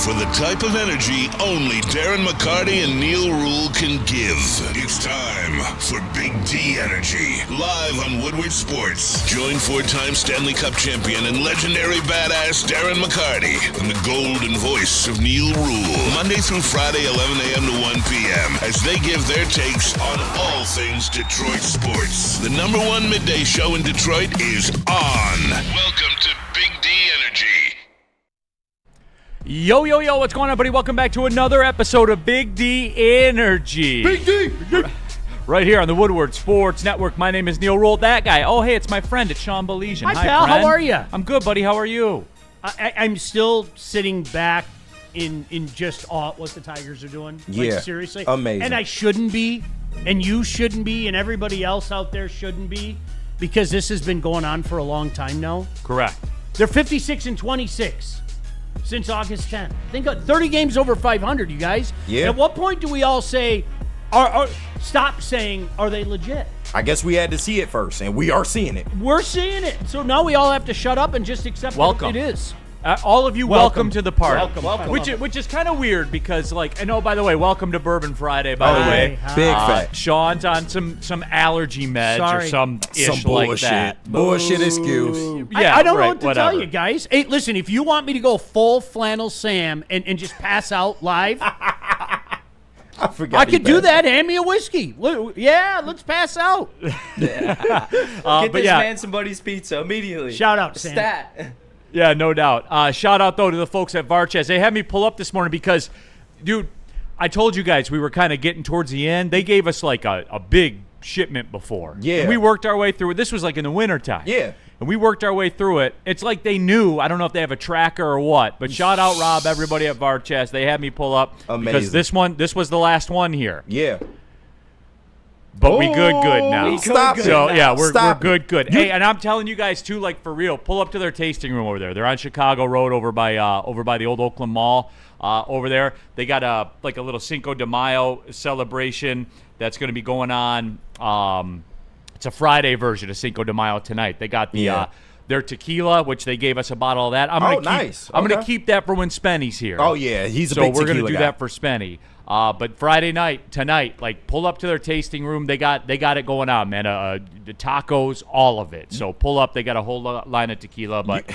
for the type of energy only Darren McCarty and Neil Rule can give. It's time for Big D Energy, live on Woodward Sports. Join four-time Stanley Cup champion and legendary badass Darren McCarty and the golden voice of Neil Rule, Monday through Friday, 11 a.m. to 1 p.m., as they give their takes on all things Detroit sports. The number one midday show in Detroit is on. Welcome to Big D Energy. Yo, what's going on, buddy? Welcome back to another episode of Big D Energy. Big D! Right here on the Woodward Sports Network. My name is Neil Rule. That guy. Oh, hey, it's my friend. It's Sean Belesian. Hi, pal. friend. How are you? I'm good, buddy. How are you? I'm still sitting back in just awe at what the Tigers are doing. Yeah. Like, seriously. Amazing. And I shouldn't be, and you shouldn't be, and everybody else out there shouldn't be, because this has been going on for a long time now. Correct. They're 56-26 since August 10th. Think of 30 games over 500, you guys. Yeah. At what point do we all say, stop saying, are they legit? I guess we had to see it first, and we are seeing it. We're seeing it. So now we all have to shut up and just accept Welcome. what it is. All of you, welcome to the party. Welcome. Which is kind of weird because, like, and oh, by the way, welcome to Bourbon Friday, by the way. Hi. Big fact. Sean's on some allergy meds Sorry. or some ish Some like bullshit. that. Bullshit excuse. Yeah, I don't know right, what to whatever. tell you, guys. Hey, listen, if you want me to go full flannel Sam and just pass out live, I forgot. I could do that. Hand me a whiskey. Yeah, let's pass out. Get but this yeah. man somebody's pizza immediately. Shout out, Sam. Stat. Yeah, no doubt. Shout out, though, to the folks at Varches. They had me pull up this morning because, dude, I told you guys we were kind of getting towards the end. They gave us, like, a big shipment before. Yeah. And we worked our way through it. This was, like, in the wintertime. Yeah. And we worked our way through it. It's like they knew. I don't know if they have a tracker or what. But shout out, Rob, everybody at Varches. They had me pull up. Amazing. Because this was the last one here. Yeah. But we good now. Stop it. So, yeah, we're Stop good. Hey, and I'm telling you guys, too, like, for real, pull up to their tasting room over there. They're on Chicago Road over by the old Oakland Mall over there. They got a little Cinco de Mayo celebration that's going to be going on. It's a Friday version of Cinco de Mayo tonight. They got their tequila, which they gave us a bottle of that. I'm going to keep that for when Spenny's here. Oh, yeah. He's a So big we're tequila gonna do guy. that for Spenny. But Friday night, tonight, like, pull up to their tasting room. They got it going on, man. The tacos, all of it. So pull up. They got a whole line of tequila. But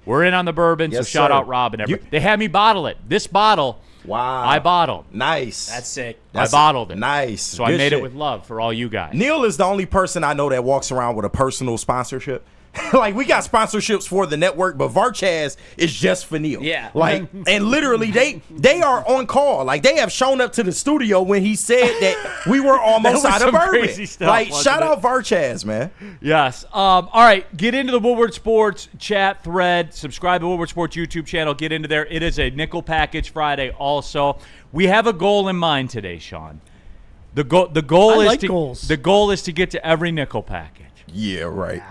we're in on the bourbon, Yes, so shout sir. out Rob and everybody. They had me bottle it. This bottle, Wow. I bottled. Nice. That's sick. I bottled it. Nice. So I Good made shit. it with love for all you guys. Neil is the only person I know that walks around with a personal sponsorship. Like, we got sponsorships for the network, but Varchaz is just for Neil. Yeah. Like, and literally, they are on call. Like, they have shown up to the studio when he said that we were almost That was out of some bourbon. crazy stuff, Like, wasn't shout it? out Varchaz, man. Yes. All right. Get into the Woodward Sports chat thread. Subscribe to Woodward Sports YouTube channel. Get into there. It is a nickel package Friday also. We have a goal in mind today, Sean. The goal I is like to goals. The goal is to get to every nickel package. Yeah, right.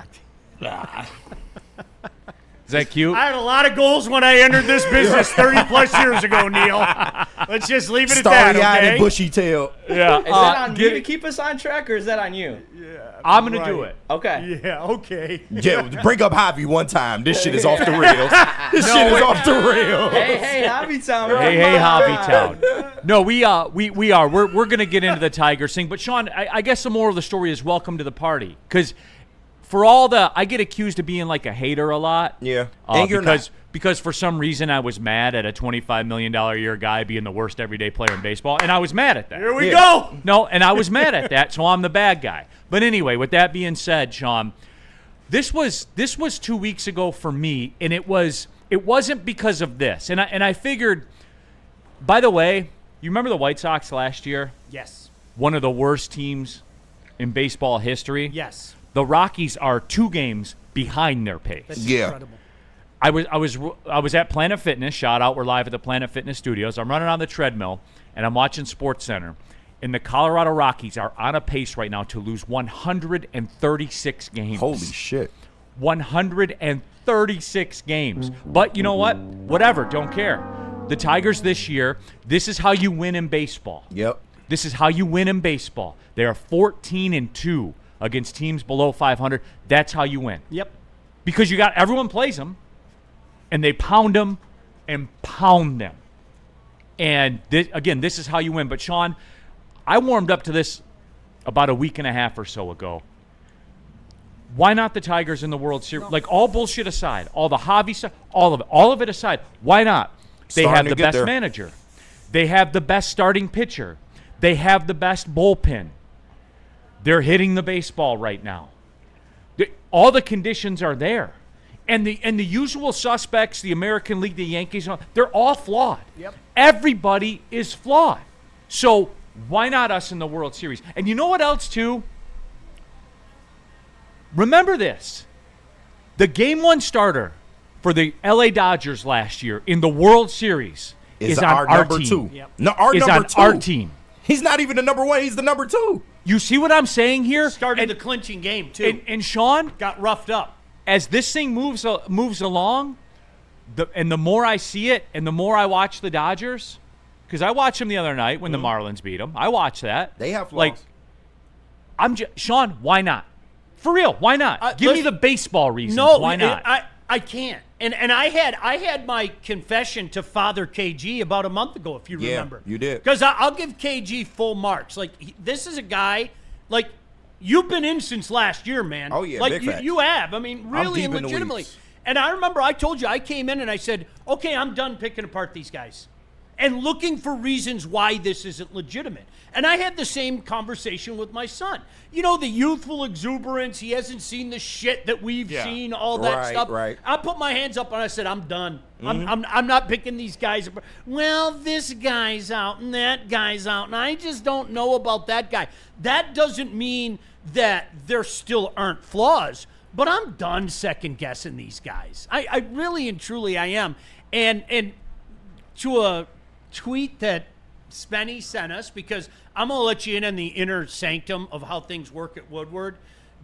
Is that cute? I had a lot of goals when I entered this business 30-plus years ago, Neil. Let's just leave it at that, Starry-eyed okay? and bushy-tailed. Yeah. Is that on me to keep us on track, or is that on you? I'm going to do it. Okay. Yeah, okay. Yeah, bring up Javi one time. This shit is off the rails. This shit is off the rails. Hey, Hobby Town. Hey, Hobby Town. No, we are. We're going to get into the Tigers thing. But, Sean, I guess the moral of the story is welcome to the party. Because for all I get accused of being like a hater a lot. Yeah. And you're not. Because for some reason I was mad at a $25 million a year guy being the worst everyday player in baseball. And I was mad at that. Here we go. No, and I was mad at that, so I'm the bad guy. But anyway, with that being said, Sean, this was 2 weeks ago for me, and it wasn't because of this. And I figured, by the way, you remember the White Sox last year? Yes. One of the worst teams in baseball history? Yes. The Rockies are 2 games behind their pace. That's Yeah. incredible. I was at Planet Fitness. Shout out, we're live at the Planet Fitness studios. I'm running on the treadmill, and I'm watching SportsCenter. And the Colorado Rockies are on a pace right now to lose 136 games. Holy shit. 136 games. But you know what? Whatever, don't care. The Tigers this year, this is how you win in baseball. Yep. This is how you win in baseball. They are 14-2 against teams below 500. That's how you win. Yep. Because everyone plays them, and they pound them and pound them. And this is how you win. But Sean, I warmed up to this about a week and a half or so ago. Why not the Tigers in the World Series? Like, all bullshit aside, all the hobby stuff, all of it aside, why not? They have the best manager. They have the best starting pitcher. They have the best bullpen. They're hitting the baseball right now. All the conditions are there. And the usual suspects, the American League, the Yankees, they're all flawed. Yep. Everybody is flawed. So why not us in the World Series? And you know what else, too? Remember this. The Game 1 starter for the L.A. Dodgers last year in the World Series is on our number team. 2. Yep. No, our Is number on 2. our team. He's not even the number 1. He's the number 2. You see what I'm saying here? Started the clinching game, too. And Sean, got roughed up. as this thing moves along, the more I see it and the more I watch the Dodgers, because I watched them the other night when the Marlins beat them. I watched that. They have flaws. Like, Sean, why not? For real, why not? Give me the baseball reasons. No, why not? I can't. And I had my confession to Father KG about a month ago, if you remember. You did. Because I'll give KG full marks. Like, this is a guy, like, you've been in since last year, man. Oh, yeah, like big facts. you have. I mean, really deep and in the legitimately. weeds. And I remember I told you, I came in and I said, okay, I'm done picking apart these guys and looking for reasons why this isn't legitimate. And I had the same conversation with my son. You know, the youthful exuberance, he hasn't seen the shit that we've seen, all that Right, stuff. right. I put my hands up and I said, I'm done. Mm-hmm. I'm not picking these guys apart. Well, this guy's out and that guy's out, and I just don't know about that guy. That doesn't mean that there still aren't flaws, but I'm done second guessing these guys. I really and truly I am. And to a tweet that Spenny sent us, because I'm going to let you in on the inner sanctum of how things work at Woodward.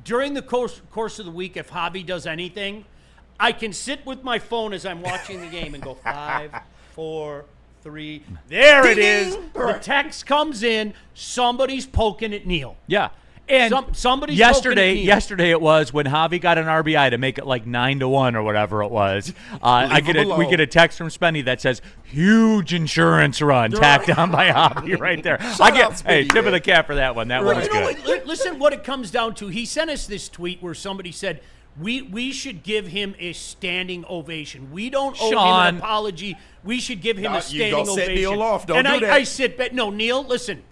During the course of the week, if Javi does anything, I can sit with my phone as I'm watching the game and go 5, 4, 3. There it is. The text comes in. Somebody's poking at Neil. Yeah. And somebody's yesterday poking at Neil. it was when Javi got an RBI to make it like 9-1 or whatever it was. We get a text from Spenny that says huge insurance run tacked on by Javi right there. Tip of the cap for that one. That one was good. Listen, what it comes down to. He sent us this tweet where somebody said we should give him a standing ovation. We don't owe him an apology. We should give him a standing ovation. Set Neil off. Don't do that. I sit back. No, Neil, listen.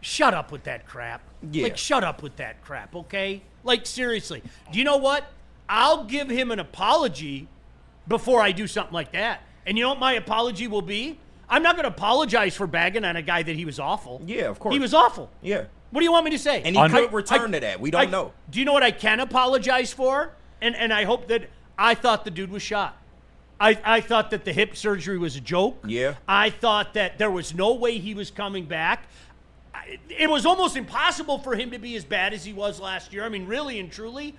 Shut up with that crap. Yeah. Like, shut up with that crap, okay? Like, seriously. Do you know what? I'll give him an apology before I do something like that. And you know what my apology will be? I'm not going to apologize for bagging on a guy that he was awful. Yeah, of course. He was awful. Yeah. What do you want me to say? And he could return to that. We don't know. Do you know what I can apologize for? And I hope that I thought the dude was shot. I thought that the hip surgery was a joke. Yeah. I thought that there was no way he was coming back. It was almost impossible for him to be as bad as he was last year. I mean, really and truly.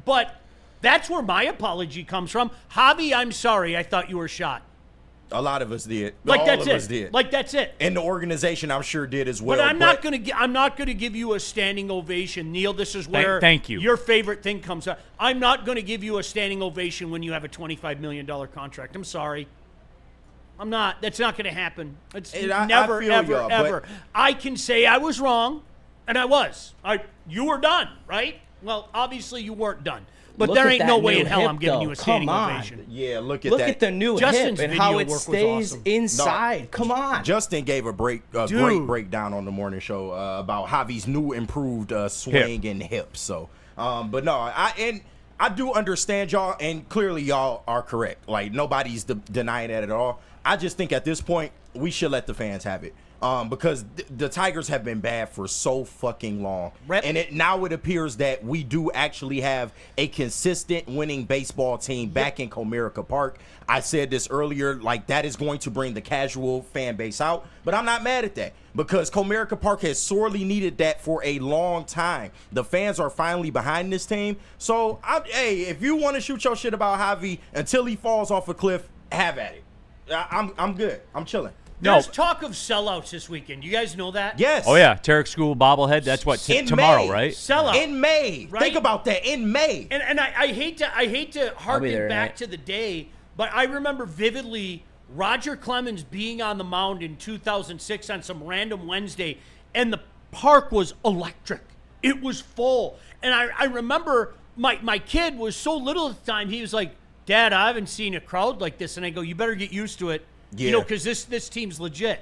But that's where my apology comes from. Javi, I'm sorry. I thought you were shot. A lot of us did. Like, All that's of it. us did. Like, that's it. And the organization, I'm sure, did as well. But I'm not going to give you a standing ovation, Neil. This is where Thank you. Your favorite thing comes up. I'm not going to give you a standing ovation when you have a $25 million contract. I'm sorry. I'm not. That's not going to happen. It's never, ever. I can say I was wrong, and I was. You were done, right? Well, obviously you weren't done. But Look there at ain't that no way new in hell hip, I'm giving though. you a standing Come on. ovation. Yeah, look at Look that. at the new Justin's hip and how video it work was stays awesome. inside. Come on. Justin gave a great breakdown on the morning show about Javi's new improved swing and hip. So, but no, I do understand y'all, and clearly y'all are correct. Like, nobody's denying that at all. I just think at this point we should let the fans have it. Because the Tigers have been bad for so fucking long. And now it appears that we do actually have a consistent winning baseball team back in Comerica Park. I said this earlier, like, that is going to bring the casual fan base out. But I'm not mad at that, because Comerica Park has sorely needed that for a long time. The fans are finally behind this team. So, if you want to shoot your shit about Javi until he falls off a cliff, have at it. I'm good. I'm chilling. There's talk of sellouts this weekend. You guys know that? Yes. Oh, yeah. Tarek School bobblehead. That's what, tomorrow, May. right? Sellout. In May. Right? Think about that. In May. And I hate to harken there back tonight. to the day, but I remember vividly Roger Clemens being on the mound in 2006 on some random Wednesday, and the park was electric. It was full. And I remember my kid was so little at the time, he was like, Dad, I haven't seen a crowd like this. And I go, you better get used to it, because this team's legit.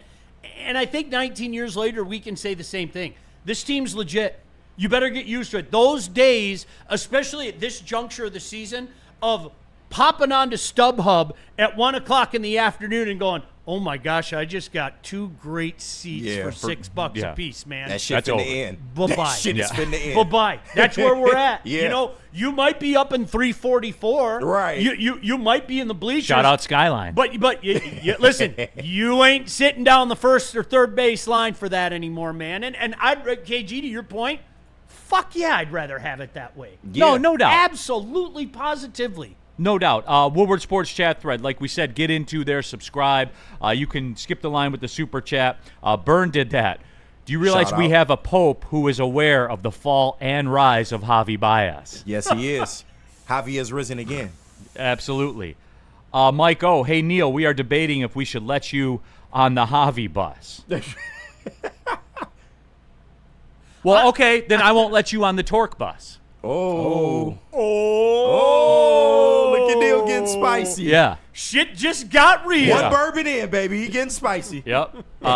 And I think 19 years later, we can say the same thing. This team's legit. You better get used to it. Those days, especially at this juncture of the season, of popping onto StubHub at 1 o'clock in the afternoon and going, oh my gosh, I just got 2 great seats for $6 a piece, man. That shit's in the end. Bye-bye. That shit is in the end. Bye-bye. That's where we're at. Yeah. You know, you might be up in 344. Right. You might be in the bleachers. Shout out Skyline. But you listen, you ain't sitting down the first or third base line for that anymore, man. And KG, to your point, fuck yeah, I'd rather have it that way. Yeah. No doubt. Absolutely, positively. No doubt. Woodward Sports Chat thread, like we said, get into there, subscribe. You can skip the line with the super chat. Byrne did that. Do you realize we have a pope who is aware of the fall and rise of Javi Baez? Yes, he is. Javi has risen again. Absolutely. Mike O, hey, Neil, we are debating if we should let you on the Javi bus. Well, okay, then I won't let you on the Torque bus. Oh, look at Neil getting spicy. Yeah. Shit just got real. One bourbon in, baby. He getting spicy. Yep.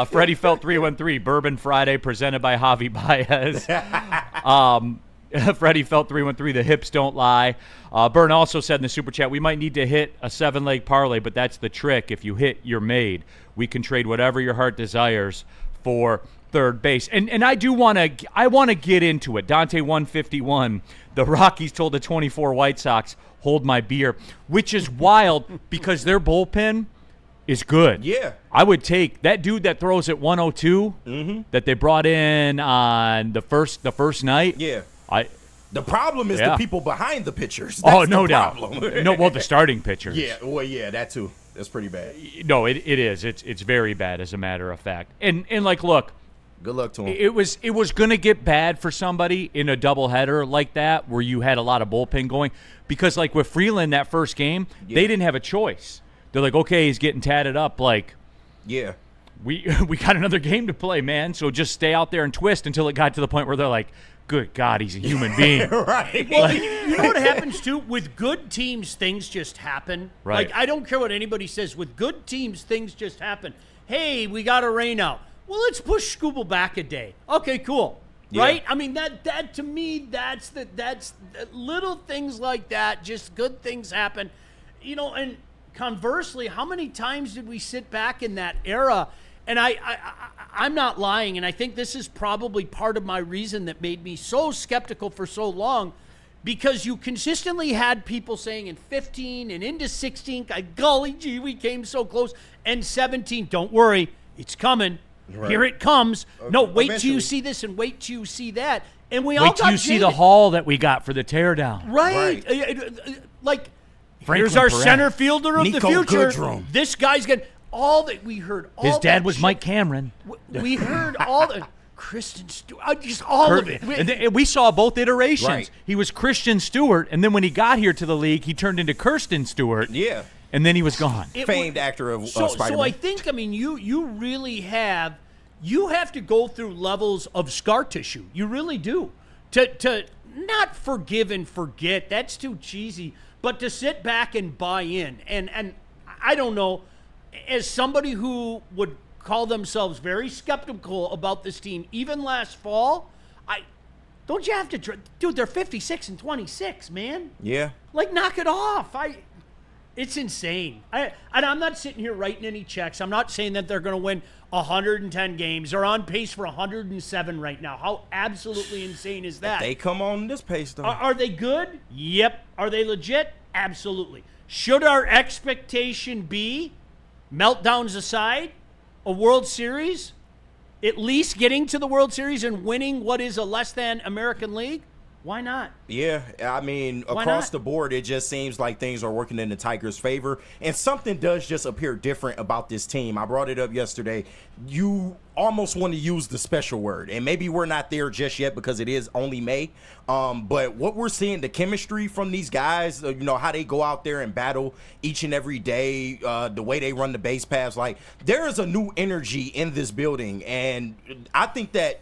Freddie Felt 313, Bourbon Friday, presented by Javi Baez. Freddie Felt 313, the hips don't lie. Byrne also said in the super chat, we might need to hit a 7-leg parlay, but that's the trick. If you hit, you're made. We can trade whatever your heart desires for third base. And I do want to get into it. Dante 151, the Rockies told the 24 White Sox, hold my beer, which is wild because their bullpen is good. Yeah. I would take that dude that throws at 102 that they brought in on the first night. Yeah. The problem is Yeah. the people behind the pitchers. That's No the doubt. problem. No, well, the starting pitchers. Yeah, well, yeah, that too. That's pretty bad. No, it is. It's very bad, as a matter of fact. And like, look, Good luck to him. it was going to get bad for somebody in a doubleheader like that where you had a lot of bullpen going because, like, with Freeland that first game, they didn't have a choice. They're like, okay, he's getting tatted up. Like, Yeah. we got another game to play, man. So just stay out there and twist until it got to the point where they're like, good God, he's a human being. Right. Well, you know what happens, too? With good teams, things just happen. Right. Like, I don't care what anybody says. With good teams, things just happen. Hey, we got a rain out. Well, let's push Scooble back a day. Okay, cool. Yeah. Right? I mean, that to me, that's little things like that, just good things happen. You know, and conversely, how many times did we sit back in that era? And I'm not lying, and I think this is probably part of my reason that made me so skeptical for so long, because you consistently had people saying in 15 and into 16, golly gee, we came so close, and 17, don't worry, it's coming. Right. Here it comes. No, wait till Eventually. you see this and wait till you see that. And we all Wait till got you see the jaded. haul that we got for the teardown. Right. Like, Franklin here's our Perez. center fielder of Nico the future. Goodrum. This guy's going to – all that we heard. All His dad that was shit. Mike Cameron. We heard all the – Kristen Stewart. Just all of it. And then we saw both iterations. Right. He was Christian Stewart, and then when he got here to the league, he turned into Kirsten Stewart. Yeah. And then he was gone. Famed actor of So Spider-Man. I think, I mean, you really have – you have to go through levels of scar tissue. You really do. To not forgive and forget, that's too cheesy, but to sit back and buy in. And I don't know, as somebody who would call themselves very skeptical about this team, even last fall, don't you have to dude, they're 56 and 26, man. Yeah. Like, knock it off. It's insane. And I'm not sitting here writing any checks. I'm not saying that they're going to win 110 games. They're on pace for 107 right now. How absolutely insane is that? They come on this pace, though. Are they good? Yep. Are they legit? Absolutely. Should our expectation be, meltdowns aside, a World Series? At least getting to the World Series and winning what is a less than American League? Why not? Yeah, I mean, Why across not? the board, it just seems like things are working in the Tigers' favor, and something does just appear different about this team. I brought it up yesterday. You almost want to use the special word, and maybe we're not there just yet because it is only May. But what we're seeing, the chemistry from these guys, how they go out there and battle each and every day, the way they run the base paths, like there is a new energy in this building, and I think that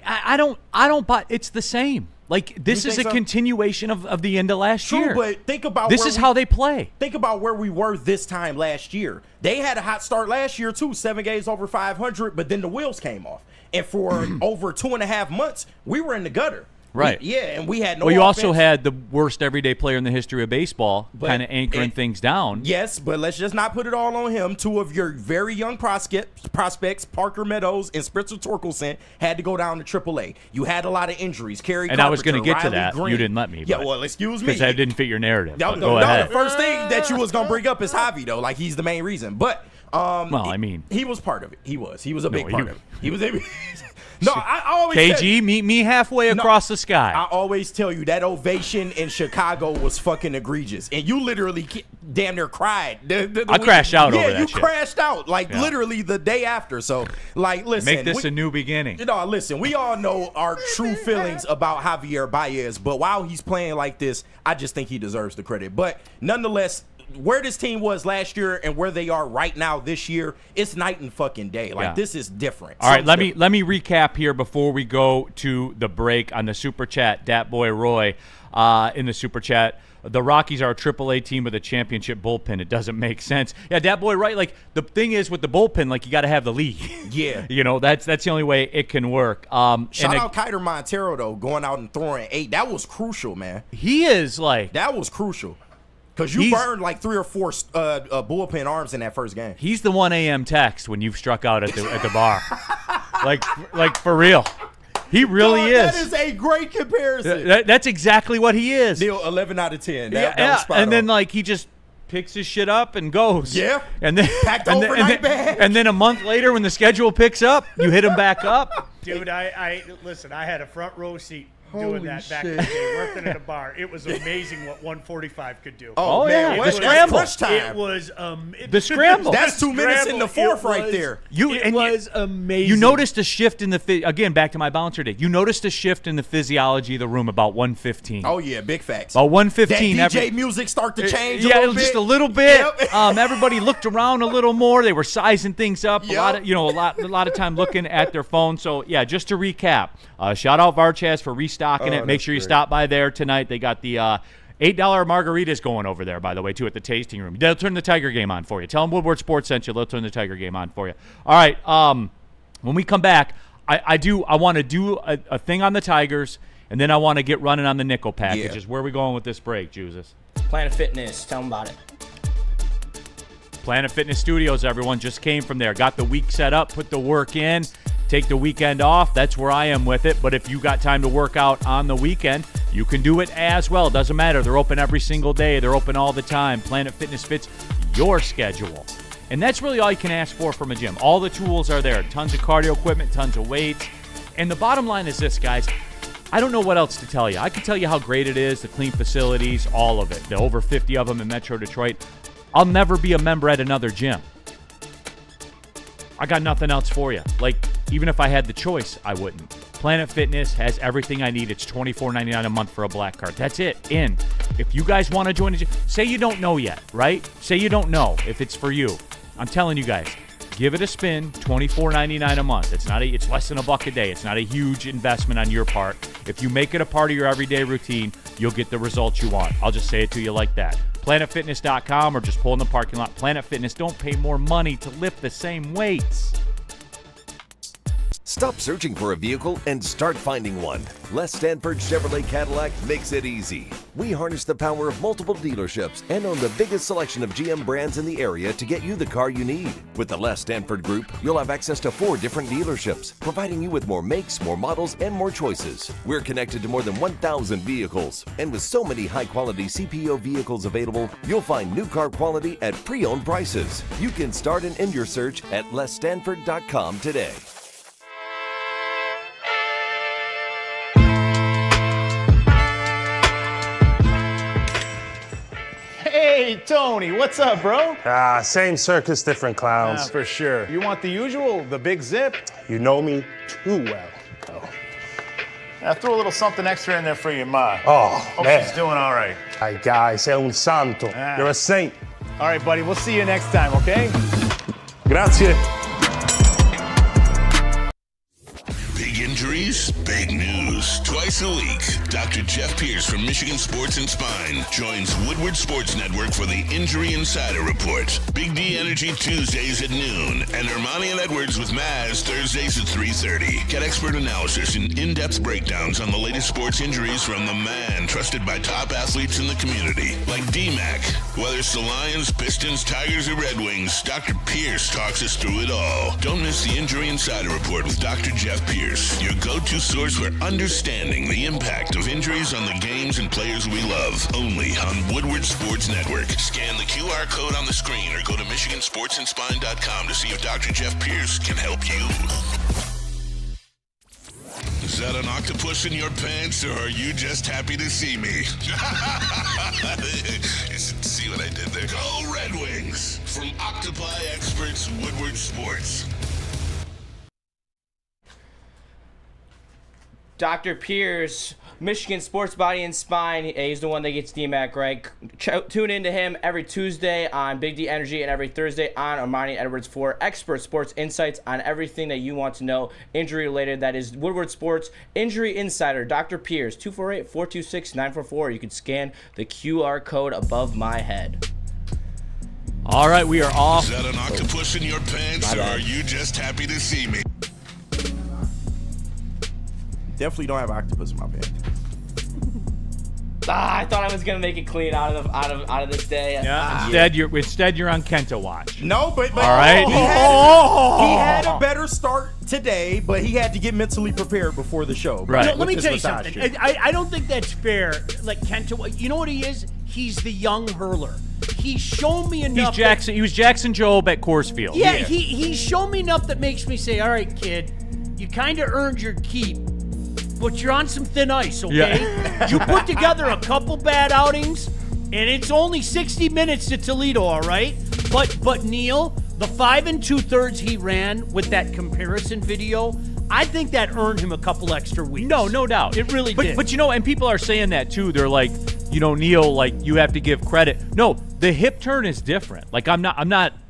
I don't buy. It's the same. Like this is a continuation of the end of last year. True, but think about this is how they play. Think about where we were this time last year. They had a hot start last year too, 7 games over 500, but then the wheels came off, and for over 2.5 months we were in the gutter. Right. And we had no. Well, you offense. also had the worst everyday player in the history of baseball, kind of anchoring things down. Yes, but let's just not put it all on him. 2 of your very young prospects, Parker Meadows and Spencer Torkelson, had to go down to AAA. You had a lot of injuries. Kerry and Carpenter, I was going to get to Riley that. Green. You didn't let me. Yeah, well, excuse me. Because I didn't fit your narrative. Go ahead. The first thing that you was going to bring up is Javi, though. Like, he's the main reason. But, he was part of it. He was a big part of it. He was a No, I always KG, meet me halfway across the sky. I always tell you that ovation in Chicago was fucking egregious, and you literally damn near cried. I crashed out over that you shit. crashed out literally the day after. So, listen, make this a new beginning. Listen, we all know our true feelings about Javier Baez, but while he's playing like this, I just think he deserves the credit. But nonetheless, where this team was last year and where they are right now this year, it's night and fucking day. This is different. All right, let me recap here before we go to the break on the Super Chat. Dat Boy Roy in the Super Chat. The Rockies are a AAA team with a championship bullpen. It doesn't make sense. Yeah, Dat Boy, right? Like, the thing is with the bullpen, like, you got to have the league. Yeah. That's the only way it can work. Shout out Kiter Montero, though, going out and throwing 8. That was crucial, man. He is, like... That was crucial. Because you burned like 3 or 4 bullpen arms in that first game. He's the 1 a.m. text when you've struck out at the bar. like for real. He really is. That is a great comparison. That's exactly what he is. Neil, 11 out of 10. That yeah, was spot and then on. he just picks his shit up and goes. Yeah. And then packed overnight bag. And then a month later, when the schedule picks up, you hit him back up. Dude, I listen. I had a front row seat doing that back in the day, working at a bar. It was amazing what 145 could do. Oh man, yeah, the scramble. It was the scramble. That's 2 minutes in the fourth right there. It was amazing. You noticed a shift in again, back to my bouncer day. You noticed a shift in the physiology of the room about 1:15. Oh yeah, big facts. About 1:15. That DJ music start to change. Yeah, just a little bit. Yep. Everybody looked around a little more. They were sizing things up. Yep. A lot of time looking at their phone. So yeah, just to recap, shout out Varchaz for restocking it. Make sure you stop by there tonight. They got the $8 margaritas going over there, by the way, too, at the tasting room. They'll turn the Tiger game on for you. Tell them Woodward Sports sent you. They'll turn the Tiger game on for you. All right. When we come back, I want to do a thing on the Tigers, and then I want to get running on the nickel package. Yeah. Is where are we going with this break, Jesus? Planet Fitness. Tell them about it. Planet Fitness Studios, everyone, just came from there. Got the week set up, put the work in, take the weekend off. That's where I am with it. But if you got time to work out on the weekend, you can do it as well. Doesn't matter. They're open every single day. They're open all the time. Planet Fitness fits your schedule. And that's really all you can ask for from a gym. All the tools are there. Tons of cardio equipment, tons of weights. And the bottom line is this, guys. I don't know what else to tell you. I can tell you how great it is, the clean facilities, all of it. The over 50 of them in Metro Detroit. I'll never be a member at another gym. I got nothing else for you. Like, even if I had the choice, I wouldn't. Planet Fitness has everything I need. It's $24.99 a month for a black card. That's it. In. If you guys want to join a gym, say you don't know yet, right? Say you don't know if it's for you. I'm telling you guys, give it a spin. $24.99 a month. It's less than $1 a day. It's not a huge investment on your part. If you make it a part of your everyday routine, you'll get the results you want. I'll just say it to you like that. PlanetFitness.com or just pull in the parking lot. Planet Fitness, don't pay more money to lift the same weights. Stop searching for a vehicle and start finding one. Les Stanford Chevrolet Cadillac makes it easy. We harness the power of multiple dealerships and own the biggest selection of GM brands in the area to get you the car you need. With the Les Stanford Group, you'll have access to 4 different dealerships, providing you with more makes, more models, and more choices. We're connected to more than 1,000 vehicles, and with so many high-quality CPO vehicles available, you'll find new car quality at pre-owned prices. You can start and end your search at lesstanford.com today. Hey, Hey, Tony, what's up, bro? Same circus, different clowns. For sure. You want the usual, the big zip? You know me too well. I threw a little something extra in there for your ma. Oh, Hope man. she's doing all right. Ay, guy, sei un santo. You're a saint. All right, buddy, we'll see you next time, okay? Grazie. Big injuries, big news. Twice a week, Dr. Jeff Pierce from Michigan Sports and Spine joins Woodward Sports Network for the Injury Insider Report. Big D Energy Tuesdays at noon, and Ermanni and Edwards with Maz Thursdays at 3:30. Get expert analysis and in-depth breakdowns on the latest sports injuries from the man trusted by top athletes in the community, like D-Mac. Whether it's the Lions, Pistons, Tigers, or Red Wings, Dr. Pierce talks us through it all. Don't miss the Injury Insider Report with Dr. Jeff Pierce, your go-to source for understanding the impact of injuries on the games and players we love. Only on Woodward Sports Network. Scan the QR code on the screen or go to MichiganSportsandSpine.com to see if Dr. Jeff Pierce can help you. Is that an octopus in your pants, or are you just happy to see me? See what I did there? Go Red Wings! From Octopi Experts, Woodward Sports. Dr. Pierce, Michigan Sports Body and Spine. He's the one that gets DMAC right. Tune in to him every Tuesday on Big D Energy and every Thursday on Ermanni Edwards for expert sports insights on everything that you want to know injury related. That is Woodward Sports Injury Insider, Dr. Pierce, 248-426-944. You can scan the QR code above my head. All right, we are off. Is that an octopus in your pants, or are you just happy to see me? Definitely don't have octopus in my pants. I thought I was gonna make it clean out of this day. Yeah. Instead, you're on Kenta watch. No, but all right. He had a better start today, but he had to get mentally prepared before the show. Right. Let me tell you something. I don't think that's fair. Like Kenta, you know what he is? He's the young hurler. He's shown me enough. He was Jackson Jobe at Coors Field. Yeah, he's shown me enough that makes me say, all right, kid, you kind of earned your keep. But you're on some thin ice, okay? Yeah. You put together a couple bad outings, and it's only 60 minutes to Toledo, all right? But Neil, the 5 2/3 he ran with that comparison video, I think that earned him a couple extra weeks. No doubt. It really did. But and people are saying that too. They're like, Neil, like you have to give credit. No, the hip turn is different. Like I'm not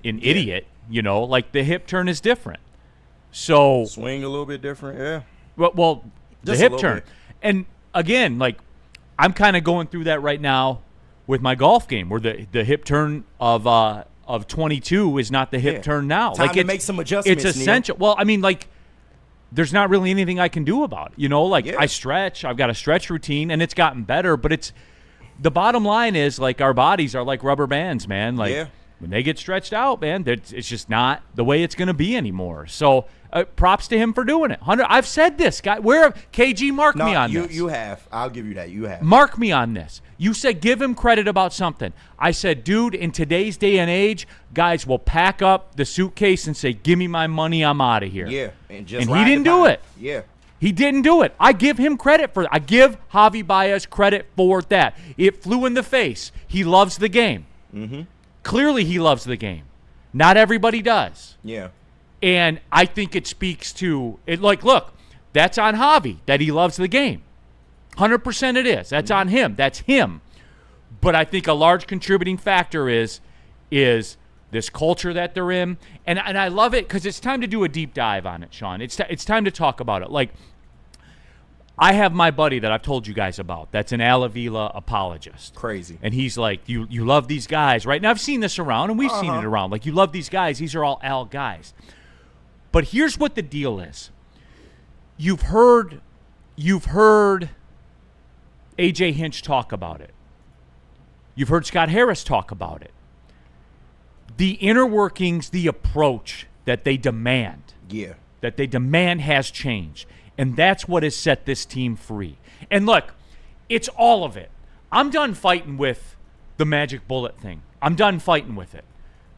an idiot, like the hip turn is different. So swing a little bit different, yeah. Well, the Just hip turn. And again, like I'm kind of going through that right now with my golf game, where the hip turn of 22 is not the hip turn now. Time like to make some adjustments. It's essential. Neil. Well, I mean, like there's not really anything I can do about it. I stretch. I've got a stretch routine, and it's gotten better. But it's the bottom line is like our bodies are like rubber bands, man. Like when they get stretched out, man, it's just not the way it's going to be anymore. So. Props to him for doing it. Hunter, I've said this, guy. KG, mark me on this. You have. I'll give you that. You have. Mark me on this. You said give him credit about something. I said, dude, in today's day and age, guys will pack up the suitcase and say, give me my money, I'm out of here. Yeah. And he didn't do it. Yeah. He didn't do it. I give him credit for that. I give Javi Baez credit for that. It flew in the face. He loves the game. Mm-hmm. Clearly he loves the game. Not everybody does. Yeah. And I think it speaks to it. Like, look, that's on Javi that he loves the game. 100% it is. That's on him. That's him. But I think a large contributing factor is this culture that they're in, and I love it because it's time to do a deep dive on it, Sean. It's time to talk about it. Like, I have my buddy that I've told you guys about. That's an Al Avila apologist. Crazy. And he's like, you love these guys, right? Now I've seen this around, and we've seen it around. Like, you love these guys. These are all Al guys. But here's what the deal is. You've heard A.J. Hinch talk about it. You've heard Scott Harris talk about it. The inner workings, the approach that they demand. Yeah. That they demand has changed. And that's what has set this team free. And look, it's all of it. I'm done fighting with the magic bullet thing. I'm done fighting with it.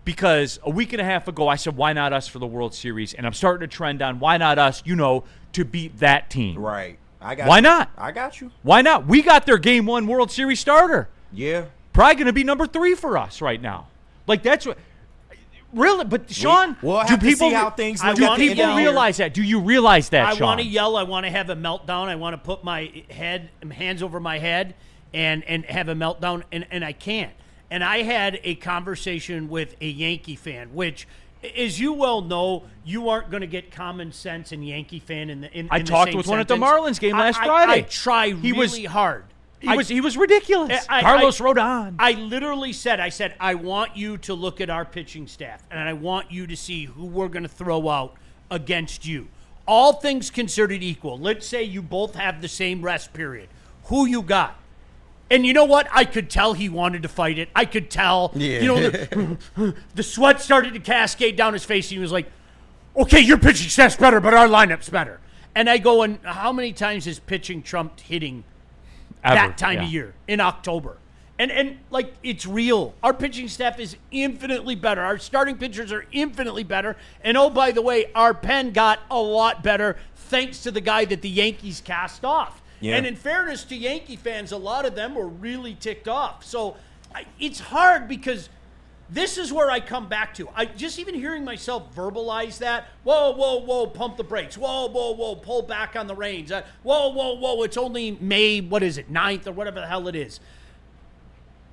Because a week and a half ago, I said, why not us for the World Series? And I'm starting to trend on why not us, to beat that team. Right. Why not? I got you. Why not? We got their Game 1 World Series starter. Yeah. probably going to be number 3 for us right now. Like, that's what. Really, but Sean, we'll do have to people see how things look do at the end people of the year. realize that? Do you realize that, I Sean? want to yell. I want to have a meltdown. I want to put my hands over my head and have a meltdown, and I can't. And I had a conversation with a Yankee fan, which, as you well know, you aren't going to get common sense in Yankee fan in the I talked with one at the Marlins game last Friday. I try really hard. He was ridiculous. Carlos Rodon. I literally said, I want you to look at our pitching staff, and I want you to see who we're going to throw out against you. All things considered equal. Let's say you both have the same rest period. Who you got? And you know what? I could tell he wanted to fight it. I could tell. Yeah. You know, the sweat started to cascade down his face. He was like, okay, your pitching staff's better, but our lineup's better. And I go, and how many times has pitching trumped hitting that time of year in October? And like, it's real. Our pitching staff is infinitely better. Our starting pitchers are infinitely better. And oh, by the way, our pen got a lot better thanks to the guy that the Yankees cast off. Yeah. And in fairness to Yankee fans, a lot of them were really ticked off. So it's hard because this is where I come back to. I just even hearing myself verbalize that, whoa, pump the brakes. Whoa, pull back on the reins. Whoa, it's only May, 9th or whatever the hell it is.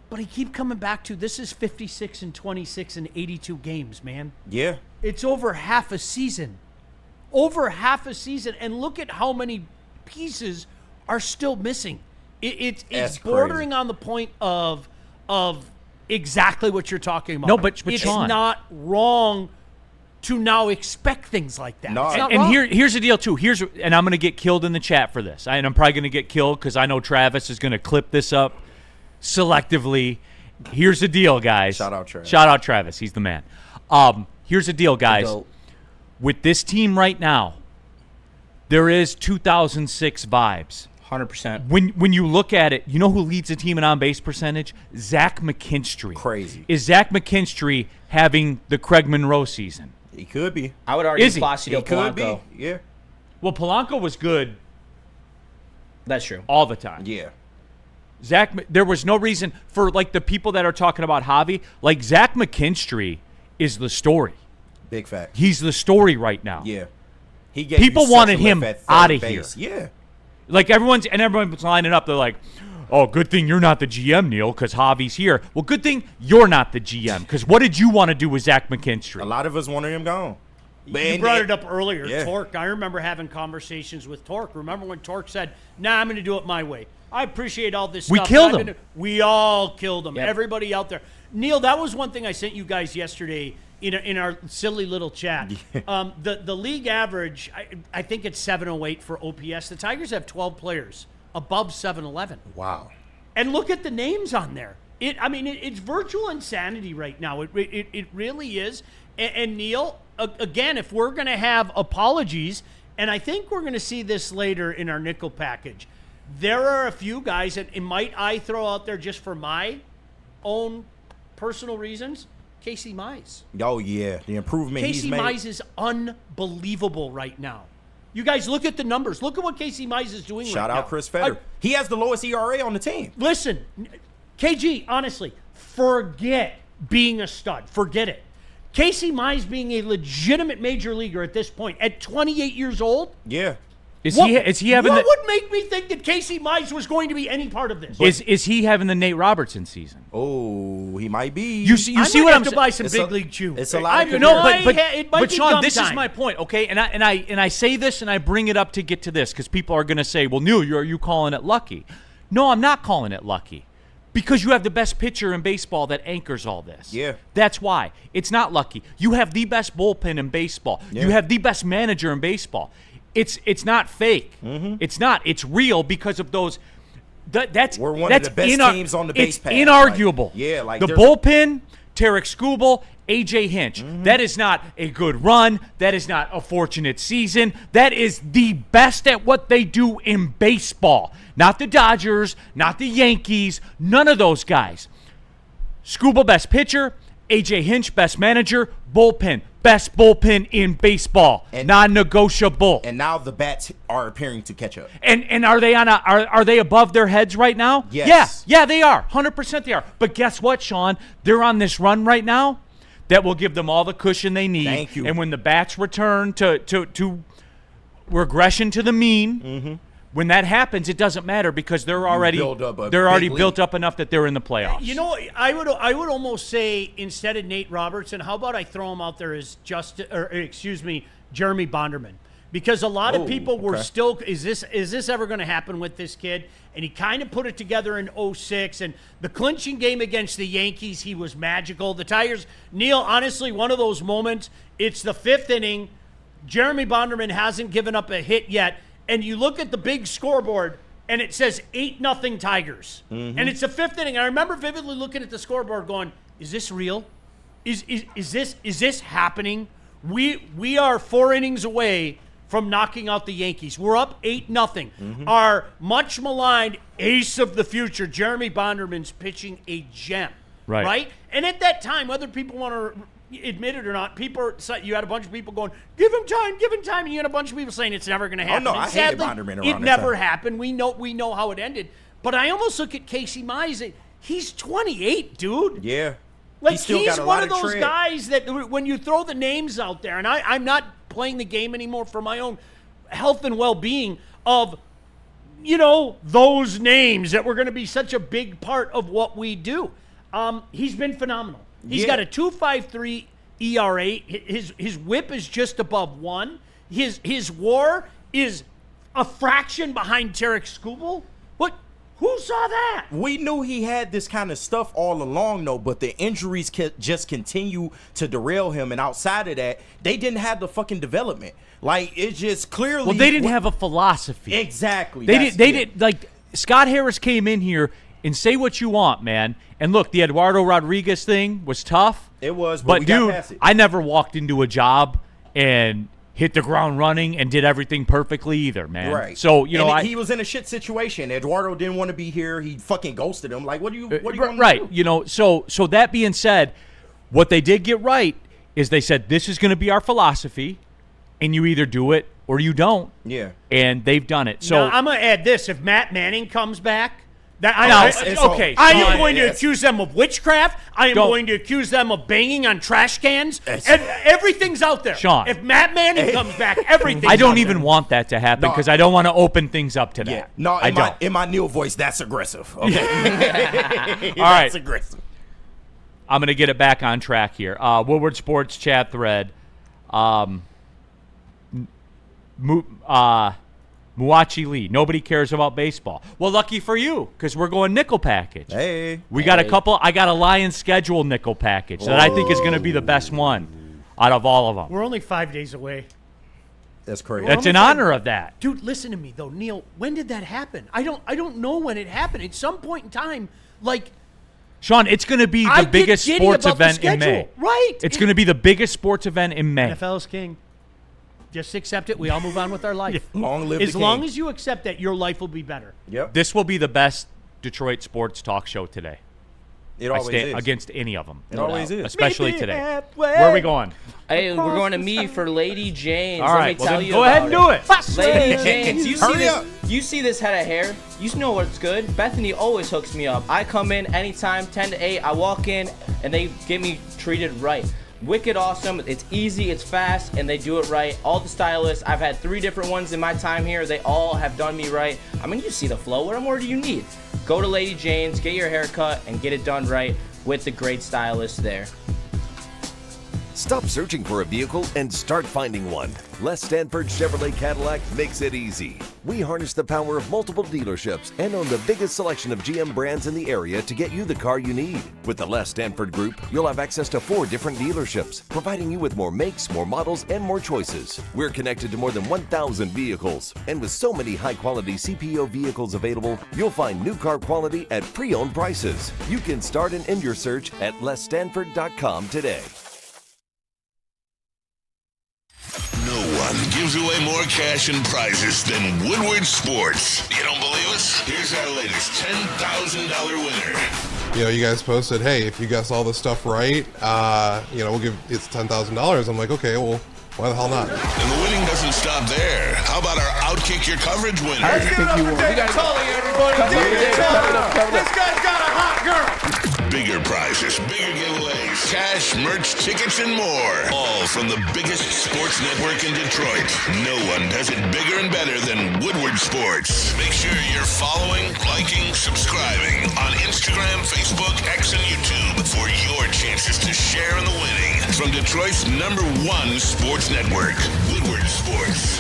But I keep coming back to this is 56 and 26 and 82 games, man. Yeah. It's over half a season. And look at how many pieces are still missing. It's bordering crazy. on the point of exactly what you're talking about. No, but it's Sean, not wrong to now expect things like that. No. It's not And wrong. here's the deal too. And I'm going to get killed in the chat for this. And I'm probably going to get killed because I know Travis is going to clip this up selectively. Here's the deal, guys. Shout out Travis. Shout out Travis. He's the man. Here's the deal, guys. With this team right now, there is 2006 vibes. 100%. When you look at it, you know who leads the team in on-base percentage? Zach McKinstry. Crazy. Is Zach McKinstry having the Craig Monroe season? He could be. I would argue Is he? Placido He could Polanco. be. Yeah. Well, Polanco was good That's true. all the time. Yeah. There was no reason for, like, the people that are talking about Javi, like, Zach McKinstry is the story. Big fact. He's the story right now. Yeah. He gave People you such wanted a him lift at outta third here. base. Yeah. Like, everyone's lining up. They're like, oh, good thing you're not the GM, Neil, because Javi's here. Well, good thing you're not the GM, because what did you want to do with Zach McKinstry? A lot of us wanted him gone. You brought it up earlier, Yeah. Torque. I remember having conversations with Torque. Remember when Torque said, nah, I'm going to do it my way. I appreciate all this We stuff. killed but him. We all killed him. Yep. Everybody out there. Neil, that was one thing I sent you guys yesterday in our silly little chat. The league average, I think it's 708 for OPS. The Tigers have 12 players above 711. Wow. And look at the names on there. It's virtual insanity right now. It really is. And Neil, again, if we're going to have apologies, and I think we're going to see this later in our nickel package, there are a few guys that might I throw out there just for my own personal reasons. Casey Mize. Oh, yeah. The improvement Casey he's made. Mize is unbelievable right now. You guys look at the numbers. Look at what Casey Mize is doing Shout right now. out Chris Fetter. He has the lowest ERA on the team. Listen, KG, honestly, forget being a stud. Forget it. Casey Mize being a legitimate major leaguer at this point, at 28 years old, Yeah. Is he having what the would make me think that Casey Mize was going to be any part of this? is he having the Nate Robertson season? Oh, he might be. You see I see might what have I'm to saying? buy some It's big a- league chew. it's a lot of No, it might but be Sean, gum this is time. my point, okay? And I say this and I bring it up to get to this because people are going to say, "Well, Neil, are you calling it lucky?" No, I'm not calling it lucky. Because you have the best pitcher in baseball that anchors all this. Yeah. That's why. It's not lucky. You have the best bullpen in baseball. Yeah. You have the best manager in baseball. It's not fake. Mm-hmm. It's not. It's real because of those. That's We're one of that's the best teams on the base It's path. inarguable. Like, yeah, like the there's- bullpen, Tarek Skubal, AJ Hinch. Mm-hmm. That is not a good run. That is not a fortunate season. That is the best at what they do in baseball. Not the Dodgers, not the Yankees, none of those guys. Skubal, best pitcher. AJ Hinch, best manager. Bullpen. Best bullpen in baseball. Non-negotiable. And now the bats are appearing to catch up. And are they are they above their heads right now? Yes. Yeah, they are. 100% they are. But guess what, Sean? They're on this run right now that will give them all the cushion they need. Thank you. And when the bats return to regression to the mean, when that happens, it doesn't matter because they're already built up enough that they're in the playoffs. You know, I would almost say instead of Nate Robertson, how about I throw him out there as Jeremy Bonderman? Because a lot of people were still, is this ever going to happen with this kid? And he kind of put it together in 06. And the clinching game against the Yankees, he was magical. The Tigers, Neil, honestly, one of those moments, it's the 5th inning. Jeremy Bonderman hasn't given up a hit yet. And you look at the big scoreboard, and it says 8-0 Tigers. And it's the 5th inning. I remember vividly looking at the scoreboard going, is this real? Is this happening? We are 4 innings away from knocking out the Yankees. We're up 8-0. Our much maligned ace of the future, Jeremy Bonderman's pitching a gem. Right? And at that time, whether people want to admit it or not, you had a bunch of people going, give him time, and you had a bunch of people saying it's never going to happen. Oh, no, I hated Bonderman around it never happened. We know how it ended. But I almost look at Casey Mize. He's 28, dude. Yeah. Like, he's got one of those guys that when you throw the names out there, and I'm not playing the game anymore for my own health and well-being of, those names that were going to be such a big part of what we do. He's been phenomenal. He's got a 2.53 ERA. His whip is just above 1. His WAR is a fraction behind Tarek Skubal. What? Who saw that? We knew he had this kind of stuff all along, though, but the injuries just continue to derail him. And outside of that, they didn't have the fucking development. Like, it's just clearly. Well, they didn't have a philosophy. Exactly. They did. Like, Scott Harris came in here and say what you want, man. And look, the Eduardo Rodriguez thing was tough. It was, but we got past it. I never walked into a job and hit the ground running and did everything perfectly either, man. Right. So, he was in a shit situation. Eduardo didn't want to be here. He fucking ghosted him. Like, what are you going to do? So that being said, what they did get right is they said, this is going to be our philosophy, and you either do it or you don't. Yeah. And they've done it. So now, I'm going to add this. If Matt Manning comes back, I am going to accuse them of witchcraft. I am going to accuse them of banging on trash cans. And everything's out there. Sean. If Matt Manning comes back, everything's I don't out even there. want that to happen because I don't want to open things up to that. Yeah. No, in my Neil voice, that's aggressive. Okay. All right. That's aggressive. I'm going to get it back on track here. Woodward Sports chat thread. Muachi Lee. Nobody cares about baseball. Well, lucky for you, because we're going nickel package. We got a couple. I got a Lions schedule nickel package that I think is going to be the best one out of all of them. We're only 5 days away. That's crazy. That's in honor of that. Dude, listen to me though, Neil. When did that happen? I don't know when it happened. At some point in time, like. Sean, it's going to be the biggest sports event in May. Right. It's going to be the biggest sports event in May. NFL is king. Just accept it. We all move on with our life. Long live the king. As long as you accept that, your life will be better. Yep. This will be the best Detroit sports talk show today. It always is. Against any of them. It always is. Especially today. Where are we going? Hey, we're going to me for Lady Jane's. All right. Let me tell you go ahead and do it. Lady Jane's. Hurry up. You see this head of hair? You know what's good. Bethany always hooks me up. I come in anytime, 10 to 8. I walk in, and they get me treated right. Wicked awesome. It's easy, it's fast, and they do it right. All the stylists, I've had 3 different ones in my time here. They all have done me right. I mean, you see the flow. What more do you need? Go to Lady Jane's, get your hair cut, and get it done right with the great stylist there. Stop searching for a vehicle and start finding one. Les Stanford Chevrolet Cadillac makes it easy. We harness the power of multiple dealerships and own the biggest selection of GM brands in the area to get you the car you need. With the Les Stanford Group, you'll have access to 4 different dealerships, providing you with more makes, more models, and more choices. We're connected to more than 1,000 vehicles, and with so many high-quality CPO vehicles available, you'll find new car quality at pre-owned prices. You can start and end your search at lesstanford.com today. No one gives away more cash and prizes than Woodward Sports. You don't believe us? Here's our latest $10,000 winner. you guys posted, hey, if you guess all this stuff right, we'll give it's $10,000. I'm like, okay, well, why the hell not? And the winning doesn't stop there. How about our Outkick Your Coverage winner? Let's give it up for David Tully, everybody. David Tully. This guy's got a hot girl. Bigger prizes, bigger giveaways, cash, merch, tickets, and more. All from the biggest sports network in Detroit. No one does it bigger and better than Woodward Sports. Make sure you're following, liking, subscribing on Instagram, Facebook, X, and YouTube for your chances to share in the winning. From Detroit's #1 sports network, Woodward Sports.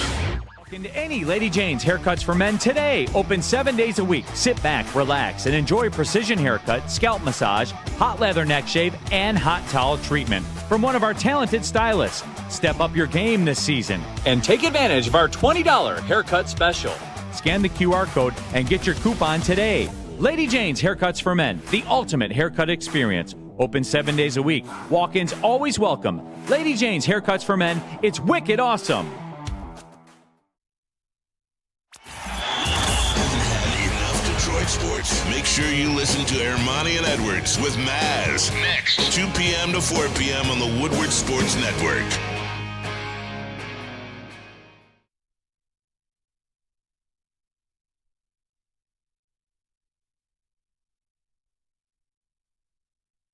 Into any Lady Jane's Haircuts for Men today. Open 7 days a week. Sit back, relax, and enjoy precision haircut, scalp massage, hot leather neck shave, and hot towel treatment from one of our talented stylists. Step up your game this season and take advantage of our $20 haircut special. Scan the QR code and get your coupon today. Lady Jane's Haircuts for Men, the ultimate haircut experience. Open 7 days a week. Walk-ins always welcome. Lady Jane's Haircuts for Men. It's wicked awesome. Sports. Make sure you listen to Ermanni and Edwards with Maz next 2 p.m. to 4 p.m. on the Woodward Sports Network.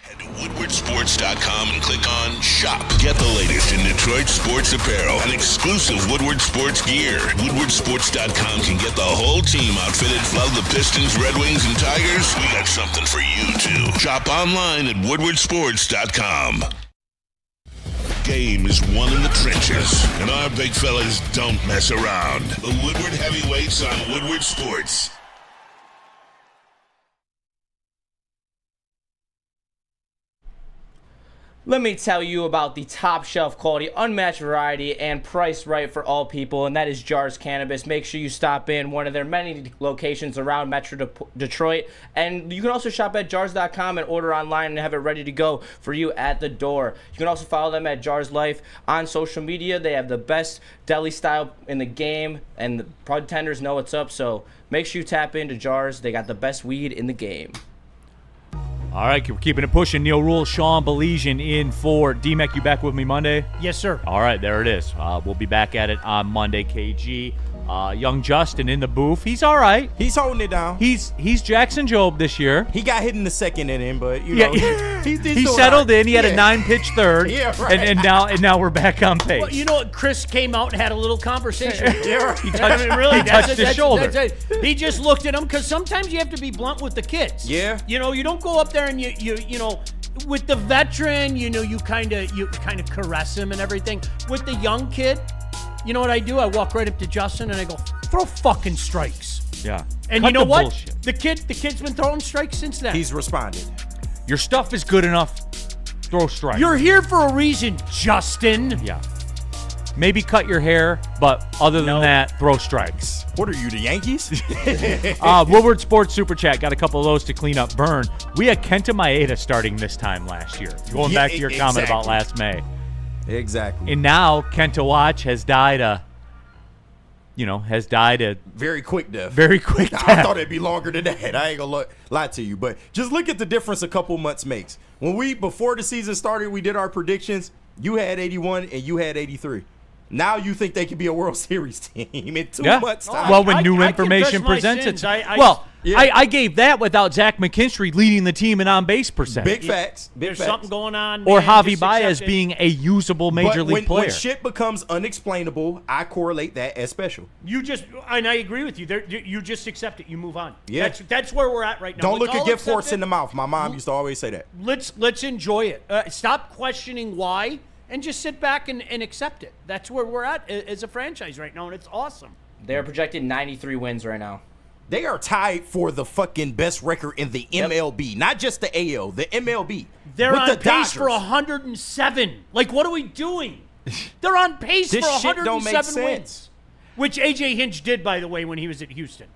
Head to woodwardsports.com and click on Shop. Get the latest in Detroit sports apparel and exclusive Woodward Sports gear. Woodwardsports.com can get the whole team outfitted. Love the Pistons, Red Wings, and Tigers? We got something for you, too. Shop online at woodwardsports.com. Game is won in the trenches, and our big fellas don't mess around. The Woodward Heavyweights on Woodward Sports. Let me tell you about the top shelf quality, unmatched variety, and price right for all people, and that is Jars Cannabis. Make sure you stop in one of their many locations around Metro Detroit, and you can also shop at jars.com and order online and have it ready to go for you at the door. You can also follow them at Jars Life on social media. They have the best deli style in the game, and the bartenders know what's up, so make sure you tap into Jars. They got the best weed in the game. All right, we're keeping it pushing. Neil Rule, Sean Belizean in for D-Mac. You back with me Monday? Yes, sir. All right, there it is. We'll be back at it on Monday. KG, young Justin in the booth. He's all right. He's holding it down. He's Jackson Jobe this year. He got hit in the second inning, but he settled in. He had a 9-pitch third. Yeah, right. And now we're back on pace. Well, you know what? Chris came out and had a little conversation. He touched his shoulder. He just looked at him because sometimes you have to be blunt with the kids. Yeah. You know, you don't go up there and you know, with the veteran, you kind of caress him and everything. With the young kid, you know what I do? I walk right up to Justin and I go, throw fucking strikes. Yeah. And Cut you know the what? bullshit. The kid's been throwing strikes since then. He's responded. Your stuff is good enough. Throw strikes. You're here for a reason, Justin. Yeah. Maybe cut your hair, but other than that, throw strikes. What are you, the Yankees? Woodward Sports Super Chat. Got a couple of those to clean up. Burn. We had Kenta Maeda starting this time last year. Going back to your comment about last May. Exactly. And now Kenta Watch has died a very quick death. Very quick death. I thought it'd be longer than that. I ain't gonna lie to you, but just look at the difference a couple months makes. Before the season started, we did our predictions. You had 81 and you had 83. Now you think they could be a World Series team in 2 months' time. Well, when new information presents itself. I gave that without Zach McKinstry leading the team in on-base percentage. Big facts. There's something going on. Or man. Javi Baez being a usable major league player. When shit becomes unexplainable, I correlate that as special. And I agree with you. You just accept it. You move on. Yeah. That's where we're at right now. Don't look a gift horse in the mouth. My mom used to always say that. Let's enjoy it. Stop questioning why. And just sit back and accept it. That's where we're at as a franchise right now, and it's awesome. They're projected 93 wins right now. They are tied for the fucking best record in the MLB. Not just the AL, the MLB. They're with on the pace Dodgers. for 107. Like, what are we doing? They're on pace for 107 wins. Which A.J. Hinch did, by the way, when he was at Houston.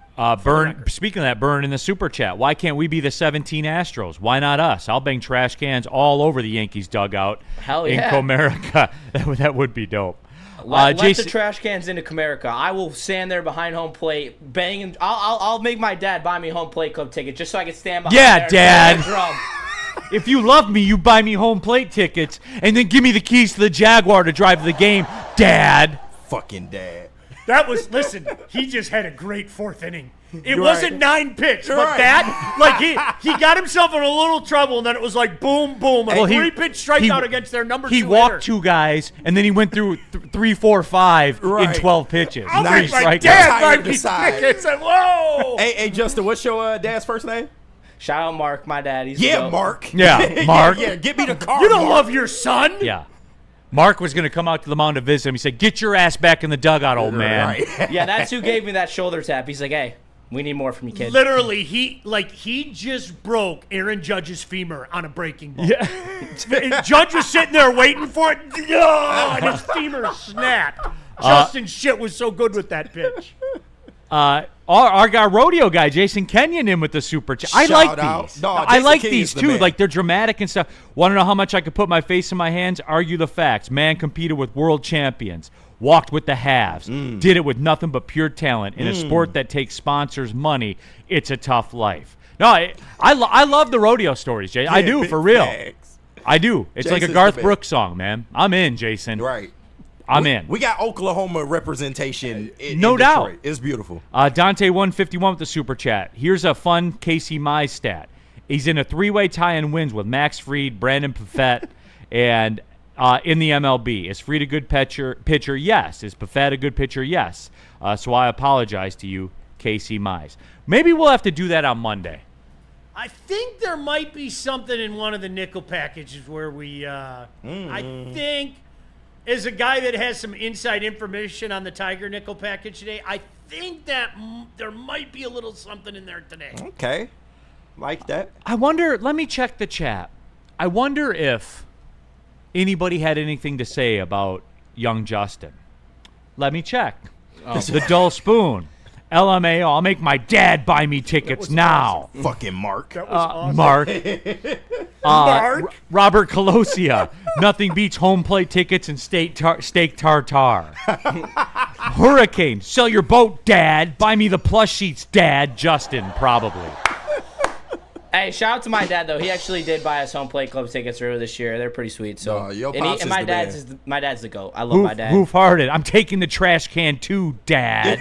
Burn. Speaking of that, Burn in the Super Chat. Why can't we be the 17 Astros? Why not us? I'll bang trash cans all over the Yankees dugout Hell yeah. in Comerica. That would be dope. Let Jason, the trash cans into Comerica. I will stand there behind home plate, banging. I'll make my dad buy me home plate club ticket just so I can stand behind Yeah, there and Dad. drum. if you love me, you buy me home plate tickets and then give me the keys to the Jaguar to drive the game, Dad. Fucking dad. That was, listen, he just had a great fourth inning. It Right. wasn't 9 pitch, but Right. that, like, he got himself in a little trouble, and then it was like boom, boom, a Well, he- 3-pitch strikeout against their number 2 He hitter. walked 2 guys, and then he went through 3, 4, 5 in Right. 12 pitches. I'll Nice. make my strikeouts. dad buy Tired me decide. tickets. And, whoa! Hey, Justin, what's your dad's first name? Shout out Mark, my dad. He's the Yeah, goat. Mark. Yeah, Mark. yeah, get me the car. You don't Mark. love your son? Yeah. Mark was going to come out to the mound to visit him. He said, "Get your ass back in the dugout, old man." Right. Yeah, that's who gave me that shoulder tap. He's like, hey, we need more from you, kid. Literally, he just broke Aaron Judge's femur on a breaking ball. Yeah. And Judge was sitting there waiting for it, and his femur snapped. Justin's shit was so good with that pitch. Our guy, rodeo guy, Jason Kenyon, in with the super chat. I like Shout out. these. No, I Jason like Kenyon's these the too. man. Like they're dramatic and stuff. Want to know how much I could put my face in my hands? Argue the facts. Man competed with world champions. Walked with the halves. Did it with nothing but pure talent. In a sport that takes sponsors' money, it's a tough life. No, I love the rodeo stories, Jay. I do, big for real. facts. I do. It's like a Jason's Garth the man. Brooks song, man. I'm in, Jason. Right. I'm in. We got Oklahoma representation in No doubt. Detroit. It's beautiful. Dante 151 with the super chat. Here's a fun Casey Mize stat. He's in a 3-way tie-in wins with Max Fried, Brandon Peffett, and in the MLB. Is Fried a good pitcher? Yes. Is Peffett a good pitcher? Yes. So I apologize to you, Casey Mize. Maybe we'll have to do that on Monday. I think there might be something in one of the nickel packages where we, I think, as a guy that has some inside information on the Tiger nickel package today, I think that there might be a little something in there today. Okay. Like that. I wonder, let me check the chat. I wonder if anybody had anything to say about young Justin. Let me check. The Dull Spoon. LMAO, I'll make my dad buy me tickets now. Fucking Mark. That was awesome. Mark. Mark? Robert Colosia. Nothing beats home plate tickets and steak tartare. Hurricane. Sell your boat, Dad. Buy me the plush sheets, Dad. Justin, probably. Hey, shout out to my dad though. He actually did buy us home plate club tickets earlier this year. They're pretty sweet. So, your and, pops is my the dad's man. my dad's the goat. I love my dad. Hoof-hearted. I'm taking the trash can too, Dad.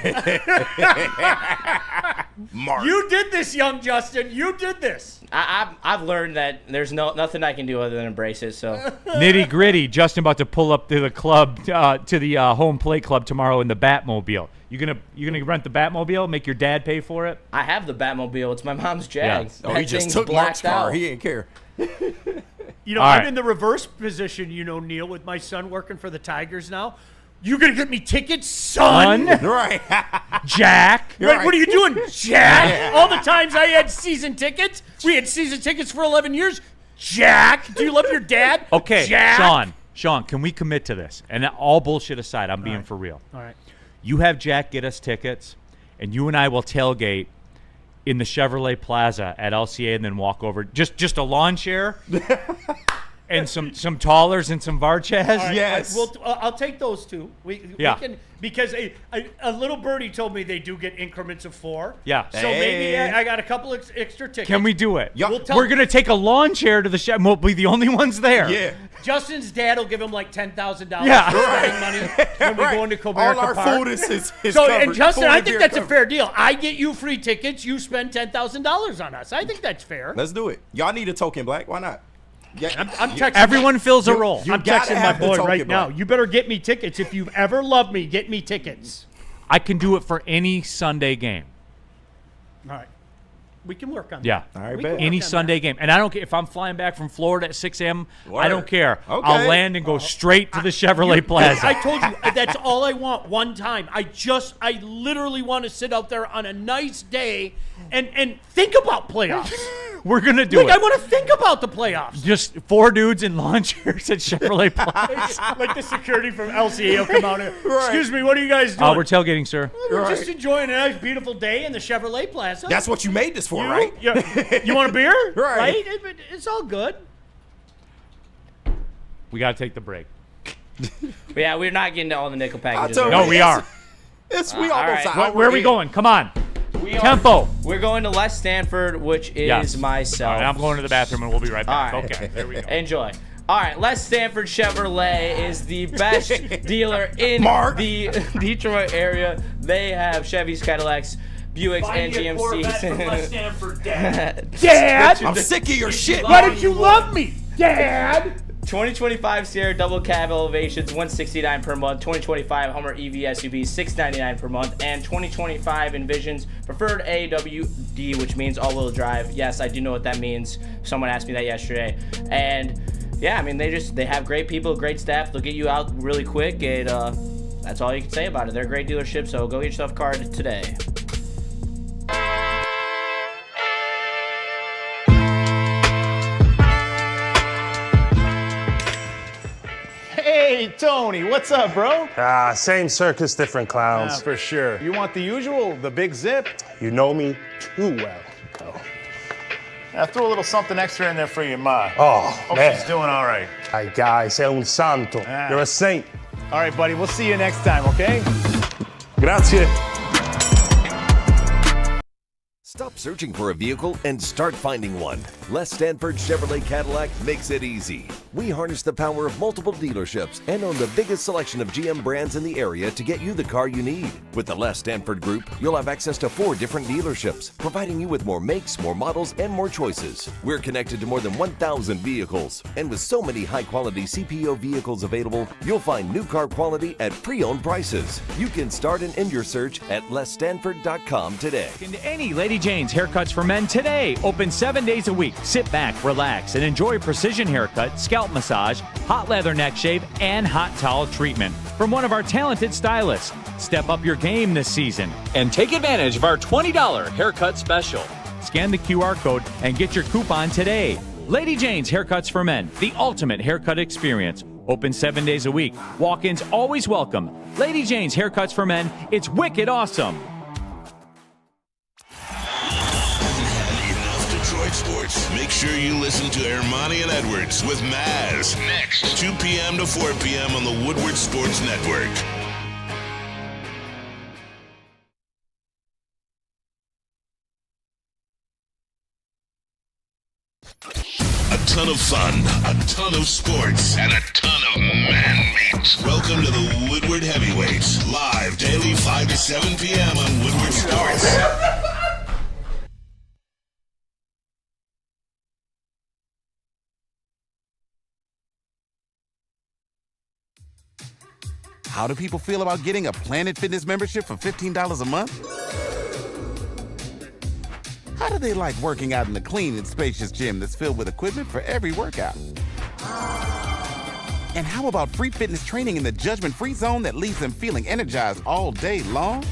Mark. You did this, young Justin. You did this. I've learned that there's nothing I can do other than embrace it. So Nitty gritty. Justin about to pull up to the club, to the home plate club tomorrow in the Batmobile. You gonna rent the Batmobile? Make your dad pay for it? I have the Batmobile. It's my mom's Jag. Yeah. Oh, That he just thing's took Mark's blacked car. out. He didn't care. You know, All I'm right. in the reverse position, Neil, with my son working for the Tigers now. You gonna get me tickets, son? Right. Jack. Right, what are you doing, Jack? All the times I had season tickets, we had season tickets for 11 years. Jack, do you love your dad? Okay, Jack? Sean, can we commit to this? And all bullshit aside, I'm being for real. All right. You have Jack get us tickets, and you and I will tailgate in the Chevrolet Plaza at LCA and then walk over. Just a lawn chair and some tallers and some Varchas. All right, Yes. I'll take those two. We can, because a little birdie told me they do get increments of 4. Yeah. So maybe I got a couple extra tickets. Can we do it? Yeah. We'll tell- We're going to take a lawn chair to the Chevrolet. We'll be the only ones there. Yeah. Justin's dad will give him like $10,000 Yeah. for spending money when we go into Comerica All our Park. food is So, covered. and Justin, Food I and think beer that's a covered. fair deal. I get you free tickets. You spend $10,000 on us. I think that's fair. Let's do it. Y'all need a token, Black. Why not? Yeah, I'm texting. Everyone fills a role. you I'm gotta texting my have the boy token, right now. Black. You better get me tickets. If you've ever loved me, get me tickets. I can do it for any Sunday game. All right. We can work on Yeah. that. All right, We bet. can work Any on Sunday game. And I don't care if I'm flying back from Florida at 6 a.m. I Word. don't care. Okay. I'll land and go straight to the Chevrolet Plaza. I told you, that's all I want one time. I literally want to sit out there on a nice day and think about playoffs. We're going to do Like, it. I want to think about the playoffs. Just 4 dudes in lawn chairs at Chevrolet Plaza. Like the security from LCA will come out and, excuse me, what are you guys doing? We're tailgating, sir. We're just enjoying a nice, beautiful day in the Chevrolet Plaza. That's what you made this for, you, right? You want a beer? Right. It's all good. We got to take the break. But yeah, we're not getting to all the nickel packages. No, we are. We almost right. out. Where are we going? Come on. We are- Tempo. We're going to Les Stanford, which is Yes. myself. All right, I'm going to the bathroom and we'll be right back. All right. Okay, there we go. Enjoy. All right, Les Stanford Chevrolet is the best dealer in the Detroit area. They have Chevys, Cadillacs, Buicks, and GMCs. Stanford, Dad. I'm sick of your shit. Why don't you love me, Dad? 2025 Sierra double cab elevations, $169 per month. 2025 Hummer EV SUV, $699 per month. And 2025 Envisions preferred AWD, which means all-wheel drive. Yes, I do know what that means. Someone asked me that yesterday. And yeah, I mean, they have great people, great staff. They'll get you out really quick. And that's all you can say about it. They're a great dealership, so go get yourself a car today. Hey, Tony, what's up, bro? Same circus, different clowns. For sure. You want the usual, the big zip? You know me too well. I threw a little something extra in there for your ma. Oh, Hope man. she's doing all right. Ay, guy, sei un santo. You're a saint. All right, buddy, we'll see you next time, okay? Grazie. Stop searching for a vehicle and start finding one. Les Stanford Chevrolet Cadillac makes it easy. We harness the power of multiple dealerships and own the biggest selection of GM brands in the area to get you the car you need. With the Les Stanford Group, you'll have access to 4 different dealerships, providing you with more makes, more models, and more choices. We're connected to more than 1,000 vehicles, and with so many high-quality CPO vehicles available, you'll find new car quality at pre-owned prices. You can start and end your search at lesstanford.com today. Into any Lady Jane's Haircuts for Men today. Open 7 days a week. Sit back, relax, and enjoy precision haircut, scalp massage, hot leather neck shave, and hot towel treatment from one of our talented stylists. Step up your game this season and take advantage of our $20 haircut special. Scan the QR code and get your coupon today. Lady Jane's Haircuts for Men, the ultimate haircut experience. Open 7 days a week. Walk-ins always welcome. Lady Jane's Haircuts for Men. It's wicked awesome. Detroit sports. Make sure you listen to Ermanni and Edwards with Maz next 2 p.m. to 4 p.m. on the Woodward Sports Network. A ton of fun, a ton of sports, and a ton of man meat. Welcome to the Woodward Heavyweights, live daily 5 to 7 p.m. on Woodward Sports. How do people feel about getting a Planet Fitness membership for $15 a month? How do they like working out in the clean and spacious gym that's filled with equipment for every workout? And how about free fitness training in the judgment-free zone that leaves them feeling energized all day long?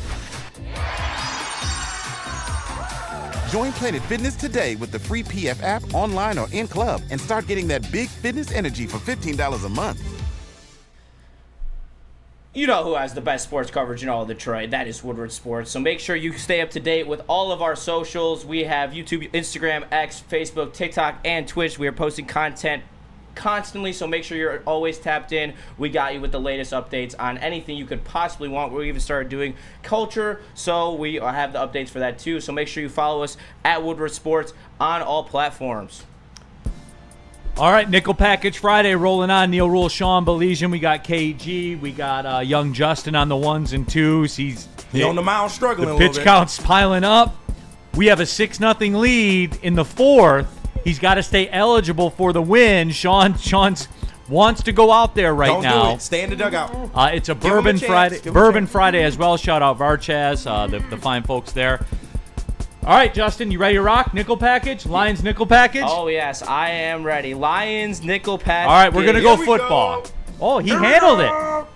Join Planet Fitness today with the free PF app, online or in club, and start getting that big fitness energy for $15 a month. You know who has the best sports coverage in all of Detroit. That is Woodward Sports. So make sure you stay up to date with all of our socials. We have YouTube, Instagram, X, Facebook, TikTok, and Twitch. We are posting content constantly, so make sure you're always tapped in. We got you with the latest updates on anything you could possibly want. We even started doing culture, so we have the updates for that too. So make sure you follow us at Woodward Sports on all platforms. All right, Nickel Package Friday rolling on. Neil Rule, Sean Belizean. We got KG. We got young Justin on the 1s and 2s. He's on the mound struggling a the little pitch bit. count's piling up. We have a 6-0 lead in the 4th. He's got to stay eligible for the win. Sean wants to go out there right now. Don't do it. Stay in the dugout. It's a Give him Bourbon a chance. Friday. Give him a Bourbon chance. Friday as well. Shout out Varchaz, the fine folks there. All right, Justin, you ready to rock? Nickel Package? Lions Nickel Package? Oh, yes, I am ready. Lions, Nickel Package. All right, we're going to go we football. go. Oh, he handled it. All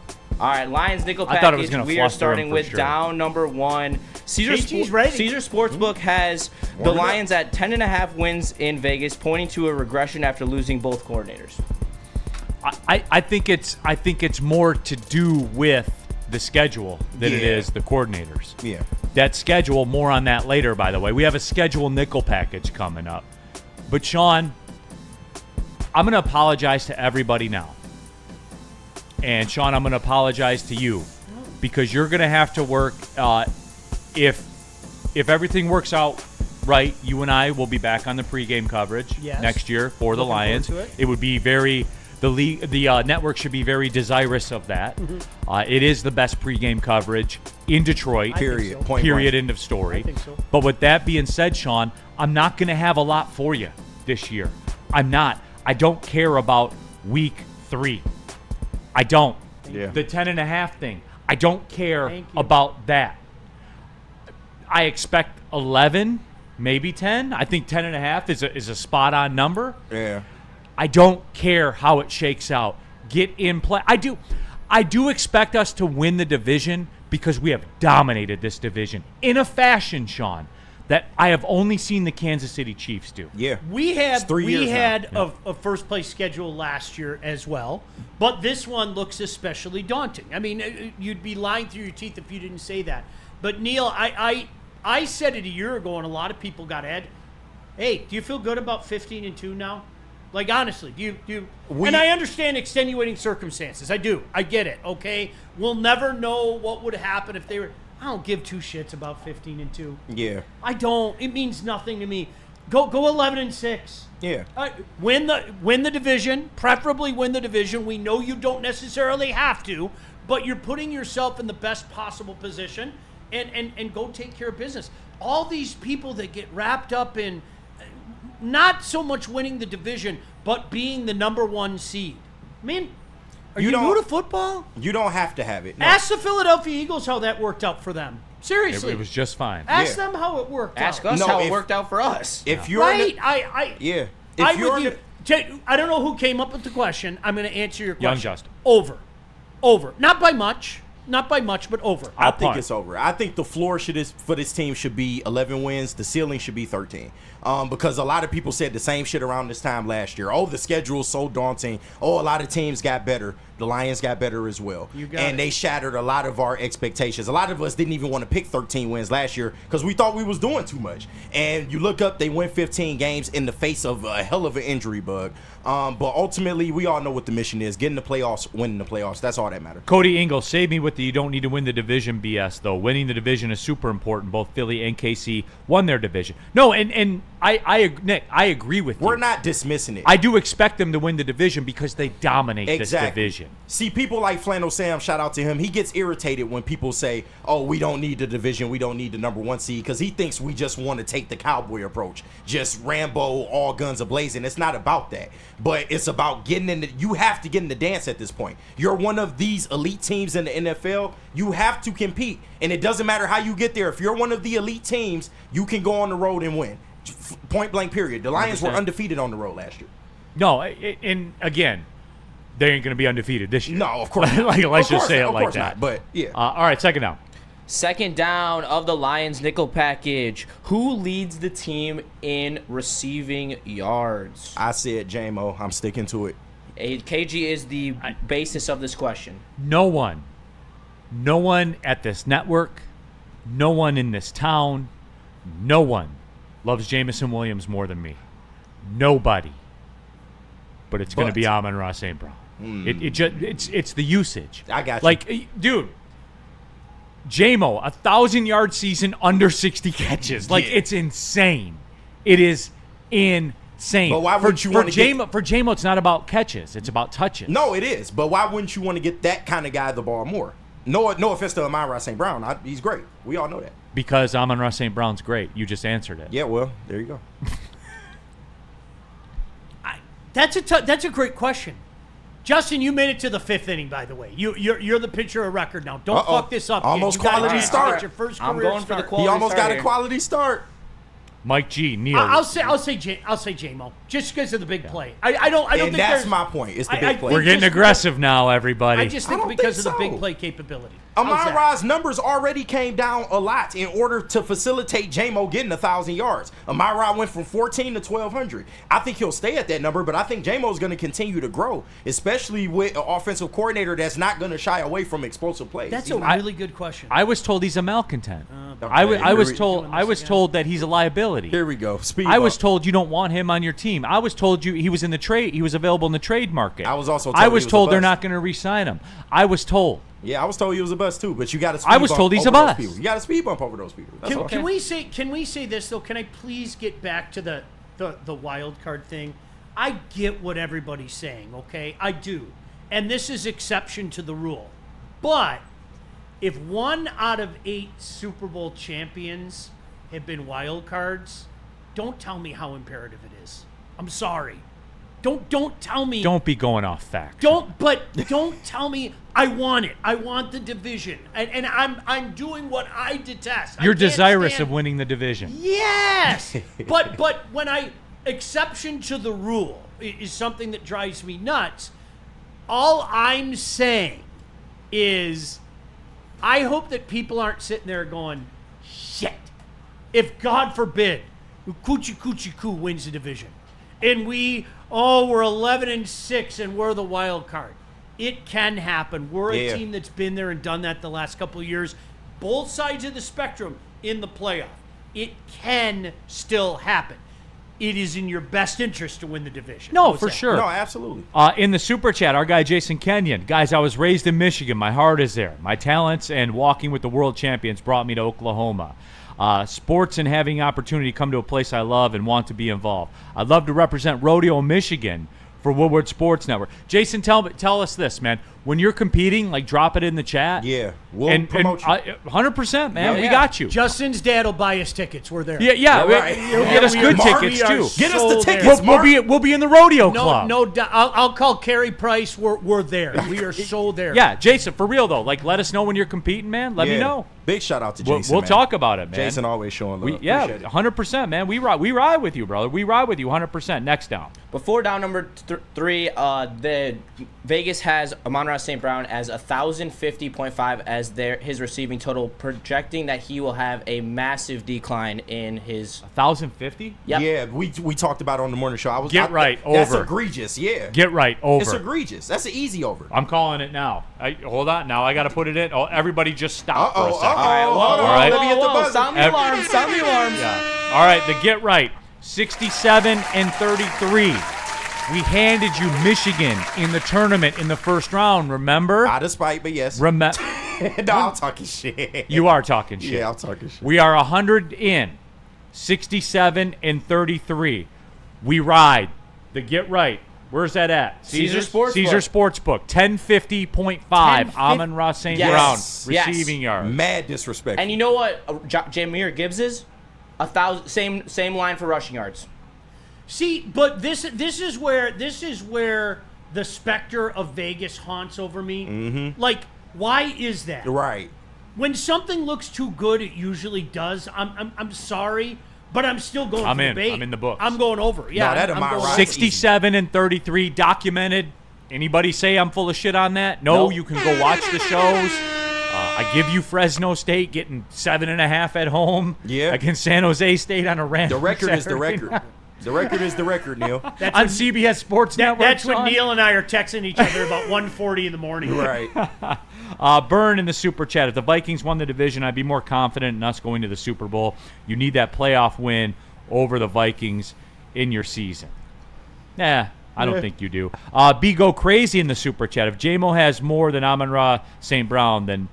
right, Lions, Nickel I Package. thought it was gonna We are fluster him starting for with sure. down number 1. Caesar JT's ready. Caesar Sportsbook has the Lions at 10.5 wins in Vegas, pointing to a regression after losing both coordinators. I think it's more to do with the schedule than it is the coordinators. Yeah. That schedule, more on that later, by the way. We have a schedule nickel package coming up. But, Sean, I'm going to apologize to everybody now. And Sean, I'm going to apologize to you because you're going to have to work. If everything works out right, you and I will be back on the pregame coverage next year for the Lions. It would be the network should be very desirous of that. It is the best pregame coverage in Detroit. Period. So. Point Period. blank. End of story. I think so. But with that being said, Sean, I'm not going to have a lot for you this year. I'm not. I don't care about week 3. I don't. Yeah. The 10.5 thing. I don't care about that. I expect 11, maybe 10. I think 10.5 is a spot-on number. Yeah. I don't care how it shakes out. Get in play. I do expect us to win the division because we have dominated this division in a fashion, Sean, that I have only seen the Kansas City Chiefs do. Yeah. We had now. a first place schedule last year as well, but this one looks especially daunting. I mean, you'd be lying through your teeth if you didn't say that. But Neil, I said it a year ago, and a lot of people got ahead. Hey, do you feel good about 15-2 now? Like, honestly, do you? And I understand extenuating circumstances. I do. I get it. Okay, we'll never know what would happen if they were. I don't give two shits about 15-2. Yeah. I don't. It means nothing to me. Go 11-6. Yeah. Win the division. Preferably win the division. We know you don't necessarily have to, but you're putting yourself in the best possible position, and go take care of business. All these people that get wrapped up in not so much winning the division, but being the number 1 seed. I mean, are you new to football? You don't have to have it. No. Ask the Philadelphia Eagles how that worked out for them. Seriously. It was just fine. Ask them how it worked Ask out. us how it worked out for us. If you're right. If I'm you're with you. I don't know who came up with the question. I'm going to answer your question. Young Justin. Over. Not by much, but over. I think it's over. I think the floor for this team should be 11 wins. The ceiling should be 13. Because a lot of people said the same shit around this time last year. Oh, the schedule is so daunting. Oh, a lot of teams got better. The Lions got better as well. They shattered a lot of our expectations. A lot of us didn't even want to pick 13 wins last year because we thought we was doing too much. And you look up, they win 15 games in the face of a hell of an injury bug. But ultimately, we all know what the mission is. Getting the playoffs, winning the playoffs. That's all that matters. Cody Ingalls, save me with the you don't need to win the division BS, though. Winning the division is super important. Both Philly and KC won their division. No, and Nick, I agree with you. We're not dismissing it. I do expect them to win the division because they dominate this division. See, people like Flannel Sam, shout out to him, he gets irritated when people say, oh, we don't need the division, we don't need the number 1 seed, because he thinks we just want to take the cowboy approach. Just Rambo, all guns a-blazing. It's not about that. But it's about getting in you have to get in the dance at this point. You're one of these elite teams in the NFL. You have to compete. And it doesn't matter how you get there. If you're one of the elite teams, you can go on the road and win. Point blank period. The Lions were undefeated on the road last year. No, and again, they ain't going to be undefeated this year. No, of course not. Let's just say it like that. Not, but yeah. All right, second down. Second down of the Lions nickel package. Who leads the team in receiving yards? I said J-Mo. I'm sticking to it. KG is the basis of this question. No one at this network, no one in this town, no one loves Jamison Williams more than me. Nobody. But it's going to be Amon-Ra St. Brown. It's the usage. I got you. Like, dude, J-Mo, 1,000-yard season, under 60 catches. Like, it's insane. It is insane. But why wouldn't you want to For J-Mo, it's not about catches. It's about touches. No, it is. But why wouldn't you want to get that kind of guy the ball more? No offense to Amon-Ra St. Brown. He's great. We all know that. Because Amon-Ra St. Brown's great. You just answered it. Yeah, well, there you go. That's a great question. Justin, you made it to the 5th inning, by the way. You're the pitcher of record now. Don't fuck this up. Almost quality start. Your first I'm career going start. for the quality. He almost start got a quality start. Mike G, Neil. I'll say J-Mo, just because of the big play. I don't think that's my point. It's the big play. We're getting aggressive now, everybody. I just think because of the big play capability. Amon-Ra's numbers already came down a lot in order to facilitate J-Mo getting 1,000 yards. Amon-Ra went from 14 to 1,200. I think he'll stay at that number, but I think J-Mo's going to continue to grow, especially with an offensive coordinator that's not going to shy away from explosive plays. That's a really good question. I was told he's a malcontent. about I was doing told this I was again. told that he's a liability. Here we go. Speed I was bump. told you don't want him on your team. I was told he was in the trade. He was available in the trade market. I was also told I he was was a told they're bust. not going to re-sign him. I was told. Yeah, I was told he was a bust too, but you got to. I was told he's a bust. You got to speed bump over those people. That's all. Can we say this though? Can I please get back to the wild card thing? I get what everybody's saying, okay? I do. And this is exception to the rule. But if 1 out of 8 Super Bowl champions have been wild cards, don't tell me how imperative it is. I'm sorry. Don't tell me. Don't be going off fact. Don't tell me I want it. I want the division. And I'm doing what I detest. You're I can't desirous stand- of winning the division. Yes. but when exception to the rule is something that drives me nuts. All I'm saying is I hope that people aren't sitting there going, shit. If God forbid Coochie Coochie Coo wins the division and we're 11-6 and we're the wild card. It can happen. We're a team that's been there and done that the last couple of years. Both sides of the spectrum in the playoff. It can still happen. It is in your best interest to win the division. No, How's for that? sure. No, absolutely. In the super chat, our guy Jason Kenyon. Guys, I was raised in Michigan. My heart is there. My talents and walking with the world champions brought me to Oklahoma. Sports and having opportunity to come to a place I love and want to be involved. I'd love to represent Rodeo, Michigan for Woodward Sports Network. Jason, tell us this, man. When you're competing, like drop it in the chat. Yeah, we'll promote you. 100%, man. Yeah. We got you. Justin's dad will buy us tickets. We're there. Yeah. Right. He'll get us We good are- tickets we are too. so Get us the there. tickets. We'll be in the rodeo club. No, I'll call Carey Price. We're there. We are so there. Yeah, Jason, for real though. Like, let us know when you're competing, man. Let me know. Big shout out to We'll, Jason. we'll man. talk about it, man. Jason always showing love. Yeah, Appreciate it. 100%, man. We ride with you, brother. We ride with you 100%. Next down. Before down number 3, the Vegas has Amon-Ra St. Brown as 1,050.5 as his receiving total, projecting that he will have a massive decline in his. 1,050? Yep. Yeah, we talked about it on the morning show. Get right, That's over. egregious. Yeah. Get right, over. It's egregious. That's an easy over. I'm calling it now. Hold on. Now I got to put it in. Oh, everybody just stop for a second. All right, All right. Let me hit the buzzer. Sound the alarms. Sound the alarms. Yeah. All right, the get right. 67 and 33. We handed you Michigan in the tournament in the first round, remember? Out of spite, but yes. No, No, I'm talking shit. you are talking shit. Yeah, I'm talking shit. We are 100 in. 67 and 33. We ride. The get right. Where's that at? Caesar Sportsbook. Caesar Sportsbook. 1050.5. 1050. Amon-Ra St. Yes. Brown. Yes. Receiving yard. Mad disrespect. And you know what Jameer Gibbs is? 1,000. Same line for rushing yards. See, but this is where the specter of Vegas haunts over me. Mm-hmm. Like, why is that? Right. When something looks too good, it usually does. I'm sorry, but I'm still going. I'm for in. the bait. I'm in the books. I'm going over. Yeah, No, that I'm Amon-Ra going- 67 and 33 documented. Anybody say I'm full of shit on that? No, Nope. you can go watch the shows. I give you Fresno State getting 7.5 at home. Yeah. Against San Jose State on a random. The record is the Saturday record. night. The record is the record, Neil. On CBS Sports Network. That's when son. Neil and I are texting each other about 1:40 in the morning. Right. Burn in the super chat. If the Vikings won the division, I'd be more confident in us going to the Super Bowl. You need that playoff win over the Vikings in your season. Nah, I don't think you do. B go crazy in the super chat. If J-Mo has more than Amon-Ra St. Brown, then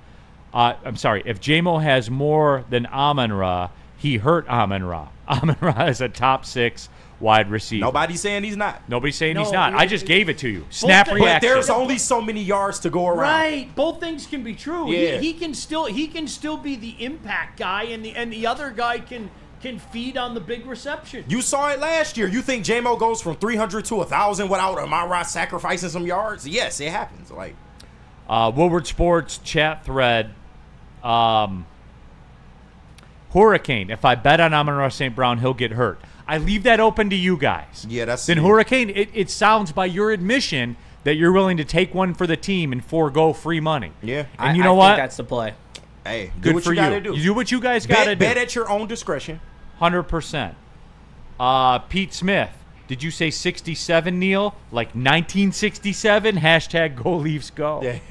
if J-Mo has more than Amon-Ra, he hurt Amon-Ra. Amon-Ra is a top 6 wide receiver. Nobody's saying he's not. Nobody's saying he's No, not. I just gave it to you. Snap But reaction. But there's only so many yards to go around. Right, both things can be true. Yeah. He can still be the impact guy, and the other guy can feed on the big reception. You saw it last year. You think J-Mo goes from 300 to 1,000 without Amon-Ra sacrificing some yards? Yes, it happens. Like, Woodward Sports chat thread. Hurricane. If I bet on Amon-Ra St. Brown, he'll get hurt. I leave that open to you guys. Yeah, that's. Then Hurricane, it sounds by your admission that you're willing to take one for the team and forego free money. Yeah. And you I know think what? that's the play. Hey, do Good what for you gotta do. You do what you guys got to do. Bet at your own discretion. 100%. Pete Smith. Did you say 67, Neil? Like 1967? Hashtag Go Leafs Go. I've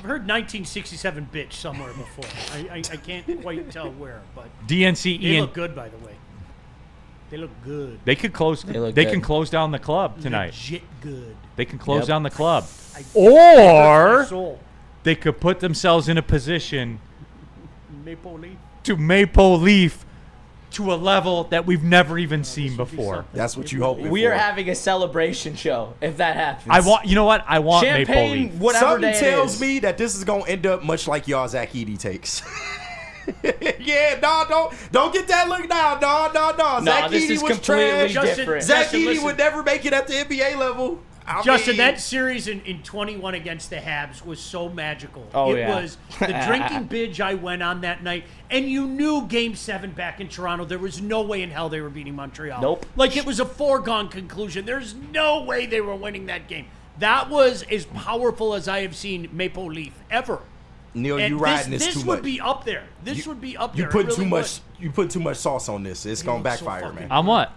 heard 1967 bitch somewhere before. I can't quite tell where, but DNC they Ian. look good, by the way. They look good. They could close. They can close down the club tonight. Legit good. They can close down the club, My or soul. they could put themselves in a position Maple Leaf. to Maple Leaf to a level that we've never even seen before. That's what you hope. We are having a celebration show if that happens. I want. You know what? I want Maple champagne, Leaf. whatever Something day it tells is. me that this is gonna end up much like y'all Zach Edey takes. Yeah, no, don't get that look now. No. Zach this Edey is was completely trash. different. Zach Justin, Edey listen. would never make it at the NBA level. I Justin, mean, that series in 21 against the Habs was so magical. Oh, it yeah. was the drinking binge I went on that night, and you knew Game 7 back in Toronto, there was no way in hell they were beating Montreal. Nope. Like, it was a foregone conclusion. There's no way they were winning that game. That was as powerful as I have seen Maple Leaf ever. Neil, And you riding this too this much. would be up there. This would be up there. You put It really too much. would. You put too much sauce on this. It's gonna looks so backfire, fucking man. On what?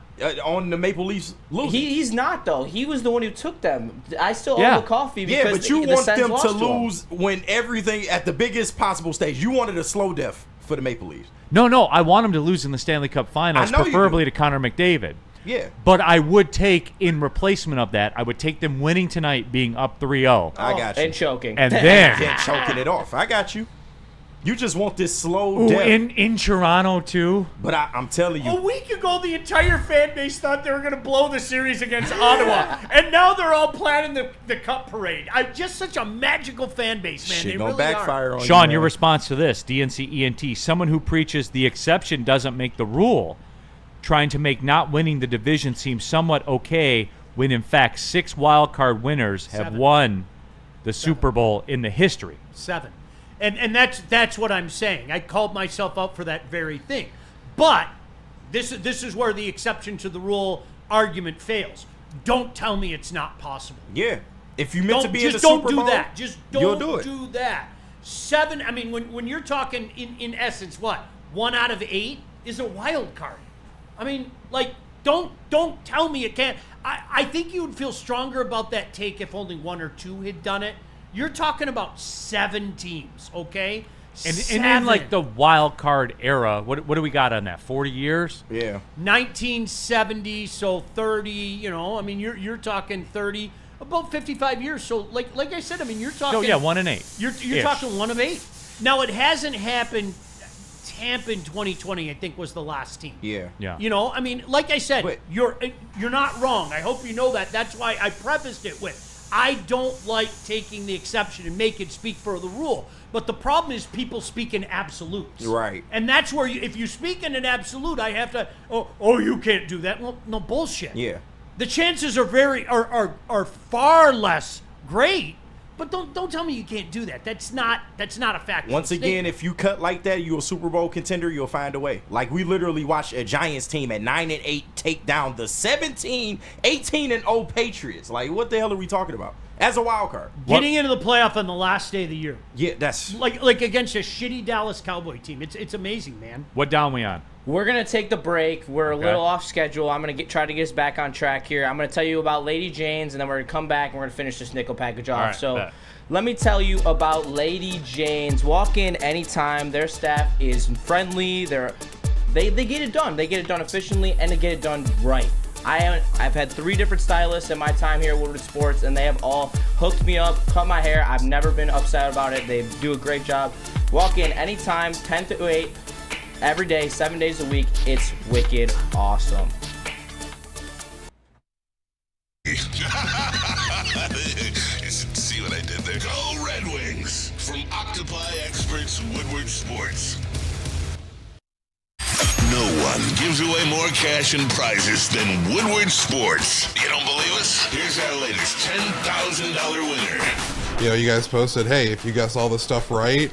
On the Maple Leafs losing. He's not though. He was the one who took them. I still Yeah. owe the coffee because Yeah, but you the want Sens them lost to him. lose when everything at the biggest possible stage. You wanted a slow death for the Maple Leafs. No. I want them to lose in the Stanley Cup Finals, I know you preferably do. to Connor McDavid. Yeah, But I would take, in replacement of that, I would take them winning tonight, being up 3-0. I got you. And choking. And then, Yeah, choking it off. I got you. You just want this slow ooh, death. in Toronto, too. But I'm telling you, A week ago, the entire fan base thought they were going to blow the series against Ottawa, and now they're all planning the cup parade. I'm just such a magical fan base, man. shit they gonna really backfire on you. Sean, man. your response to this, DNC ENT, someone who preaches the exception doesn't make the rule, trying to make not winning the division seem somewhat okay when in fact 6 wild card winners have 7. won the Super Bowl in the history. 7. And that's what I'm saying. I called myself out for that very thing. But this is where the exception to the rule argument fails. Don't tell me it's not possible. Yeah, if you meant to be in the Just don't Super do Bowl, that. Just you'll don't do it. that. 7. I mean, when you're talking in essence, what 1 out of 8 is a wild card. I mean, like, don't tell me it can't. I think you would feel stronger about that take if only 1 or 2 had done it. You're talking about 7 teams, okay? And in like the wild card era, what do we got on that? 40 years? Yeah, 1970, so 30. You know, I mean, you're talking 30, about 55 years. So like I said, I mean, you're talking. Oh yeah, 1 and 8. You're Ish. talking 1 of 8. Now it hasn't happened. Tampa in 2020, I think, was the last team. yeah. You know, I mean, like I said, Wait. you're not wrong. I hope you know that. That's why I prefaced it with, I don't like taking the exception and make it speak for the rule. But the problem is people speak in absolutes. Right. And that's where if you speak in an absolute, I have to, oh, you can't do that. Well, no, bullshit. Yeah. The chances are far less great. But don't tell me you can't do that. That's not a fact. Once again, if you cut like that, you're a Super Bowl contender. You'll find a way. Like we literally watched a Giants team at 9-8 take down the 18-0 Patriots. Like what the hell are we talking about? As a wild card, getting into the playoff on the last day of the year, yeah, that's like against a shitty Dallas Cowboy team. It's amazing, man. What down we on? We're going to take the break. We're a little off schedule. I'm going to try to get us back on track here. I'm going to tell you about Lady Jane's, and then we're going to come back and we're going to finish this nickel package off. right, So bet. let me tell you about Lady Jane's. Walk in anytime. Their staff is friendly. They get it done. They get it done efficiently, and they get it done right. I've had 3 different stylists in my time here at Woodward Sports, and they have all hooked me up, cut my hair. I've never been upset about it. They do a great job. Walk in anytime, 10 to 8, every day, 7 days a week. It's wicked awesome. See what I did there? Go Red Wings! From Octopi Experts Woodward Sports. No one gives away more cash and prizes than Woodward Sports. You don't believe us? Here's our latest $10,000 winner. You know, you guys posted, hey, if you guess all this stuff right,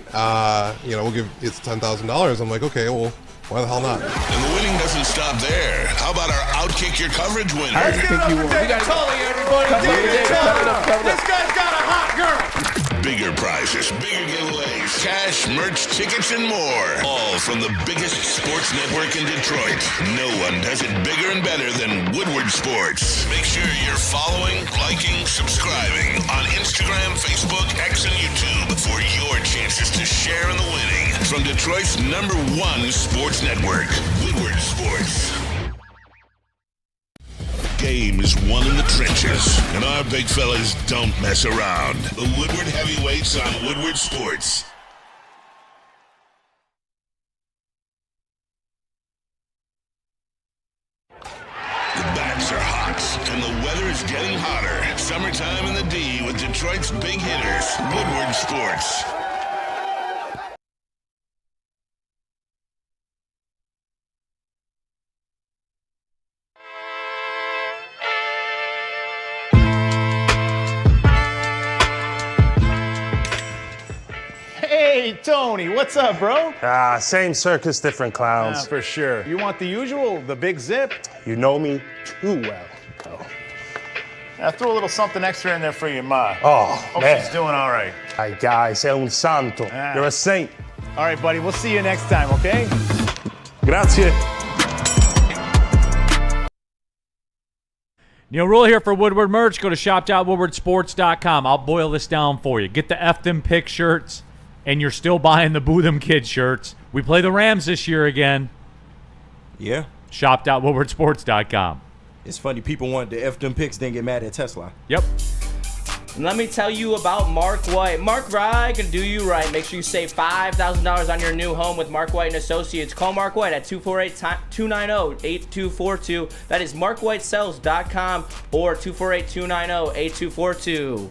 you know, we'll give it's $10,000. I'm like, okay, well, why the hell not? And the winning doesn't stop there. How about our Outkick Your Coverage winner? This guy's got a hot girl. Bigger prizes, bigger giveaways, cash, merch, tickets, and more. All from the biggest sports network in Detroit. No one does it bigger and better than Woodward Sports. Make sure you're following, liking, subscribing on Instagram, Facebook, X, and YouTube for your chances to share in the winning. From Detroit's #1 sports network, Woodward Sports. Game is won in the trenches, and our big fellas don't mess around. The Woodward Heavyweights on Woodward Sports. The bats are hot, and the weather is getting hotter. Summertime in the D with Detroit's big hitters, Woodward Sports. Hey, Tony, what's up, bro? Same circus, different clowns. For sure. You want the usual, the big zip? You know me too well. Oh, I threw a little something extra in there for your ma. Hope man. she's doing all right. Ay, guy, sei un santo. You're a saint. All right, buddy, we'll see you next time, okay? Grazie. Neil Rule here for Woodward Merch. Go to shop.woodwardsports.com. I'll boil this down for you. Get the F Them Pick shirts, and you're still buying the Boo Them Kids shirts. We play the Rams this year again. Yeah. Shop.woodwardsports.com. It's funny, people wanted to F them picks, then get mad at Tesla. Yep. And let me tell you about Mark White. Mark White can do you right. Make sure you save $5,000 on your new home with Mark White & Associates. Call Mark White at 248-290-8242. That is markwhitesells.com or 248-290-8242.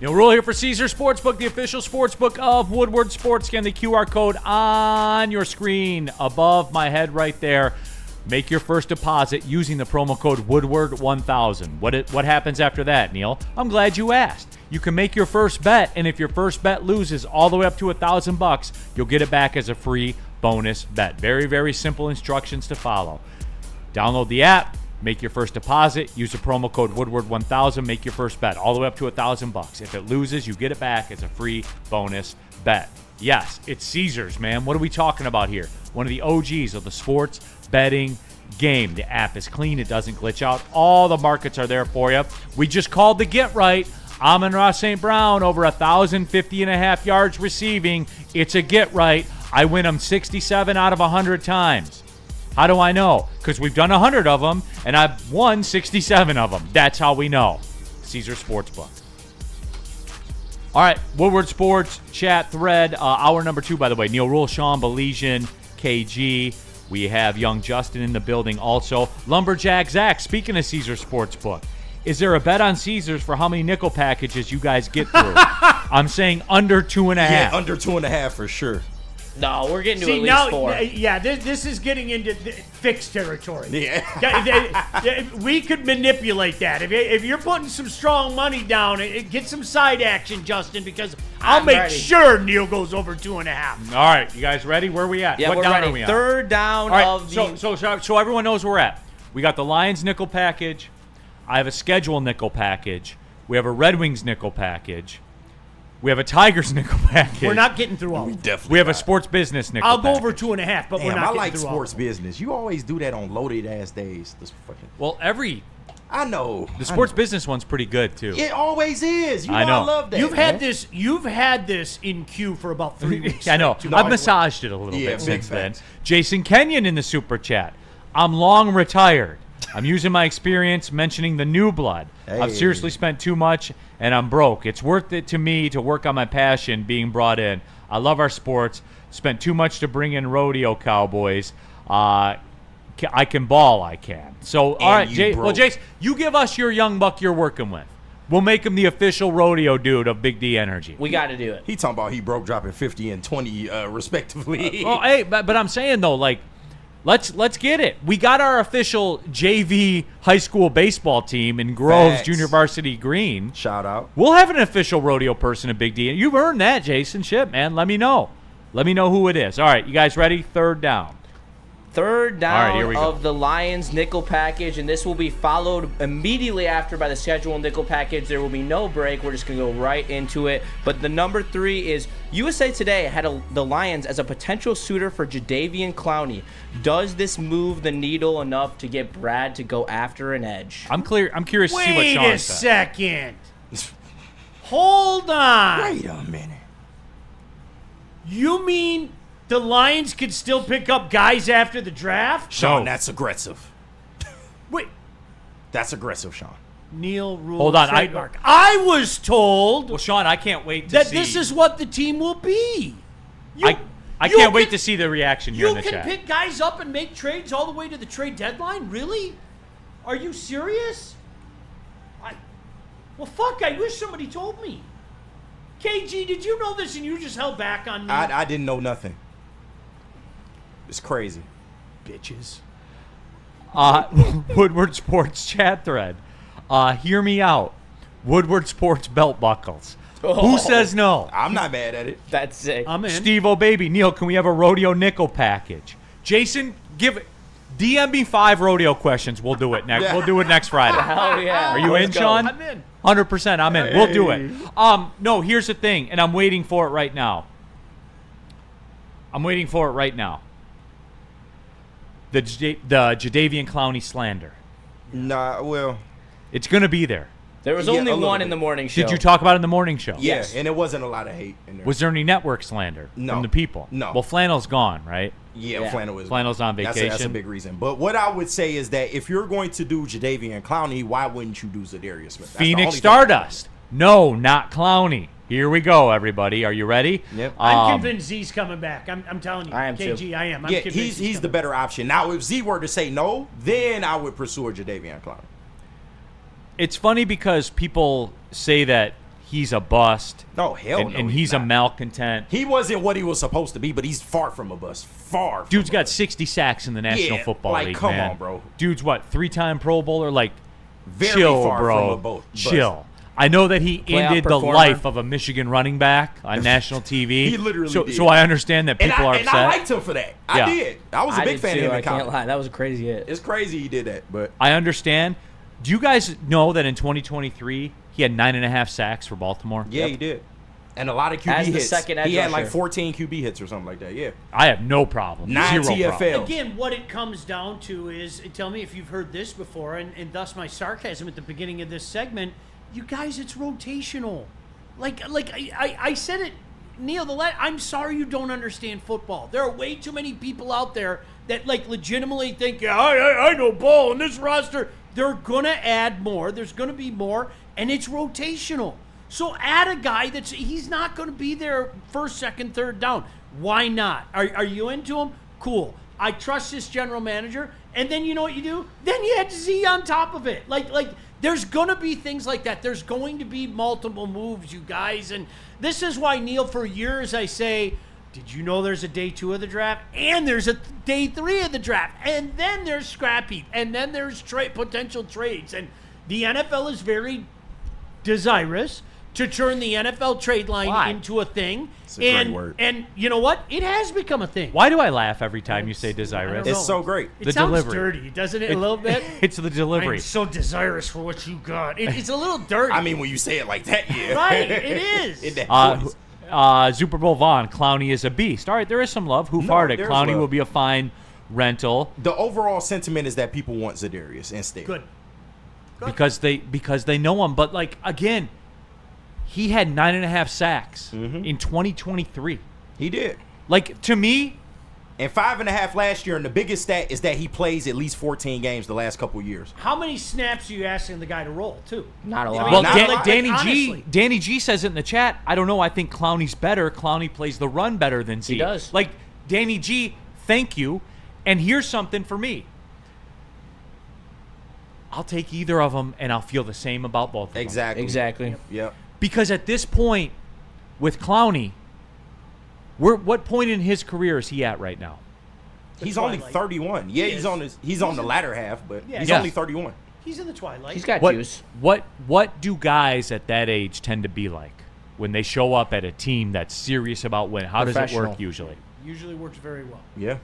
Neil Rule here for Caesar Sportsbook, the official sportsbook of Woodward Sports. Scan the QR code on your screen above my head right there. Make your first deposit using the promo code Woodward1000. What happens after that, Neil? I'm glad you asked. You can make your first bet, and if your first bet loses all the way up to $1,000, you'll get it back as a free bonus bet. Very, very simple instructions to follow. Download the app, make your first deposit, use the promo code Woodward1000, make your first bet all the way up to $1,000. If it loses, you get it back as a free bonus bet. Yes, it's Caesars, man. What are we talking about here? One of the OGs of the sports betting game. The app is clean. It doesn't glitch out. All the markets are there for you. We just called the get right. Amon-Ra St. Brown over 1,050.5 yards receiving. It's a get right. I win them 67 out of 100 times. How do I know? Because we've done 100 of them, and I've won 67 of them. That's how we know. Caesar Sportsbook. All right, Woodward Sports chat thread. Hour number 2, by the way. Neil Rule, Sean Belizean, KG. We have young Justin in the building also. Lumberjack Zach, speaking of Caesar Sportsbook, is there a bet on Caesars for how many nickel packages you guys get through? I'm saying under 2.5. Yeah, under 2.5 for sure. No, we're getting to at least 4. Yeah, this is getting into fixed territory. Yeah. We could manipulate that. If you're putting some strong money down, get some side action, Justin, because I'll make sure Neil goes over 2.5. All right, you guys ready? Where are we at? Yeah, what we're down ready. are we on? Third down All right, of the... So everyone knows where we're at. We got the Lions nickel package. I have a schedule nickel package. We have a Red Wings nickel package. We have a Tigers nickel package. We're not getting through all. We have a sports business nickel I'll go package. over 2.5, but Damn, we're not I getting like through sports all. business. You always do that on loaded ass days. Well, I know. the sports business one's pretty good too. It always is. I know. I love that. You've had this in queue for about 3 weeks. I know. straight. I've massaged it a little Yeah, bit big since then. facts. Jason Kenyon in the super chat. I'm long retired. I'm using my experience mentioning the new blood. I've Hey. seriously spent too much, and I'm broke. It's worth it to me to work on my passion being brought in. I love our sports. Spent too much to bring in rodeo cowboys. I can ball, I can. So, all right, Jace, you give us your young buck you're working with. We'll make him the official rodeo dude of Big D Energy. We got to do it. He talking about he broke dropping 50 and 20 respectively. Well, hey, but I'm saying though, like, let's get it. We got our official JV high school baseball team in Groves Facts. Junior Varsity Green. Shout out. We'll have an official rodeo person at Big D. You've earned that, Jason. Shit, man. Let me know. Let me know who it is. All right, you guys ready? Third down. Third All right, down here we go. of the Lions nickel package, and this will be followed immediately after by the schedule nickel package. There will be no break. We're just going to go right into it. But the number 3 is USA Today had the Lions as a potential suitor for Jadeveon Clowney. Does this move the needle enough to get Brad to go after an edge? I'm curious to see what Wait Sean a said. second. Hold on. Wait a minute. You mean the Lions could still pick up guys after the draft? Sean, No. that's aggressive. Wait. That's aggressive, Sean. Neil Rule Hold on, trademark. I was told Well, Sean, I can't wait to that see. this is what the team will be. I you can't wait can- to see the reaction here in You the can chat. pick guys up and make trades all the way to the trade deadline? Really? Are you serious? Well, fuck, I wish somebody told me. KG, did you know this and you just held back on me? I didn't know nothing. It's crazy. Bitches. Woodward Sports chat thread. Hear me out. Woodward Sports belt buckles. Who says no? I'm not mad at it. That's sick. I'm in. Steve O'Baby. Neil, can we have a rodeo nickel package? Jason, DM me 5 rodeo questions. We'll do it next. We'll do it next Friday. Hell yeah. Are you in, Let's go. Sean? I'm in. 100%. I'm in. We'll do it. No, here's the thing, and I'm waiting for it right now. The Jadeveon Clowney slander. Nah, well, It's going to be there. There was Yeah, only a little one bit. in the morning show. Did you talk about it in the morning show? yeah, Yes. and it wasn't a lot of hate in there. Was there any network slander No. from the people? No. Well, Flannel's gone, right? Yeah, Flannel is. Flannel's on That's a vacation. big reason. But what I would say is that if you're going to do Jadeveon Clowney, why wouldn't you do Zadarius Smith? That's the Phoenix only thing. Stardust. No, not Clowney. Here we go, everybody. Are you ready? Yep. I'm convinced Z's coming back. I'm telling you. I am KG, too. I am. I'm Yeah, convinced he's the coming better option. Now, if Z were to say no, then I would pursue a Jadeveon Clowney. It's funny because people say that he's a bust. No, hell and, no. and he's a not. malcontent. He wasn't what he was supposed to be, but he's far from a bust. Far. From Dude's a got bust. 60 sacks in the National Yeah, Football like, League, come man. on, bro. Dude's what, 3-time Pro Bowler? Like, Very chill, far bro. from a bust. Chill. I know that he Playoff ended the performer. life of a Michigan running back on national TV. He literally so, did. So I understand that And people are and upset. I liked him for that. Yeah. I did. I was a I big did fan too, of him I in can't college. lie. That was a crazy hit. It's crazy he did that, but I understand. Do you guys know that in 2023 he had 9.5 sacks for Baltimore? yeah, he did. And a lot of QB As the hits. second edge He had like rusher. 14 QB hits or something like that. Yeah. I have no problem. 9 Zero problem. TFL. Again, what it comes down to is, tell me if you've heard this before, and thus my sarcasm at the beginning of this segment. You guys, it's rotational. Like I said it, Neil. I'm sorry you don't understand football. There are way too many people out there that like legitimately think, yeah, I know ball in this roster. They're gonna add more. There's gonna be more, and it's rotational. So add a guy he's not going to be there first, second, third down. Why not? Are you into him? Cool. I trust this general manager. And then you know what you do? Then you add Z on top of it. Like there's going to be things like that. There's going to be multiple moves, you guys. And this is why, Neil, for years I say, did you know there's a day 2 of the draft? And there's a day 3 of the draft. And then there's scrap heap. And then there's potential trades. And the NFL is very desirous to turn the NFL trade line Why? into a thing. It's a great word. And you know what? It has become a thing. Why do I laugh every time you say I desirous? don't It's know. so great. It The sounds delivery. dirty, doesn't it, a little bit? It's the delivery. I'm so desirous for what you got. It's a little dirty. I mean, when you say it like that, yeah. Right, it is. In that voice. Super Bowl Vaughn, Clowney is a beast. All right, there is some love. Who farted? there's Clowney love. will be a fine rental The overall sentiment is that people want Zadarius instead. Good. because they know him. But like again, he had 9.5 sacks in 2023. He did. Like to me, And 5.5 last year, and the biggest stat is that he plays at least 14 games the last couple of years. How many snaps are you asking the guy to roll, too? Not a lot. well, not like- Danny honestly. Danny G says it in the chat. I don't know. I think Clowney's better. Clowney plays the run better than Z. He does. Like Danny G, thank you. And here's something for me. I'll take either of them, and I'll feel the same about both of them. Exactly. Yep. Because at this point, with Clowney, what point in his career is he at right now? He's only twilight. 31. Yeah, He is. he's on the latter half, but Yeah, he's yeah. only 31. He's in the twilight. He's got What juice. what do guys at that age tend to be like when they show up at a team that's serious about winning? How does it work Professional. usually? Usually works very well. Yeah.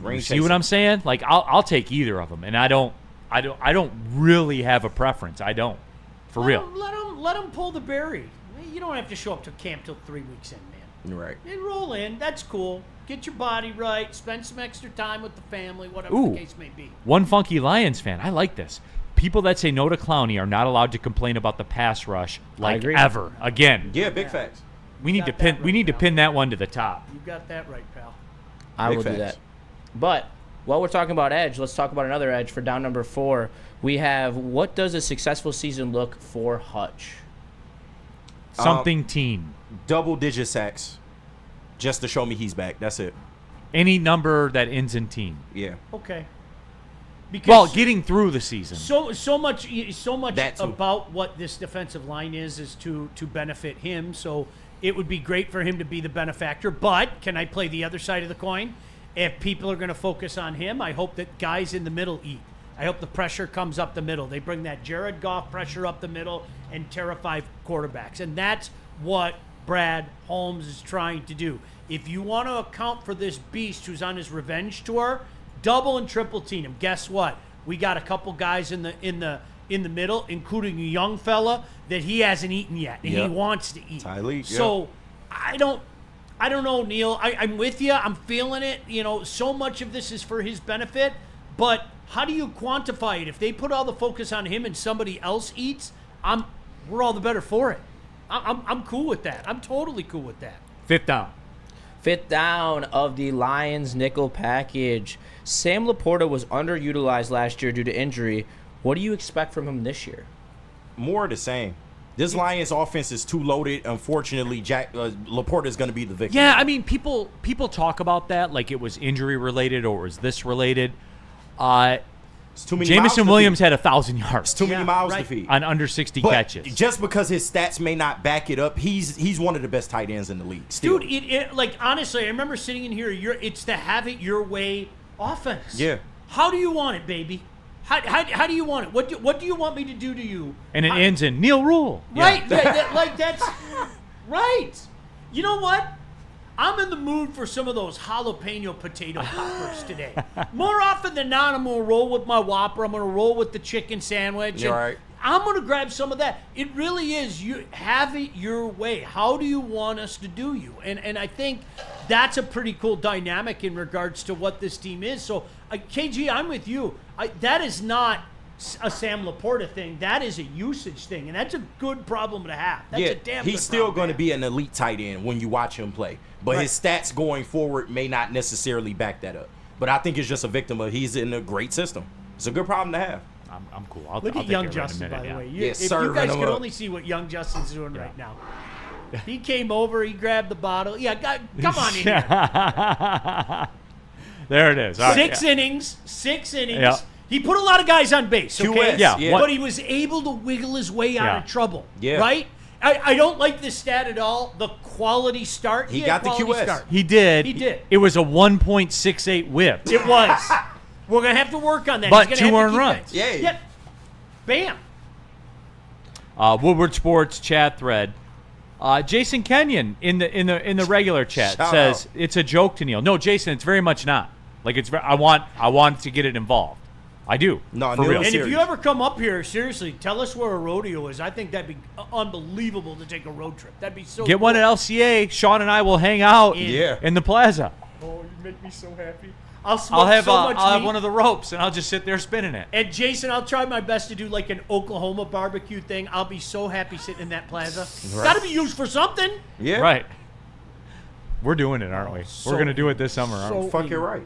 Ring See what I'm saying? Like I'll take either of them, and I don't really have a preference. I don't, for real. Let him pull the berry. You don't have to show up to camp till 3 weeks in, man. Right. And roll in. That's cool. Get your body right. Spend some extra time with the family, whatever Ooh. the case may be. One funky Lions fan. I like this. People that say no to Clowney are not allowed to complain about the pass rush like agree. ever again. Yeah, big facts. We need to got pin. that We right, need to pal. pin that one to the top. You got that right, pal. I Big will do facts. that. But while we're talking about edge, let's talk about another edge for down number 4. We have, what does a successful season look for Hutch? Something team. Double-digit sacks, just to show me he's back. That's it. Any number that ends in team. Yeah. Okay. Because Well, getting through the season. so much That too. about what this defensive line is to benefit him. So it would be great for him to be the benefactor. But can I play the other side of the coin? If people are going to focus on him, I hope that guys in the middle eat. I hope the pressure comes up the middle. They bring that Jared Goff pressure up the middle and terrify quarterbacks. And that's what Brad Holmes is trying to do. If you want to account for this beast who's on his revenge tour, double and triple team him. Guess what? We got a couple guys in the middle, including a young fella that he hasn't eaten yet, and Yep. he wants to eat. Tyleek, yeah. So I don't know, Neil. I'm with you. I'm feeling it. So much of this is for his benefit, but how do you quantify it? If they put all the focus on him and somebody else eats, we're all the better for it. I'm cool with that. I'm totally cool with that. Fifth down. Fifth down of the Lions nickel package. Sam Laporta was underutilized last year due to injury. What do you expect from him this year? More of the same. This Lions offense is too loaded. Unfortunately, Laporta is going to be the victim. Yeah, I mean, people talk about that like it was injury related or was this related. It's too many miles Jamison to Williams feed. had 1,000 yards Too many miles to right. feed. on under 60 But catches. just because his stats may not back it up, he's one of the best tight ends in the league. Still. Dude, it like honestly, I remember sitting in here. It's the have it your way offense. Yeah. How do you want it, baby? How do you want it? What do you want me to do to you? And it ends in Neil Rule. Right, like that's right. You know what? I'm in the mood for some of those jalapeno potato poppers today. More often than not, I'm going to roll with my Whopper. I'm going to roll with the chicken sandwich. You're and right. I'm going to grab some of that. It really is. You have it your way. How do you want us to do you? And I think that's a pretty cool dynamic in regards to what this team is. So, KG, I'm with you. That is not a Sam Laporta thing. That is a usage thing, and that's a good problem to have. That's a damn he's good still problem going to have. be an elite tight end when you watch him play. But Right. his stats going forward may not necessarily back that up. But I think it's just a victim of he's in a great system. It's a good problem to have. I'm cool. I'll Look I'll at take young it right in a Justin, minute, by the yeah. way. Yeah, If you serving guys him could up. only see what young Justin's doing right now. He came over, he grabbed the bottle. Yeah, come on in here. There it is. All right, 6 yeah. innings. Yeah. He put a lot of guys on base, okay? QS, Yeah, yeah. But he was able to wiggle his way out Yeah. of trouble, Yeah. right? I don't like this stat at all. The quality start. He had got the quality QS. Start. He did. He did. It was a 1.68 whip. It was. We're gonna have to work on that. But He's 2 gonna have earned to keep runs. that. Yeah. Bam. Woodward Sports chat thread. Jason Kenyon in the regular chat Shout says out. it's a joke to Neil. No, Jason, it's very much not. Like I want to get it involved. I do. No, for Neil real. is And if serious. you ever come up here, seriously, tell us where a rodeo is. I think that'd be unbelievable to take a road trip. That'd be so Get one cool. at LCA. Sean and I will hang out Yeah. in the plaza. Oh, you make me so happy. I'll smoke I'll have so much I'll have meat. one of the ropes and I'll just sit there spinning it. And Jason, I'll try my best to do like an Oklahoma barbecue thing. I'll be so happy sitting in that plaza. It's got to be used for something. Yeah. Right. We're doing it, aren't we? So- We're gonna do it this summer, aren't we? so- Fuck it right.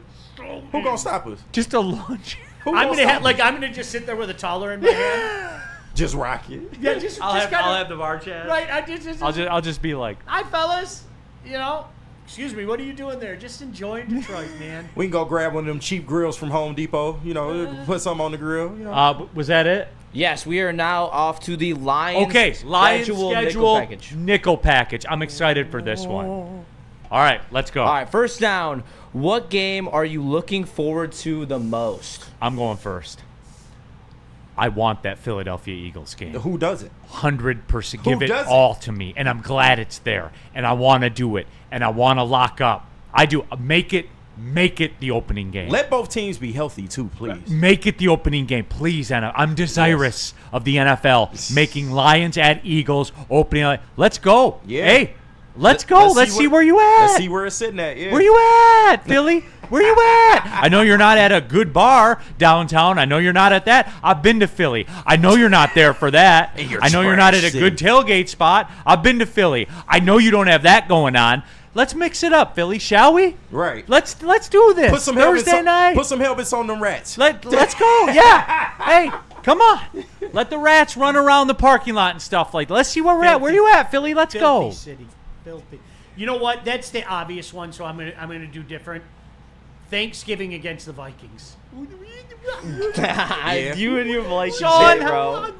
Who gonna stop us? Just a lunch. Who I'm gonna gonna stop us? I'm gonna just sit there with a taller in my hand. Just rock it. Yeah, just I'll kinda, have the bar chat. right. I'll just be like, Hi, fellas. You know, excuse me. What are you doing there? Just enjoying Detroit, man. We can go grab one of them cheap grills from Home Depot. You know, put something on the grill. You know. was that it? Yes, we are now off to the Lions Okay, Lions schedule schedule nickel package. nickel package. I'm excited for this one. All right, let's go. All right, first down. What game are you looking forward to the most? I'm going first. I want that Philadelphia Eagles game. Who doesn't? 100%. Who Give it doesn't? all to me, and I'm glad it's there, and I want to do it, and I want to lock up. I do. Make it Make it the opening game. Let both teams be healthy too, please. Make it the opening game, please, Anna. I'm desirous of the NFL making Lions at Eagles opening. Let's go. Yeah. Hey, let's go. Let's see where you at. Let's see where it's sitting at. Yeah. Where you at, Philly? Where you at? I know you're not at a good bar downtown. I know you're not at that. I've been to Philly. I know you're not there for that. I know you're not at a good tailgate spot. I've been to Philly. I know you don't have that going on. Let's mix it up, Philly, shall we? Right. Let's do this. Put some Thursday night. Put some helmets on them rats. Let's go. Yeah. Hey, come on. Let the rats run around the parking lot and stuff like that. Let's see where we're at. Where you at, Philly? Let's go. City. Filthy. You know what? That's the obvious one, so I'm gonna do different. Thanksgiving against the Vikings. Yeah. You and your relationship, bro.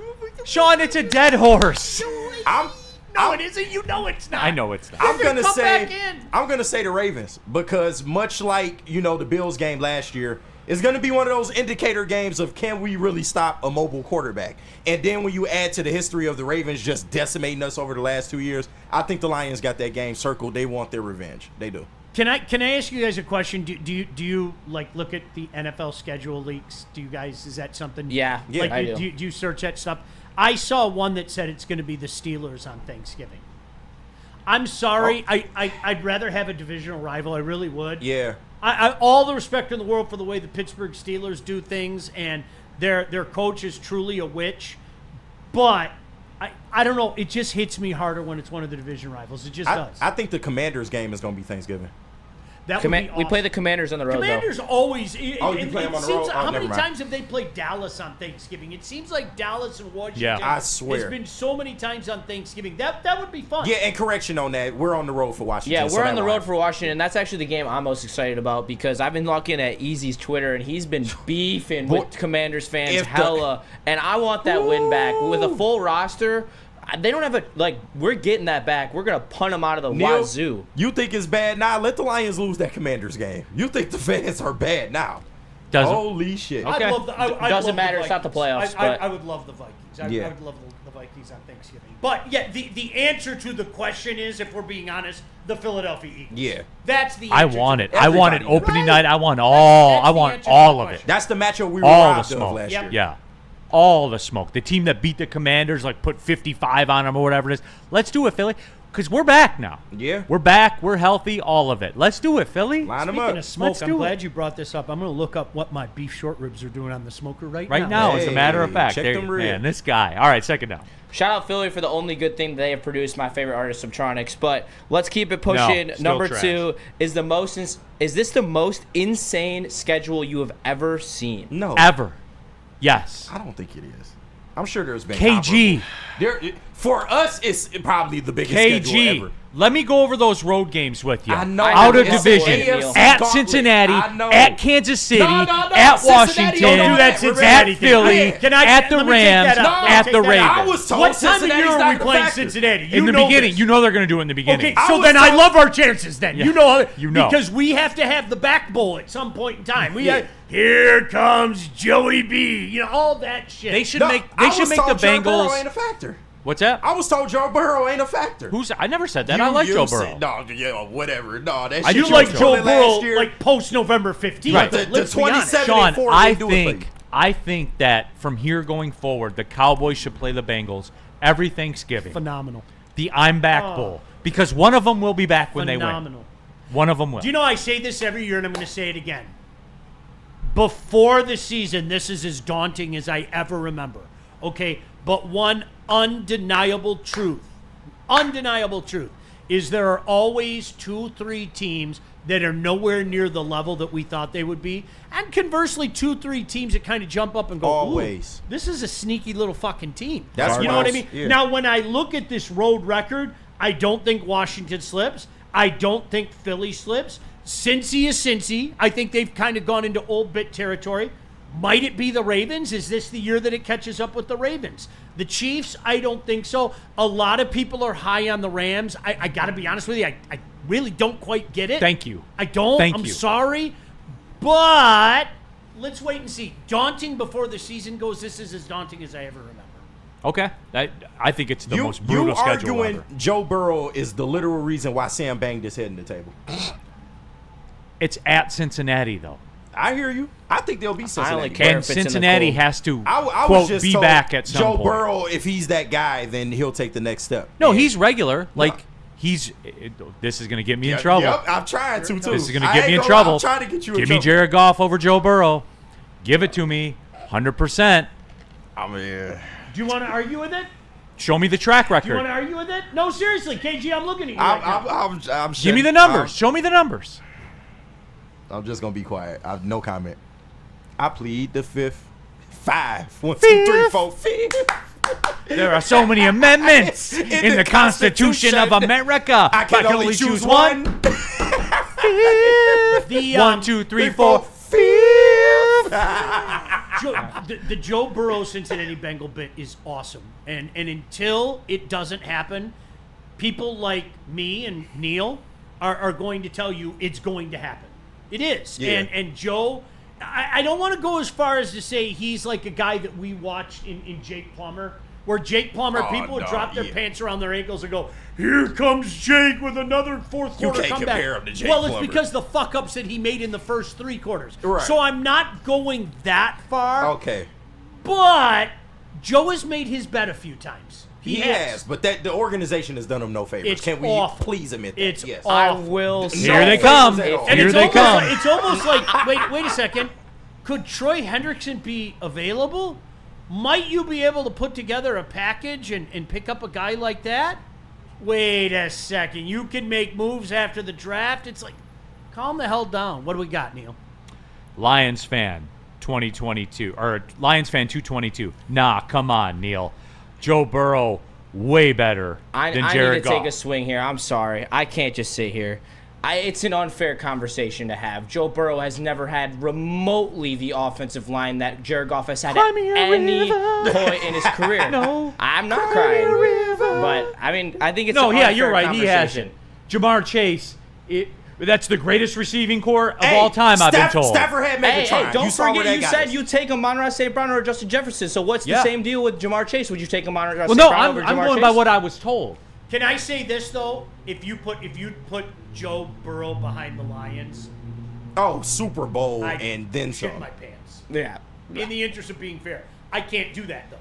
Sean, it's a dead horse. No, it isn't. You know it's not. I know it's not. I'm gonna come say back in. I'm gonna say the Ravens because much like the Bills game last year, it's gonna be one of those indicator games of can we really stop a mobile quarterback? And then when you add to the history of the Ravens just decimating us over the last 2 years, I think the Lions got that game circled. They want their revenge. They do. Can I ask you guys a question? Do you like look at the NFL schedule leaks? Do you guys, is that something? Yeah, like, I do you search that stuff? I saw one that said it's going to be the Steelers on Thanksgiving. I'm sorry. I'd rather have a divisional rival. I really would. Yeah. I all the respect in the world for the way the Pittsburgh Steelers do things, and their coach is truly a witch. But I don't know. It just hits me harder when it's one of the division rivals. It just does. I think the Commanders game is going to be Thanksgiving. That would be awesome. We play the Commanders on the road, Commanders always. You play them on the road? How Never many mind. times have they played Dallas on Thanksgiving? It seems like Dallas and Washington. Yeah. I swear. It's been so many times on Thanksgiving. That would be fun. Yeah, and correction on that, we're on the road for Washington. Yeah, so we're that on the line- road for Washington, and that's actually the game I'm most excited about because I've been looking at Easy's Twitter, and he's been beefing with Commanders fans hella, and I want that win back. With a full roster, they don't have we're getting that back. We're going to punt them out of the wazoo. You think it's bad now? Let the Lions lose that Commanders game. You think the fans are bad now? Doesn't. Holy shit. Okay. Doesn't matter. It's not the playoffs. I would love the Vikings. I Yeah. would love the Vikings on Thanksgiving. But yeah, the answer to the question is, if we're being honest, the Philadelphia Eagles. Yeah. That's the I answer want to it. the I want it Everybody. opening Right. night. I want That's I the want answer to all the of it. question. That's the matchup we were All the robbed of smoke. last Yep. year. Yeah. All the smoke. The team that beat the Commanders, put 55 on them or whatever it is. Let's do it, Philly. Because we're back now. Yeah. We're back. We're healthy. All of it. Let's do it, Philly. Line them Speaking up. of smoke, Let's I'm do glad it. you brought this up. I'm going to look up what my beef short ribs are doing on the smoker right Right now, as a matter of Hey, fact. check There- them ribs. man, this guy. All right, second down. Shout out Philly for the only good thing they have produced, my favorite artist, Subtronics. But let's keep it pushing. No, still Number trash. 2 is is this the most insane schedule you have ever seen? No. Ever. Yes. I don't think it is. I'm sure there's been KG. For us, it's probably the biggest schedule KG. ever. Let me go over those road games with you. I know. Out of It's division. AFC At gauntlet. Cincinnati. I know. At Kansas City. No, At Cincinnati, Washington. don't do that Cincinnati At thing. Philly. Hey, can I- at the let me take Rams. that out. At Take the that out. I Ravens. was told What time of Cincinnati's year are not we the playing factor. Cincinnati? In the know beginning. this. You know they're going to do it in the beginning. Okay, I so was then I told- love our chances then. Yeah. You know. You know. Because we have to have the back bowl at some point in time. Here comes Joey B. All that shit. They should No, make I the was told Joe Burrow Bengals. ain't a factor. What's that? I was told Joe Burrow ain't a factor. I never said that. I like Joe Burrow. Said, no, yeah, whatever. No, that I shit do You like was Joe calling last Burrow year. like post November 15th. Right. The Let's be honest. 27 Sean, and 4 I didn't do it for you. I think that from here going forward, the Cowboys should play the Bengals every Thanksgiving. Phenomenal. The I'm Back Bowl. Because one of them will be back when they win. Phenomenal. One of them will. Do you know I say this every year and I'm going to say it again? Before the season, this is as daunting as I ever remember. Okay, but one undeniable truth is there are always 2-3 teams that are nowhere near the level that we thought they would be. And conversely, 2-3 teams that kind of jump up and go, Always. Ooh, this is a sneaky little fucking team. That's you know what I gross. mean? Yeah. Now, when I look at this road record, I don't think Washington slips. I don't think Philly slips. Cincy is Cincy. I think they've kind of gone into old bit territory. Might it be the Ravens? Is this the year that it catches up with the Ravens? The Chiefs, I don't think so. A lot of people are high on the Rams. I got to be honest with you. I really don't quite get it. Thank you. I don't. Thank I'm you. sorry. But let's wait and see. Daunting before the season goes. This is as daunting as I ever remember. Okay. I think it's the most You brutal schedule arguing ever. Joe Burrow is the literal reason why Sam banged his head in the table. It's at Cincinnati, though. I hear you. I think they'll be Cincinnati. I only care And if it's in the Cincinnati cold. has to, I was quote, just be told back at some Joe point. Burrow, if he's that guy, then he'll take the next step. No, And- he's regular. Like, this is going to get me in trouble. Yep, I'm trying to, too. This is going to I get ain't me in gonna trouble. lie, I'm trying to get you in Give me trouble. Jared Goff over Joe Burrow. Give it to me. 100%. I mean, Do you want to argue with it? Show me the track Do you want record. to argue with it? No, seriously, KG, I'm looking at you right now. I'm Give me the numbers. Show me the numbers. I'm just going to be quiet. I have no comment. I plead the fifth. 5. 1, 2, 3, 4, 5. There are so many amendments in the Constitution of America. I can only choose one. The 1, 2, 3, 4. The Joe Burrow Cincinnati Bengal bit is awesome, and until it doesn't happen, people like me and Neil are going to tell you it's going to happen. It is, Yeah. and Joe, I don't want to go as far as to say he's like a guy that we watched in Jake Plummer, where Jake Plummer, people would drop their pants around their ankles and go, "Here comes Jake with another fourth quarter can't comeback." compare him to Jake well, it's Plummer. because the fuck ups that he made in the first 3 quarters. Right. So I'm not going that far. Okay. But Joe has made his bet a few times. He has, but the organization has done him no favors. It's Can we awful. please admit that? It's yes. I awful. will say. Here they come. And Here it's they almost come. Like, it's almost like wait a second. Could Troy Hendrickson be available? Might you be able to put together a package and pick up a guy like that? Wait a second. You can make moves after the draft. It's like, calm the hell down. What do we got, Neil? Lions fan 2022 or Lions fan 222. Nah, come on, Neil. Joe Burrow way better than I Jared need to Goff. take a swing here. I'm sorry. I can't just sit here. It's an unfair conversation to have. Joe Burrow has never had remotely the offensive line that Jared Goff has had at any point in his career. No, I'm not crying. But, I mean, I think it's an unfair you're right. He conversation. hasn't. Jamar Chase, that's the greatest receiving core of all time, I've been told. Stafford had Megatron. Hey, don't you saw where forget that you got said us. you take Amon-Ra St. Brown or Justin Jefferson. So what's the Yeah. same deal with Jamar Chase? Would you take Amon-Ra Well, St. no, Brown I'm over Jamar going Chase? by what I was told. Can I say this though? If you put Joe Burrow behind the Lions, Oh, Super Bowl I'd and then shit some. my pants. Yeah. In the interest of being fair, I can't do that though.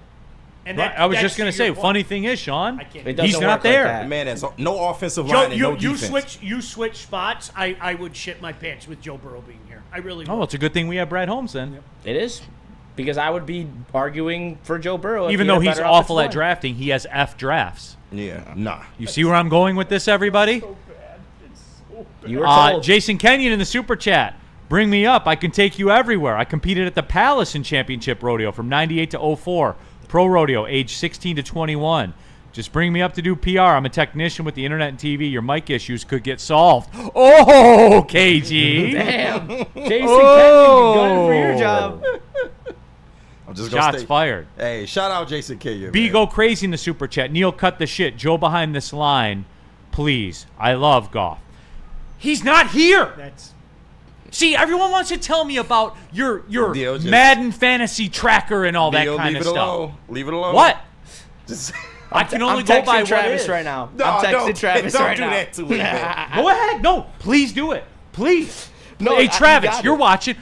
And Right, I was just going to say, funny thing is, Sean, I can't. It doesn't he's work not like there. that. Man, that's no offensive Joe, line and no you defense. switch spots. I would shit my pants with Joe Burrow being here. I really would. Oh, it's a good thing we have Brad Holmes then. It is. Because I would be arguing for Joe Burrow. if Even he had though a he's better awful offensive at line. drafting, he has F drafts. Yeah, nah. You see where I'm going with this, everybody? You were told. Jason Kenyon in the super chat. Bring me up. I can take you everywhere. I competed at the Palace in Championship Rodeo from 98 to 04. Pro Rodeo, age 16 to 21. Just bring me up to do PR. I'm a technician with the internet and TV. Your mic issues could get solved. Oh, KG. Damn. Jason Kenyon, gunning for your job. I'm just gonna Shots stay- fired. Hey, shout out Jason Kenyon. B man. go crazy in the super chat. Neil, cut the shit. Joe behind this line, please. I love Goff. He's not here. That's See, everyone wants to tell me about your Neil, just- Madden fantasy tracker and all that Neil, kind leave of it stuff. alone. Leave it alone. What? Just, I can only I'm go texting by what Travis is. right now. no, I'm texting don't, Travis don't right do now. that to me, man. Go ahead. No, please do it. Please. No, hey, you Travis, got you're it. watching.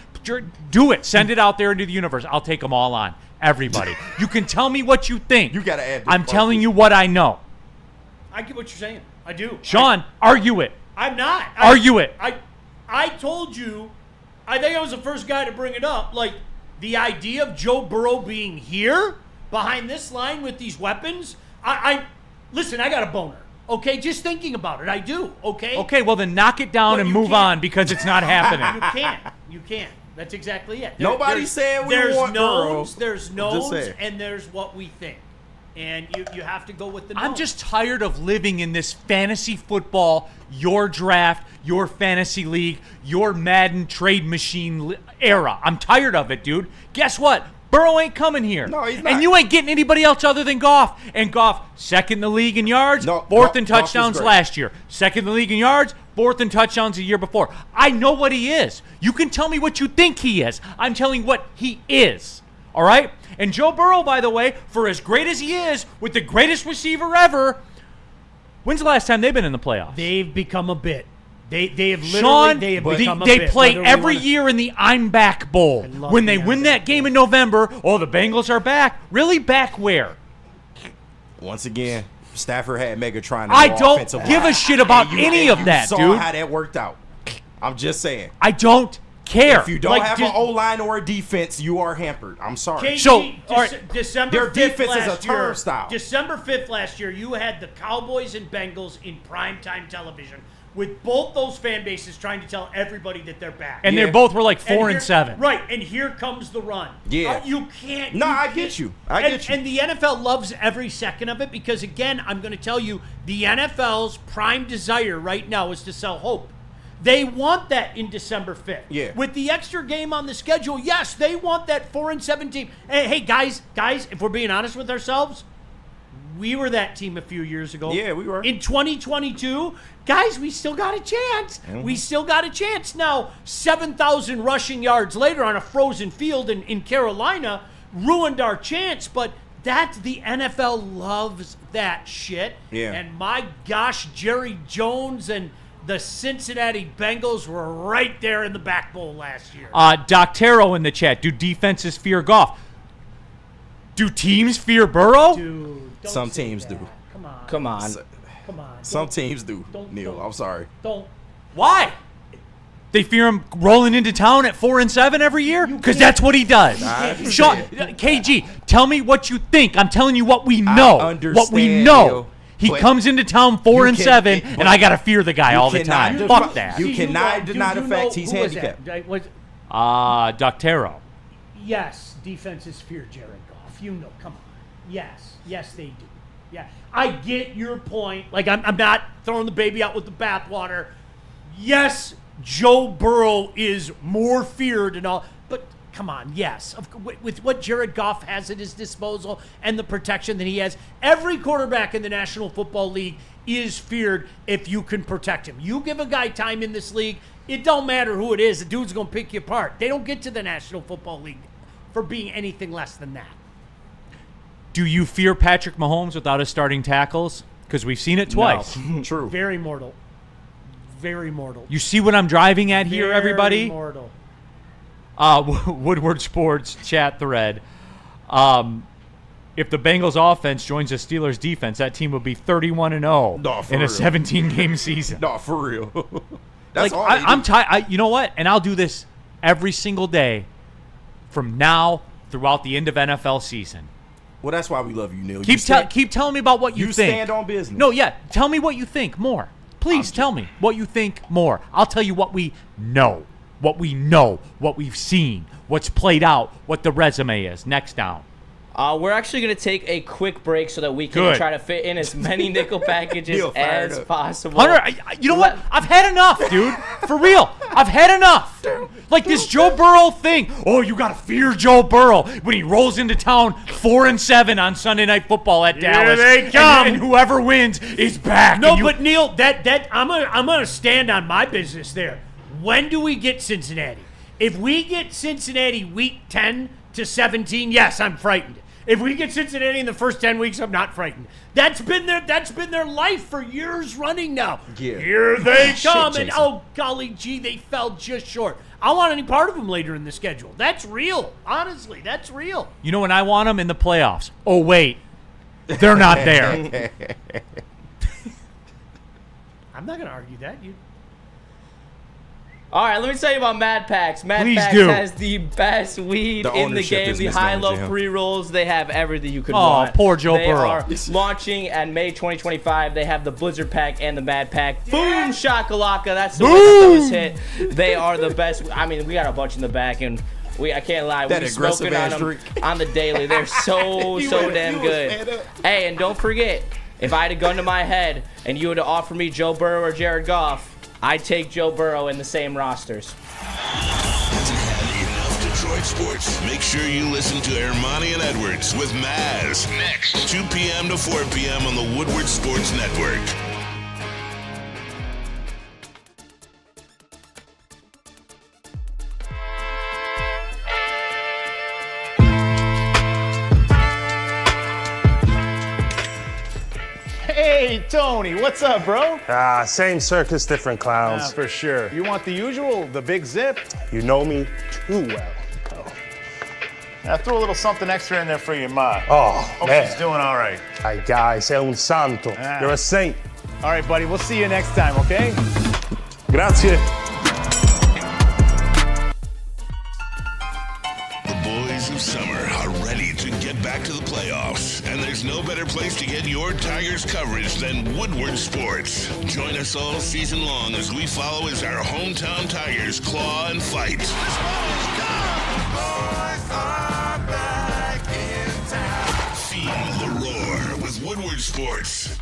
Do it. Send it out there into the universe. I'll take them all on. Everybody. You can tell me what you think. You gotta add this I'm part telling to you what I know. I get what you're saying. I do. Sean, argue it. I'm not. Argue it. I told you. I think I was the first guy to bring it up. Like the idea of Joe Burrow being here behind this line with these weapons. I listen. I got a boner. Okay, just thinking about it, I do. Okay. Okay, well then knock it down But and you move can't. on because it's not happening. You can't. That's exactly it. Nobody said we there's want Burrow. knowns, There's I'm knowns, just saying. and there's what we think. And you have to go with the knowns. I'm just tired of living in this fantasy football, your draft, your fantasy league, your Madden trade machine era. I'm tired of it, dude. Guess what? Burrow ain't coming here. No, he's not. And you ain't getting anybody else other than Goff. And Goff, second in the league in yards, No, fourth in Goff is touchdowns great. last year. Second in the league in yards, fourth in touchdowns the year before. I know what he is. You can tell me what you think he is. I'm telling you what he is. All right? And Joe Burrow, by the way, for as great as he is, with the greatest receiver ever, when's the last time they've been in the playoffs? They've become a bit. They have literally Sean, they have become a they bit, play whether we every wanna- year in the I'm Back Bowl. love When the they I'm win Back that game in November, oh, the Bengals are back. Really? Back where? Once again, Stafford had Megatron. in I the don't offensive give line. a shit about And any of that, saw dude. how that worked out. I'm just saying. I don't care. If you don't Like, have an O-line or a defense, you are hampered. I'm sorry. KG, So, all right. December Their 5th defense is a last year, turnstile. December 5th last year, you had the Cowboys and Bengals in primetime television with both those fan bases trying to tell everybody that they're back. and Yeah. they both were like 4 and here- 7. Right, and here comes the run. Yeah. You can't. No, you I can't- get you. I and, get you. And the NFL loves every second of it because, again, I'm going to tell you, the NFL's prime desire right now is to sell hope. They want that in December 5th. Yeah. With the extra game on the schedule, yes, they want that 4-7 team. Hey, guys, if we're being honest with ourselves, we were that team a few years ago. Yeah, we were. In 2022, guys, we still got a chance. Mm-hmm. We still got a chance. Now, 7,000 rushing yards later on a frozen field in Carolina ruined our chance, but the NFL loves that shit. Yeah. And my gosh, Jerry Jones and the Cincinnati Bengals were right there in the back bowl last year. Doctero in the chat. Do defenses fear Goff? Do teams fear Burrow? Dude, don't Some say teams that. do. Come on. Come on. Come on. Some Don't- teams do, don't- Neil. don't- I'm sorry. Don't. Why? They fear him rolling into town at 4 and 7 every year? Because that's what he does. Sean, KG, tell me what you think. I'm telling you what we know. What we understand, know. Neil, He but comes into town 4 you and can- 7, but and I gotta fear the guy you all the cannot time. defi- Fuck that. You cannot deny the fact he's who was handicapped. that? Was- Doctero. Yes, defenses fear Jared Goff. You know, come on. Yes, they do. Yeah, I get your point. Like, I'm not throwing the baby out with the bathwater. Yes, Joe Burrow is more feared and all, but come on, yes. With what Jared Goff has at his disposal and the protection that he has, every quarterback in the National Football League is feared if you can protect him. You give a guy time in this league, it don't matter who it is. The dude's going to pick you apart. They don't get to the National Football League for being anything less than that. Do you fear Patrick Mahomes without his starting tackles? Because we've seen it twice. True. Very mortal. Very mortal. You see what I'm driving at here, Very everybody? mortal. Woodward Sports chat thread. If the Bengals offense joins the Steelers defense, that team would be 31-0 No, for in a real. 17-game season. No, for real. That's Like, all I'm tired. You know what? And I'll do this every single day from now throughout the end of NFL season. Well, that's why we love you, Neil. Keep telling me about what you think. stand on business. No, yeah. Tell me what you think more. Please tell me what you think more. I'll tell you what we know. What we've seen, what's played out, what the resume is. Next down. We're actually going to take a quick break so that we can Good. try to fit in as many nickel packages Neil fired as up. possible. Hunter, you know what? I've had enough, dude. For real. I've had enough. Like this Joe Burrow thing. Oh, you got to fear Joe Burrow when he rolls into town 4 and 7 on Sunday Night Football at Dallas. they come. And whoever wins is back. No, And you- but Neil, that I'm gonna stand on my business there. When do we get Cincinnati? If we get Cincinnati week 10 to 17, yes, I'm frightened. If we get Cincinnati in the first 10 weeks, I'm not frightened. That's been their life for years running now. Yeah. Here they Shit, come, and Jason. oh golly gee, they fell just short. I want any part of them later in the schedule. That's real. Honestly, that's real. You know when I want them in the playoffs? Oh, wait. They're not there. I'm not gonna argue that. All right, let me tell you about Mad Packs. Mad Please Packs do. has the best weed The in the ownership game. is The mismanaging high-low him. pre-rolls. They have everything you could Oh, want. poor Joe they Burrow. are launching at May 2025. They have the Blizzard Pack and the Mad Pack. Boom shakalaka. That's the way that was hit. They are the best. I mean, we got a bunch in the back, and I can't lie. That We aggressive smoking on ass them drink. on the daily. They're so damn good. Hey, and don't forget, if I had a gun to my head and you were to offer me Joe Burrow or Jared Goff, I'd take Joe Burrow in the same rosters. Enough Detroit sports. Make sure you listen to Ermanni and Edwards with Maz next 2 p.m. to 4 p.m. on the Woodward Sports Network. Hey, Hey, Tony, what's up, bro? Same circus, different clowns. For sure. You want the usual, the big zip? You know me too well. I threw a little something extra in there for your ma. Oh, Hope man. she's doing all right. Ay, guy, sei un santo. You're a saint. All right, buddy, we'll see you next time, okay? Grazie. The boys of summer are ready to get back to the playoffs, and there's no better place to get your Tigers coverage than Woodward Sports. Join us all season long as we follow as our hometown Tigers claw and fight. This ball is gone. The boys are back in town. Feel the roar with Woodward Sports.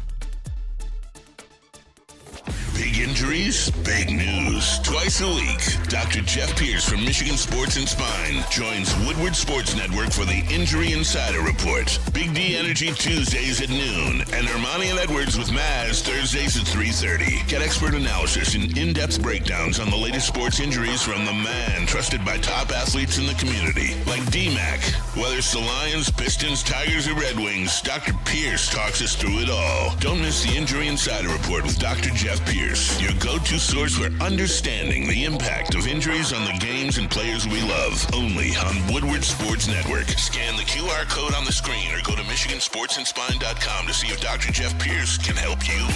Big injuries, big news. Twice a week, Dr. Jeff Pierce from Michigan Sports and Spine joins Woodward Sports Network for the Injury Insider Report. Big D Energy Tuesdays at noon, and Ermanni and Edwards with Maz Thursdays at 3:30. Get expert analysis and in-depth breakdowns on the latest sports injuries from the man trusted by top athletes in the community, like D-Mac. Whether it's the Lions, Pistons, Tigers, or Red Wings, Dr. Pierce talks us through it all. Don't miss the Injury Insider Report with Dr. Jeff Pierce, your go-to source for understanding the impact of injuries on the games and players we love. Only on Woodward Sports Network. Scan the QR code on the screen or go to MichiganSportsandSpine.com to see if Dr. Jeff Pierce can help you.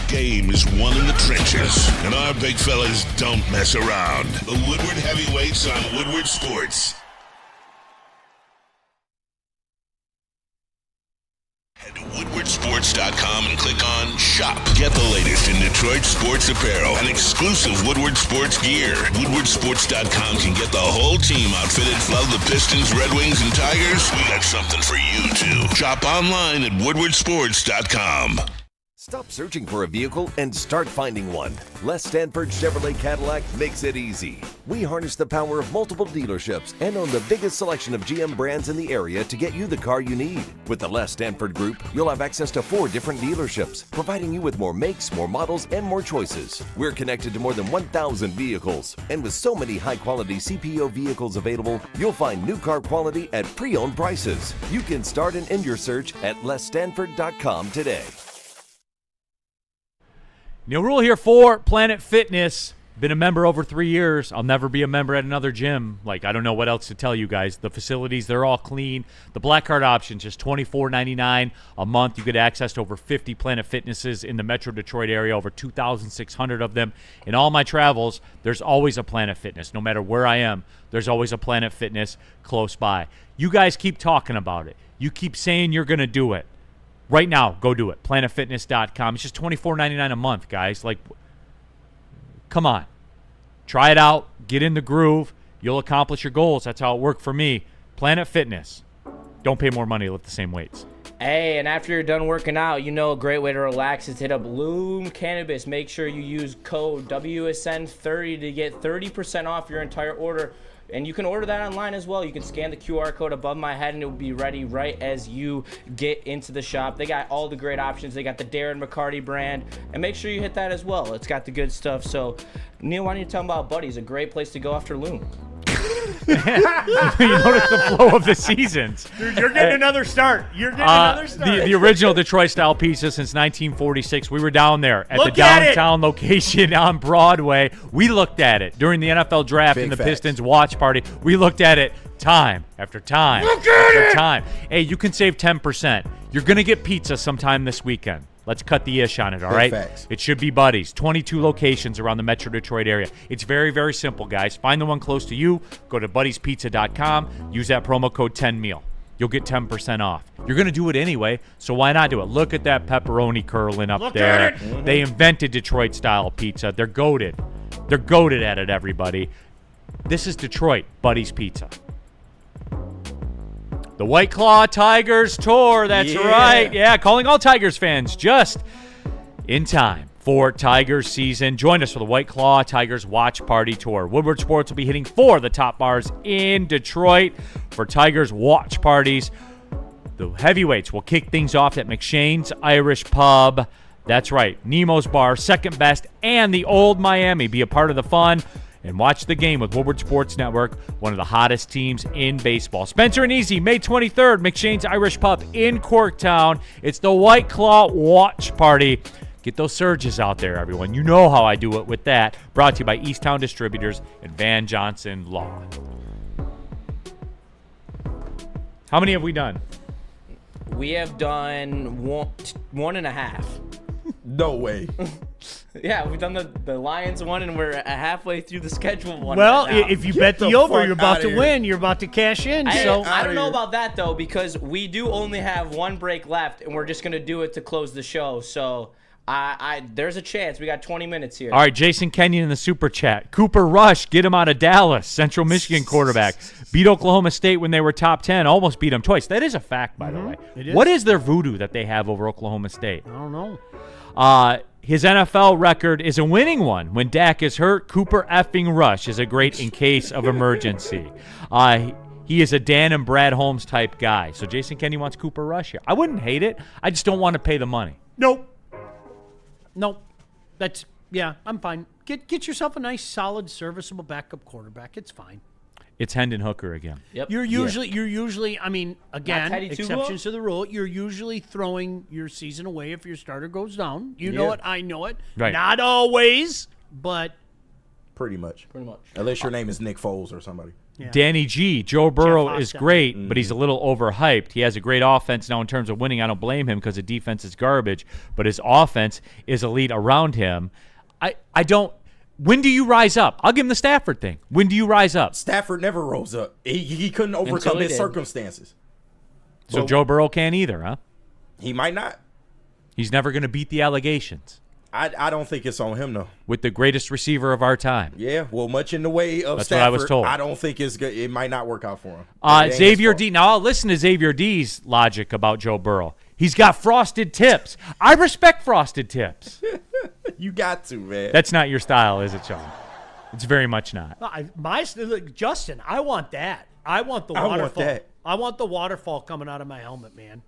Game is won in the trenches, and our big fellas don't mess around. The Woodward Heavyweights on Woodward Sports. Head to WoodwardSports.com and click on Shop. Get the latest in Detroit sports apparel and exclusive Woodward Sports gear. WoodwardSports.com can get the whole team outfitted. Love the Pistons, Red Wings, and Tigers? We got something for you, too. Shop online at WoodwardSports.com. Stop searching for a vehicle and start finding one. Les Stanford Chevrolet Cadillac makes it easy. We harness the power of multiple dealerships and own the biggest selection of GM brands in the area to get you the car you need. With the Les Stanford Group, you'll have access to 4 different dealerships, providing you with more makes, more models, and more choices. We're connected to more than 1,000 vehicles, and with so many high-quality CPO vehicles available, you'll find new car quality at pre-owned prices. You can start and end your search at lesstanford.com today. Neil Rule here for Planet Fitness. Been a member over 3 years. I'll never be a member at another gym. I don't know what else to tell you guys. The facilities, they're all clean. The Black Card option, just $24.99 a month. You get access to over 50 Planet Fitnesses in the Metro Detroit area, over 2,600 of them. In all my travels, there's always a Planet Fitness. No matter where I am, there's always a Planet Fitness close by. You guys keep talking about it. You keep saying you're going to do it. Right now, go do it. PlanetFitness.com. It's just $24.99 a month, guys. Come on. Try it out. Get in the groove. You'll accomplish your goals. That's how it worked for me. Planet Fitness. Don't pay more money to lift the same weights. Hey, and after you're done working out, a great way to relax is hit up Loom Cannabis. Make sure you use code WSN30 to get 30% off your entire order. And you can order that online as well. You can scan the QR code above my head, and it will be ready right as you get into the shop. They got all the great options. They got the Darren McCarty brand. And make sure you hit that as well. It's got the good stuff. So, Neil, why don't you tell them about Buddy's? A great place to go after Loom. You notice the flow of the seasons. Dude, you're getting another start. You're getting another start. The original Detroit-style pizza since 1946. We were down there at the downtown location on Broadway. We looked at it during the NFL draft and the Pistons watch party. We looked at it time after time after time. Hey, you can save 10%. You're going to get pizza sometime this weekend. Let's cut the ish on it, all right? Facts. It should be Buddy's. 22 locations around the Metro Detroit area. It's very, very simple, guys. Find the one close to you. Go to buddyspizza.com. Use that promo code 10meal. You'll get 10% off. You're going to do it anyway, so why not do it? Look at that pepperoni curling up there. They invented Detroit-style pizza. They're goated. They're goated at it, everybody. This is Detroit, Buddy's Pizza. The White Claw Tigers Tour, that's right. Yeah, calling all Tigers fans just in time for Tigers season. Join us for the White Claw Tigers Watch Party Tour. Woodward Sports will be hitting 4 of the top bars in Detroit for Tigers watch parties. The heavyweights will kick things off at McShane's Irish Pub. That's right, Nemo's Bar, Second Best, and the Old Miami. Be a part of the fun. and watch the game with Woodward Sports Network, one of the hottest teams in baseball. Spencer and Easy, May 23rd, McShane's Irish Pub in Corktown. It's the White Claw Watch Party. Get those surges out there, everyone. You know how I do it with that. Brought to you by Easttown Distributors and Van Johnson Law. How many have we done? We have done one and a half. No way. Yeah, we've done the Lions one, and we're halfway through the schedule one. Well, right now. if you Get bet the the over, fuck you're about outta to here. win. You're about to cash in. I So don't know about that, though, because we do only have one break left, and we're just going to do it to close the show. So there's a chance. We got 20 minutes here. All right, Jason Kenyon in the super chat. Cooper Rush, get him out of Dallas. Central Michigan quarterback. Beat Oklahoma State when they were top 10. Almost beat them twice. That is a fact, by the way. It is. What is their voodoo that they have over Oklahoma State? I don't know. His NFL record is a winning one. When Dak is hurt, Cooper effing Rush is a great in case of emergency. He is a Dan and Brad Holmes type guy. So Jason Kenyon wants Cooper Rush here. I wouldn't hate it. I just don't want to pay the money. Nope. I'm fine. Get yourself a nice, solid, serviceable backup quarterback. It's fine. It's Hendon Hooker again. Yep. You're usually, I mean, again, Teddy Two exceptions to the rule, you're usually throwing your season away if your starter goes down. You know it, I know it. Right. Not always, but Pretty much. Pretty much. Unless your name is Nick Foles or somebody. yeah. Danny G. Joe Burrow Jeff is Hostetler. great, but he's a little overhyped. He has a great offense now in terms of winning. I don't blame him because the defense is garbage, but his offense is elite around him. I don't. When do you rise up? I'll give him the Stafford thing. When do you rise up? Stafford never rose up. He couldn't overcome he his did. circumstances. So Well, Joe Burrow can't either, huh? He might not. He's never going to beat the allegations I don't think it's on him, though. with the greatest receiver of our time. Yeah, well, much in the way of That's what Stafford, I was told. I don't think it's good. It might not work out for him. It ain't his Xavier fault. D. Now, I'll listen to Xavier D's logic about Joe Burrow. He's got frosted tips. I respect frosted tips. You got to, man. That's not your style, is it, Sean? It's very much not. Look, Justin, I want that. I want the I want waterfall. that. I want the waterfall coming out of my helmet, man.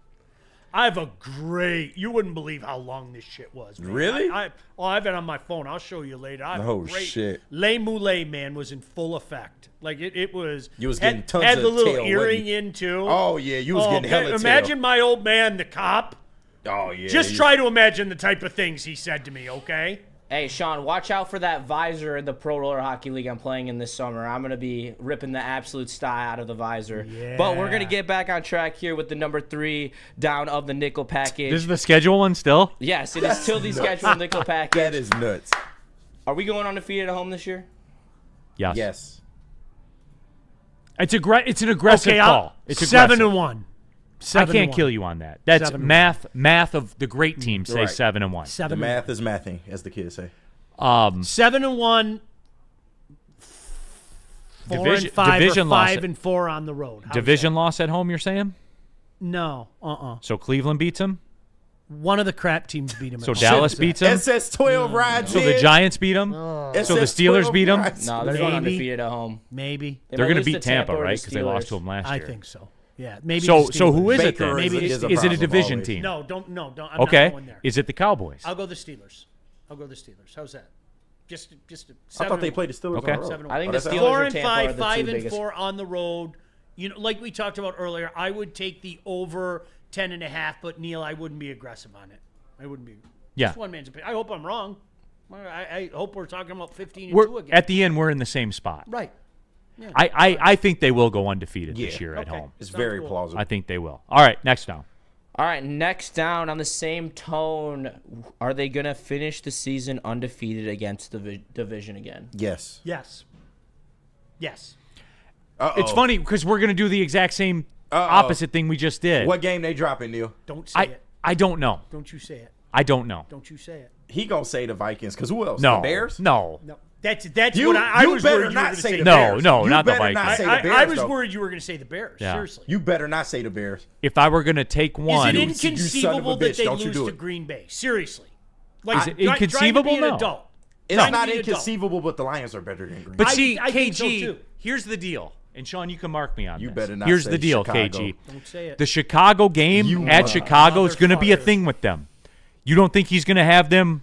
I have a great. You wouldn't believe how long this shit was. Man. Really? I have it on my phone. I'll show you later. I have Oh, a great, shit. Les Moulin, man, was in full effect. Like it was. You was getting tons had of the little tail, earring wasn't you? in too. Oh, yeah, you was getting hella tail. Imagine my old man, the cop. Oh, yeah. Just try to imagine the type of things he said to me. Okay. Hey, Sean, watch out for that visor in the Pro Roller Hockey League I'm playing in this summer. I'm going to be ripping the absolute style out of the visor. Yeah. But we're going to get back on track here with the number 3 down of the nickel package. This is the schedule one still? Yes, it is still the scheduled nickel package. That is nuts. Are we going undefeated at home this year? Yes. Yes. It's an aggressive Okay, call. It's 7-1. I can't kill you on that. That's 7-1. math of the great teams say Right. 7-1. 7-1. The math is mathing, as the kids say. 7-1. 4-5 division or loss. 5-4 on the road. How's Division that? loss at home, you're saying? No. So Cleveland beats them? One of the crap teams beat him. So Dallas beats them? SS12 rides So the in. Giants beat them? So the Steelers beat them? No, they're going Maybe. undefeated at home. Maybe. They They're might going to lose beat Tampa, or the right? Because they lost to Steelers. them last I year. think so. Yeah. Maybe. So the so who is Steelers. it then? Baker Maybe is the a Is it a problem division always. team? No, don't. I'm not Okay. going there. Is it the Cowboys? I'll go the Steelers. How's that? Just I thought they played the Steelers Okay. on the road. 7-1. I think Oh, the that's- Steelers 4 or and Tampa 5, are the 5 two and biggest. 4 on the road. You know, like we talked about earlier, I would take the over 10.5, but Neil, I wouldn't be aggressive on it. I wouldn't be. Yeah. Just one man's opinion. I hope I'm wrong. I hope we're talking about 15 and 2 We're, again. at the end, we're in the same spot. Right. I think they will go undefeated this Yeah. year at Okay. home. It's Sounds very cool. plausible. I think they will. All right, next down. All right, next down on the same tone, are they going to finish the season undefeated against the division again? Yes. Yes. Uh-oh. It's funny because we're going to do the exact same Uh-oh. opposite thing we just did. What game they dropping, Neil? Don't say it. I don't know. Don't you say it. I don't know. Don't you say it. He gonna say the Vikings, because who else? No. The Bears? No. No. That's You, what I you was better worried you were not going to say say. the No, Bears. no, You not the better Vikings. Not say the I Bears, was though. worried you were going to say the Bears. Yeah. Seriously. You better not say the Bears. If I were going to take Is one, it You son of a inconceivable that bitch, they don't you lose do to it. Green Bay? Seriously. Like, Is it try- inconceivable? Trying to be an No. adult. It's Trying to not be an adult. inconceivable, but the Lions are better than Green. but I- see, I think so, KG, too. here's the deal. And Sean, you can mark me on You this. better not Here's say the deal, Chicago. KG. Don't say it. The Chicago game You at Chicago is going to be a motherfucker. thing with them. You don't think he's going to have them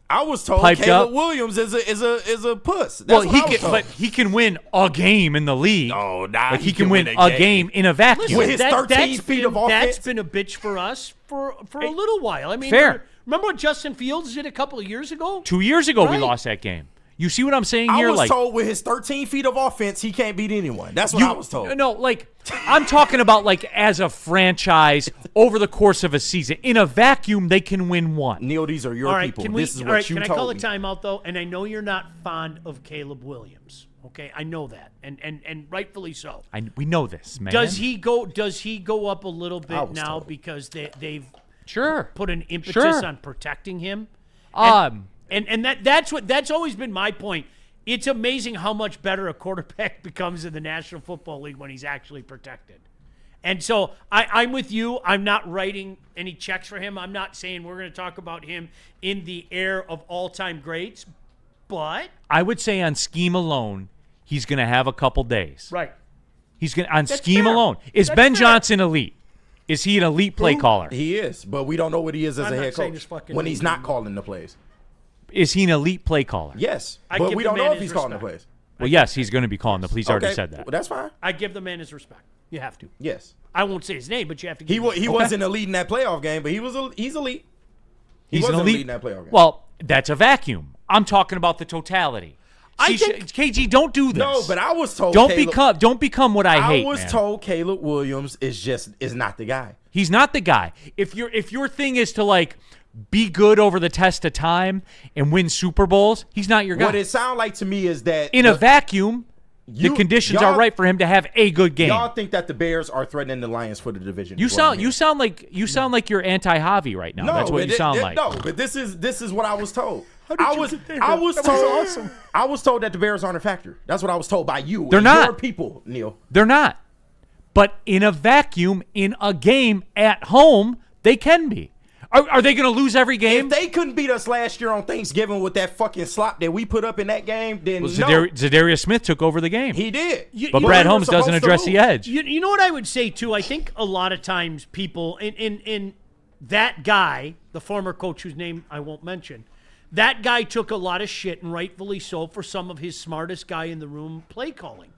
I was told piped Caleb up. Williams is a puss. That's Well, what I was told. but he can win a game in the league. Oh, nah, Like he can win a game in a vacuum. With his 13 feet of offense. That's been a bitch for us for a little while. I mean, Fair. Remember what Justin Fields did a couple of years ago? 2 years ago, we Right. lost that game. You see what I'm saying I here? was Like, told with his 13 feet of offense, he can't beat anyone. That's what I was told. No, like I'm talking about like as a franchise over the course of a season. In a vacuum, they can win one. Neil, these are your All right, people. can we? This is All what right, you can I told call a me. timeout though? And I know you're not fond of Caleb Williams. Okay, I know that, and rightfully so. We know this, man. Does he go up a little I bit was now told. because they've Sure. put an impetus Sure. on protecting him? Um, And that's always been my point. It's amazing how much better a quarterback becomes in the National Football League when he's actually protected. And so I'm with you. I'm not writing any checks for him. I'm not saying we're going to talk about him in the air of all-time greats, but I would say on scheme alone, he's going to have a couple days. right. He's going on That's scheme fair. alone. Is That's Ben fair. Johnson elite? Is he an elite play caller? He is, but we don't know what he is as I'm a not head saying coach he's fucking when he's elite. not calling the plays. Is he an elite play caller? Yes, I but give we the don't man know if his he's calling the respect. plays. Well, yes, he's going to be calling the plays. He's already Okay, said that. well, that's fine. I give the man his respect. You have to. Yes, I won't say his name, but you have to give he him wasn't elite in that playoff game, but he's elite. He He's an wasn't elite in that playoff game. Well, that's a vacuum. I'm talking about the totality. I See, think- KG, don't do this. no, but I was told Don't become what I hate. I was man. told Caleb Williams is not the guy. He's not the guy. If your thing is to like be good over the test of time and win Super Bowls, he's not your guy. What it sounds like to me is that In a vacuum, the conditions are y'all- right for him to have a good game. Y'all think that the Bears are threatening the Lions for the division? You is what I'm sound hearing. like you're anti-Javi right now. No, That's what but you sound like. No, but this is what I was told. did I you was get there? I was That told was awesome. I was told that the Bears aren't a factor. That's what I was told by you. They're and not. your people, Neil. They're not. But in a vacuum, in a game at home, they can be. Are they going to lose every game? If they couldn't beat us last year on Thanksgiving with that fucking slop that we put up in that game, then Well, no, Zadarius Smith took over the game. he did. But you- Brad we were Holmes doesn't supposed to address the lose. edge. You know what I would say too? I think a lot of times people in that guy, the former coach whose name I won't mention, that guy took a lot of shit, and rightfully so, for some of his smartest guy in the room play calling.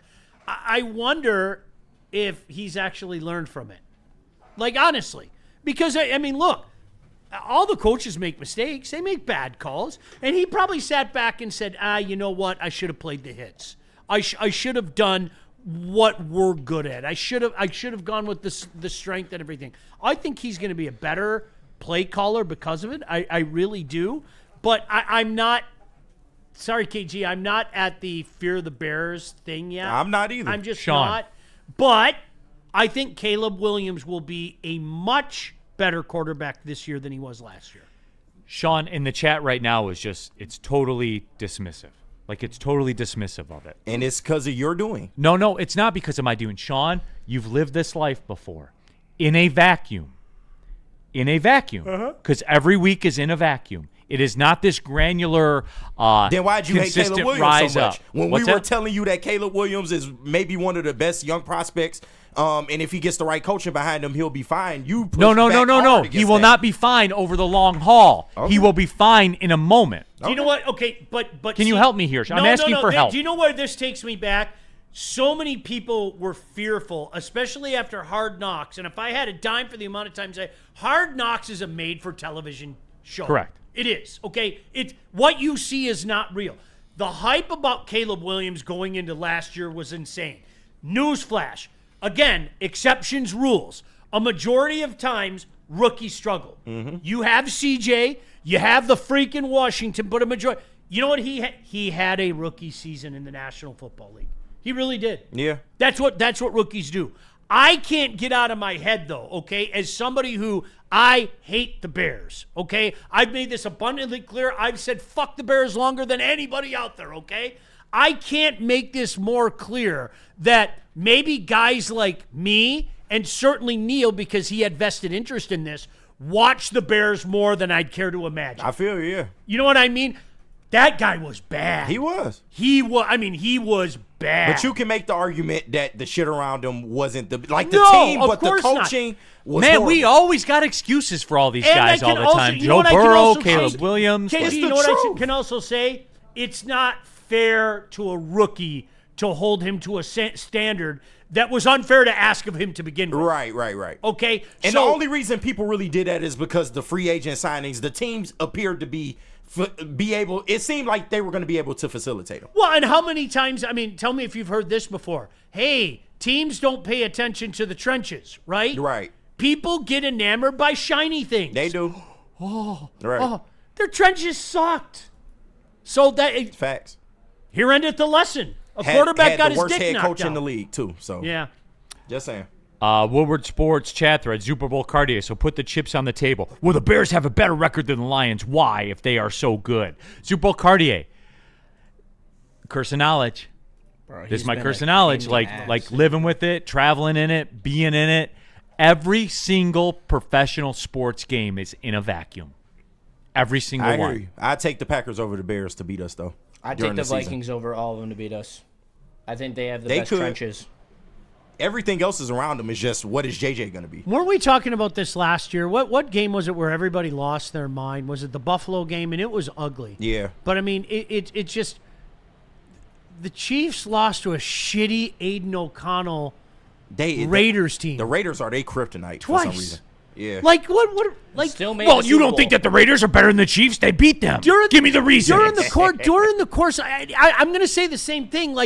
I wonder if he's actually learned from it. Like honestly, because I mean, look. All the coaches make mistakes. They make bad calls. And he probably sat back and said, you know what? I should have played the hits. I should have done what we're good at. I should have gone with the strength and everything. I think he's going to be a better play caller because of it. I really do. But I'm not – sorry, KG. I'm not at the fear the Bears thing yet. I'm not either. I'm just Sean. not. But I think Caleb Williams will be a much better quarterback this year than he was last year. Sean in the chat right now is just, it's totally dismissive. Like, it's totally dismissive of it. And it's because of your doing. No, it's not because of my doing. Sean, you've lived this life before. In a vacuum. Because every week is in a vacuum. It is not this granular, Then why'd you hate consistent Caleb Williams rise so much? up. When What's we were that? telling you that Caleb Williams is maybe one of the best young prospects, and if he gets the right coaching behind him, he'll be fine. You pushed No. back hard He against will that. not be fine over the long haul. Okay. He will be fine in a moment. Do you know what? Okay, but Can you help me here? I'm asking for help. Do you know where this takes me back? So many people were fearful, especially after Hard Knocks. And if I had a dime for the amount of times Hard Knocks is a made-for-television show. Correct. It is. Okay, it's what you see is not real. The hype about Caleb Williams going into last year was insane. Newsflash. Again, exceptions rules. A majority of times, rookies struggle. You have CJ, you have the freaking Washington, but a majority. You know what he had a rookie season in the National Football League. He really did. Yeah. That's what rookies do. I can't get out of my head, though, okay, as somebody who I hate the Bears, okay? I've made this abundantly clear. I've said fuck the Bears longer than anybody out there, okay? I can't make this more clear that maybe guys like me and certainly Neil, because he had vested interest in this, watch the Bears more than I'd care to imagine. I feel you, yeah. You know what I mean? That guy was bad. He was. He was bad. But you can make the argument that the shit around him wasn't the No, team, of but the course not. coaching was Man, horrible. we always got excuses for all these And guys I all can the also- time. you know Joe what I can Burrow, also Caleb say? Williams. KG, It's you the know what I truth. can also say? It's not fair to a rookie to hold him to a standard that was unfair to ask of him to begin with. Right. Okay? And so, the only reason people really did that is because the free agent signings, the teams appeared to be able. It seemed like they were going to be able to facilitate them. Well, and how many times, I mean, tell me if you've heard this before. Hey, teams don't pay attention to the trenches, right? Right. People get enamored by shiny things. They do. Right. Oh, their trenches sucked. So that Facts. here ended the lesson. A quarterback had got the his worst dick head knocked coach out. in the league too. So Yeah. just saying. Woodward Sports chat thread, Super Bowl Cartier. So put the chips on the table. Will the Bears have a better record than the Lions? Why, if they are so good? Super Bowl Cartier. Curse of knowledge. Bro, This he's is my been curse a of knowledge. pain in the Like ass. living with it, traveling in it, being in it. Every single professional sports game is in a vacuum. Every single I hear one. you. I'd take the Packers over the Bears to beat us though. I take during the season. Vikings over all of them to beat us. I think they have the They best could. trenches. Everything else is around them. Is just what is JJ going to be? Weren't we talking about this last year? What game was it where everybody lost their mind? Was it the Buffalo game? And it was ugly. Yeah. But, I mean, it just – the Chiefs lost to a shitty Aiden O'Connell Raiders team. The Raiders are they kryptonite for Twice. some reason. Yeah. Like, what – like – Still made Well, the you Super don't Bowl. think that the Raiders are better than the Chiefs? They beat them. Give me the reason. During the course, I'm going to say the same thing.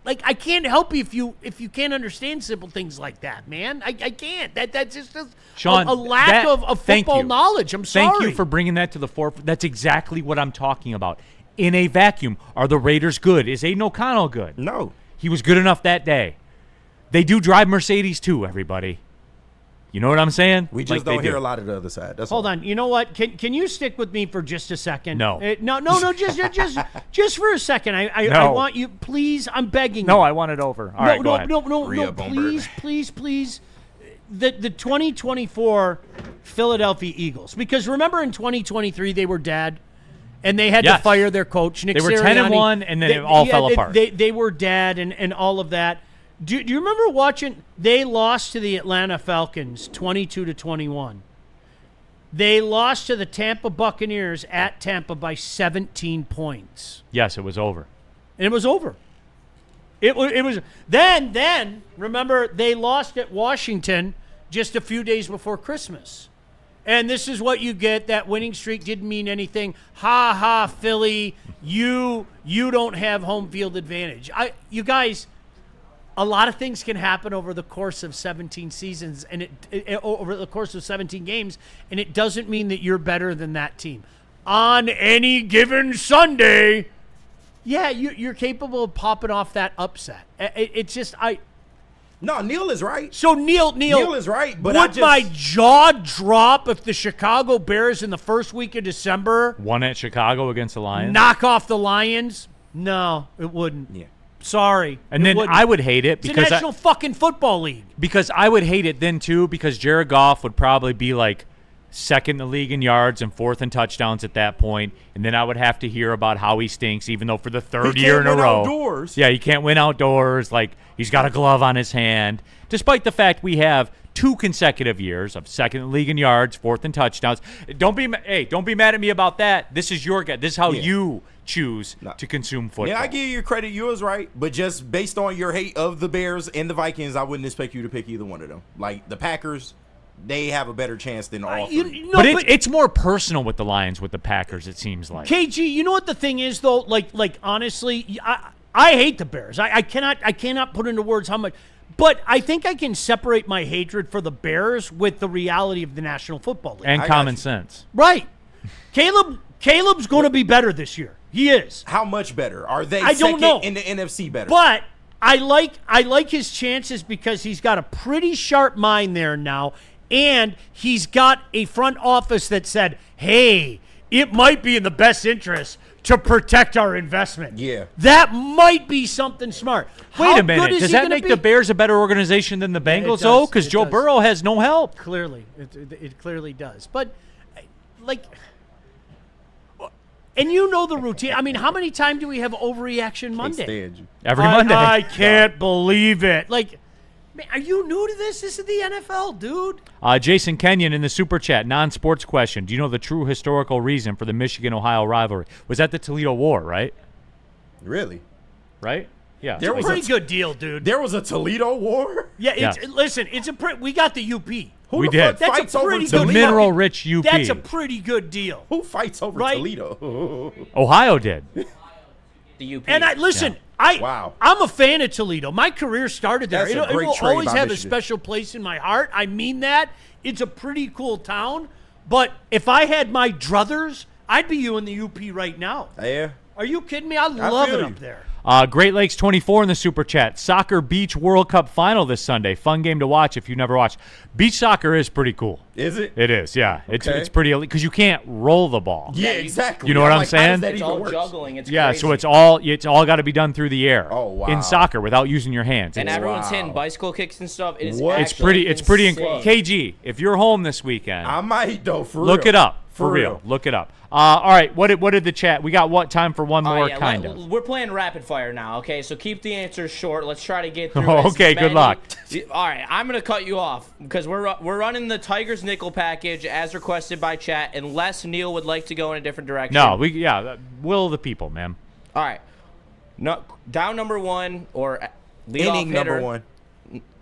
I can't help you if you can't understand simple things like that, man. I can't. That's just Sean, a lack of thank football you. knowledge. I'm sorry. Thank you for bringing that to the forefront. That's exactly what I'm talking about. In a vacuum, are the Raiders good? Is Aiden O'Connell good? No. He was good enough that day. They do drive Mercedes too, everybody. You know what I'm saying? We just don't hear a lot of the other side. That's Hold all. on. You know what? Can you stick with me for just a second? No. No. Just for a second. I No. want you. Please, I'm begging. No, you. I want it over. All right, go ahead. No. Rhea Bumberg. Please. The 2024 Philadelphia Eagles. Because remember in 2023 they were dead, and they had to Yes. fire their coach Nick They were Sirianni. 10-1, and then it all fell apart. They were dead, and all of that. Do you remember watching? They lost to the Atlanta Falcons 22-21. They lost to the Tampa Buccaneers at Tampa by 17 points. Yes, it was over. And it was over. It was then remember they lost at Washington just a few days before Christmas. And this is what you get. That winning streak didn't mean anything. Ha ha, Philly, you don't have home field advantage. You guys, a lot of things can happen over the course of 17 seasons and over the course of 17 games, and it doesn't mean that you're better than that team. On any given Sunday, yeah, you're capable of popping off that upset. It's just No, Neil is right. So Neil is right, but would my jaw drop if the Chicago Bears in the first week of December One at Chicago against the Lions. knock off the Lions? No, it wouldn't. Yeah. Sorry. And it then wouldn't. I would hate it It's a because National fucking Football League. I would hate it then too because Jared Goff would probably be like second in the league in yards and fourth in touchdowns at that point, and then I would have to hear about how he stinks, even though for the third year in a row, outdoors. yeah, he can't win outdoors. Like he's got a glove on his hand, despite the fact we have 2 consecutive years of second in the league in yards, fourth in touchdowns. Don't be mad at me about that. This is your guy. This is how you choose to consume football. Yeah, I give you credit. You was right, but just based on your hate of the Bears and the Vikings, I wouldn't expect you to pick either one of them. Like the Packers, they have a better chance than all three. But it's more personal with the Lions with the Packers, it seems like. KG, you know what the thing is though? Like honestly, I hate the Bears. I cannot put into words how much. But I think I can separate my hatred for the Bears with the reality of the National Football League. And common sense. Right. Caleb's going to be better this year. He is. How much better? Are they I don't know. in the NFC better? But I like his chances because he's got a pretty sharp mind there now, and he's got a front office that said, hey, it might be in the best interest to protect our investment. Yeah. That might be something smart. Wait How a minute. good is Does he that gonna make be? the Bears a better organization than the it Bengals, does. though? Because It Joe does. Burrow has no help. Clearly. It clearly does. But, like, and you know the routine. I mean, how many times do we have overreaction Monday? Every Monday. I can't believe it. Like, Man, are you new to this? This is the NFL, dude. Jason Kenyon in the Super Chat, non-sports question. Do you know the true historical reason for the Michigan-Ohio rivalry? Was that the Toledo War, right? Really? Right? Yeah. It's a pretty good deal, dude. There was a Toledo War? Yeah, listen, we got the UP. Who We the did. fuck fights over pretty The good Toledo? mineral-rich UP. That's a pretty good deal. Who fights over Right? Toledo? Ohio did. The UP. And listen, Wow. I'm a fan of Toledo. My career started there. That's a It great will trade always by have Michigan. a special place in my heart. I mean that. It's a pretty cool town. But if I had my druthers, I'd be you in the UP right now. Yeah. Are you kidding me? I love feel it you. up there. Great Lakes 24 in the Super Chat. Soccer Beach World Cup Final this Sunday. Fun game to watch if you never watched. Beach soccer is pretty cool. Is it? It is, yeah. Okay. It's pretty elite because you can't roll the ball. Yeah, exactly. You know what I'm like, saying? How does that It's even all work? juggling. It's Yeah, crazy. so it's all got to be done through the air. Oh, wow. In soccer without using your hands. And It's, everyone's Wow. hitting bicycle kicks and stuff. It is What? it's actually pretty insane. KG, if you're home this weekend, I might, though, for real. look it up. For For real. real. Look it up. All right, what did the chat? We got what time for one more Yeah, kind of. We're playing rapid fire now, okay? So keep the answers short. Let's try to get through. Oh, as okay, good many- luck. All right, I'm gonna cut you off because we're running the Tigers nickel package as requested by chat, unless Neil would like to go in a different direction. No, will of the people, man. All right. No, down number one or leadoff Inning hitter. number one.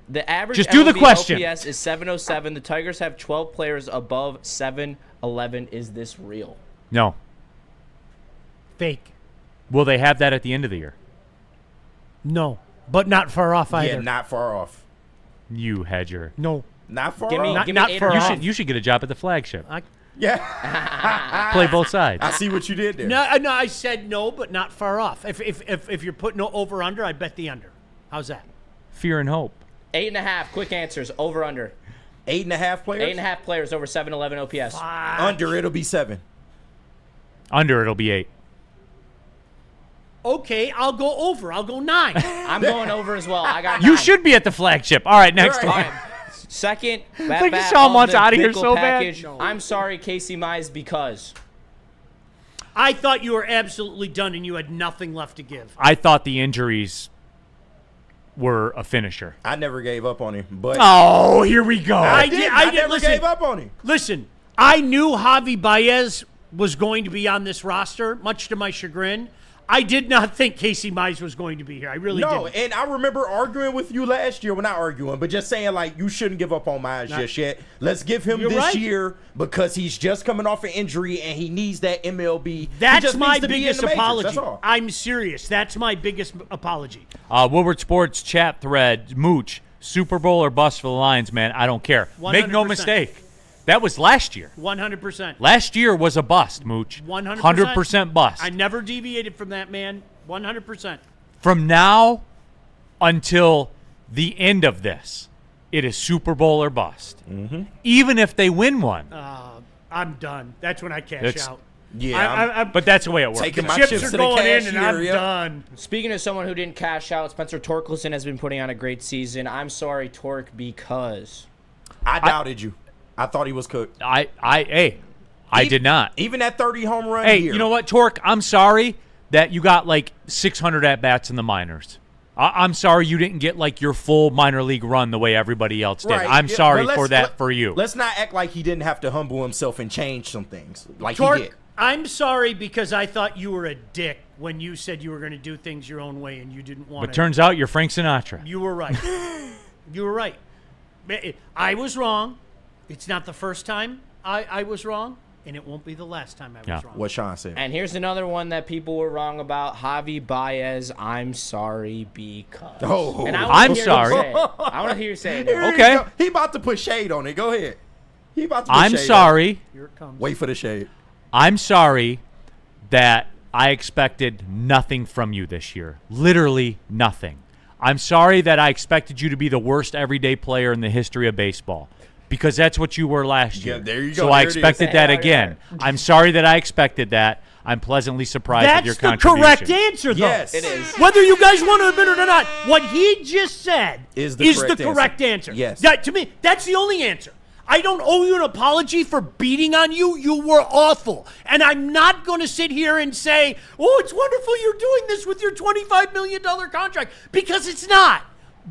The average Just do the MLB question. OPS is 707. The Tigers have 12 players above 711. Is this real? No. Fake. Will they have that at the end of the year? No. But not far off either. Yeah, not far off. You hedger. No. Not far Give me, off. give not me 8 for or us. You off. should get a job at the flagship. Yeah. Play both sides. I see what you did there. No, I said no, but not far off. If you're putting no over under, I bet the under. How's that? Fear and hope. 8.5. Quick answers. Over under. 8.5 players? 8.5 players over 711 OPS. Under, it'll be 7. Under, it'll be 8. Okay, I'll go over. I'll go 9. I'm going over as well. I got 9. You should be at the flagship. All right, next Right. one. All right. Second, Like Sean wants out of here so bad. package. I'm sorry, Casey Mize, because I thought you were absolutely done and you had nothing left to give. I thought the injuries were a finisher. I never gave up on him, but Oh, here we go. I did. never Listen, gave up on him. Listen, I knew Javi Baez was going to be on this roster, much to my chagrin. I did not think Casey Mize was going to be here. I really No, didn't. and I remember arguing with you last year. Well, not arguing, but just saying, like, you shouldn't give up on Mize just yet. Let's give him You're this right. year because he's just coming off an injury and he needs that MLB. He That's just my needs to be in biggest the majors, apology. That's all. I'm serious. That's my biggest apology. Woodward Sports chat thread, Mooch, Super Bowl or bust for the Lions, man. I don't care. Make no 100%. mistake. That was last year. 100%. Last year was a bust, Mooch. 100%. 100% bust. I never deviated from that, man. 100%. From now until the end of this, it is Super Bowl or bust. Mm-hmm. Even if they win one. I'm done. That's when I cash It's- out. Yeah, But that's the way it works. taking my Chips chips are to the going in, cashier. and I'm yep. done. speaking of someone who didn't cash out, Spencer Torkelson has been putting on a great season. I'm sorry, Torque, because I doubted you. I thought he was cooked. I did not. Even that 30 home run Hey, year. you know what, Torque? I'm sorry that you got like 600 at-bats in the minors. I'm sorry you didn't get like your full minor league run the way everybody else did. Right. I'm Yeah, sorry but for that for you. Let's not act like he didn't have to humble himself and change some things like he Torque, did. I'm sorry because I thought you were a dick when you said you were going to do things your own way and you didn't want But to. turns out you're Frank Sinatra. You were right. You were right. I was wrong. It's not the first time I was wrong, and it won't be the last time I was wrong. What Sean said. and here's another one that people were wrong about. Javi Baez, I'm sorry because. Oh. And I wanna I'm hear you sorry. say it. I want to hear you say it. Here now. you Okay. go. He about to put shade on it. Go ahead. He about to put I'm shade on sorry. Here it comes. it. Wait for the shade. I'm sorry that I expected nothing from you this year. Literally nothing. I'm sorry that I expected you to be the worst everyday player in the history of baseball. Because that's what you were last year. Yeah, there you go. So I There it is. expected that There you again. I'm sorry that I expected that. I'm pleasantly surprised with your That's the contribution. correct answer, though. Yes. It is. Whether you guys want to admit it or not, what he just said Is the correct answer. Yes. That, to me, that's the only answer. I don't owe you an apology for beating on you. You were awful. And I'm not going to sit here and say, oh, it's wonderful you're doing this with your $25 million contract, because it's not.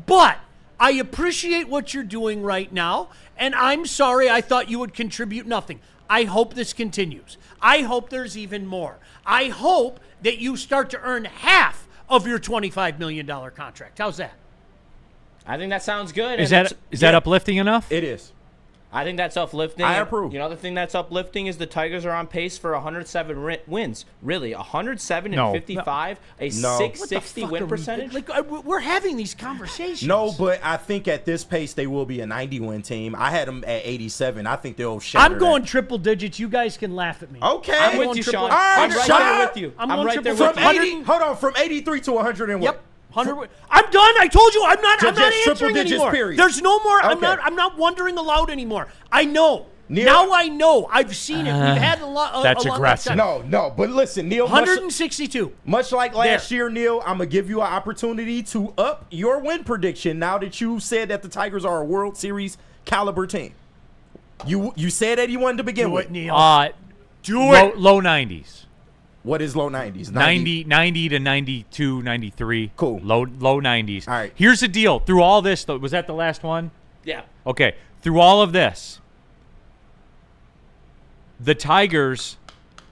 But I appreciate what you're doing right now, and I'm sorry I thought you would contribute nothing. I hope this continues. I hope there's even more. I hope that you start to earn half of your $25 million contract. How's that? I think that sounds good. Is that uplifting enough? It is. I think that's uplifting. I approve. You know, the thing that's uplifting is the Tigers are on pace for 107 wins. Really, 107 and 55, a 660 win percentage. Like we're having these conversations. No, but I think at this pace they will be a 90-win team. I had them at 87. I think they'll shatter. I'm going triple digits. You guys can laugh at me. Okay. I'm with you, Sean. I'm right Sean. there with you. I'm right there triple with you. From 80, hold on, from 83 to 100 and what? Yep. 100. I'm done. I told you I'm not Just triple answering digits, anymore. period. There's no more. Okay. I'm not wondering aloud anymore. I know. Neil, now I know. I've seen it. We've had a lot. That's a lot aggressive. No, but listen, Neil. 162. Much like last year, Neil, I'm gonna give you an opportunity to up your win prediction. Now that you said that the Tigers are a World Series caliber team, you said 81 to begin Do with. it, Neil. Do it. Low 90s. What is low 90s? 90 to 92, 93. Cool. Low 90s. All right. Here's the deal. Through all this, was that the last one? Yeah. Okay. Through all of this, the Tigers,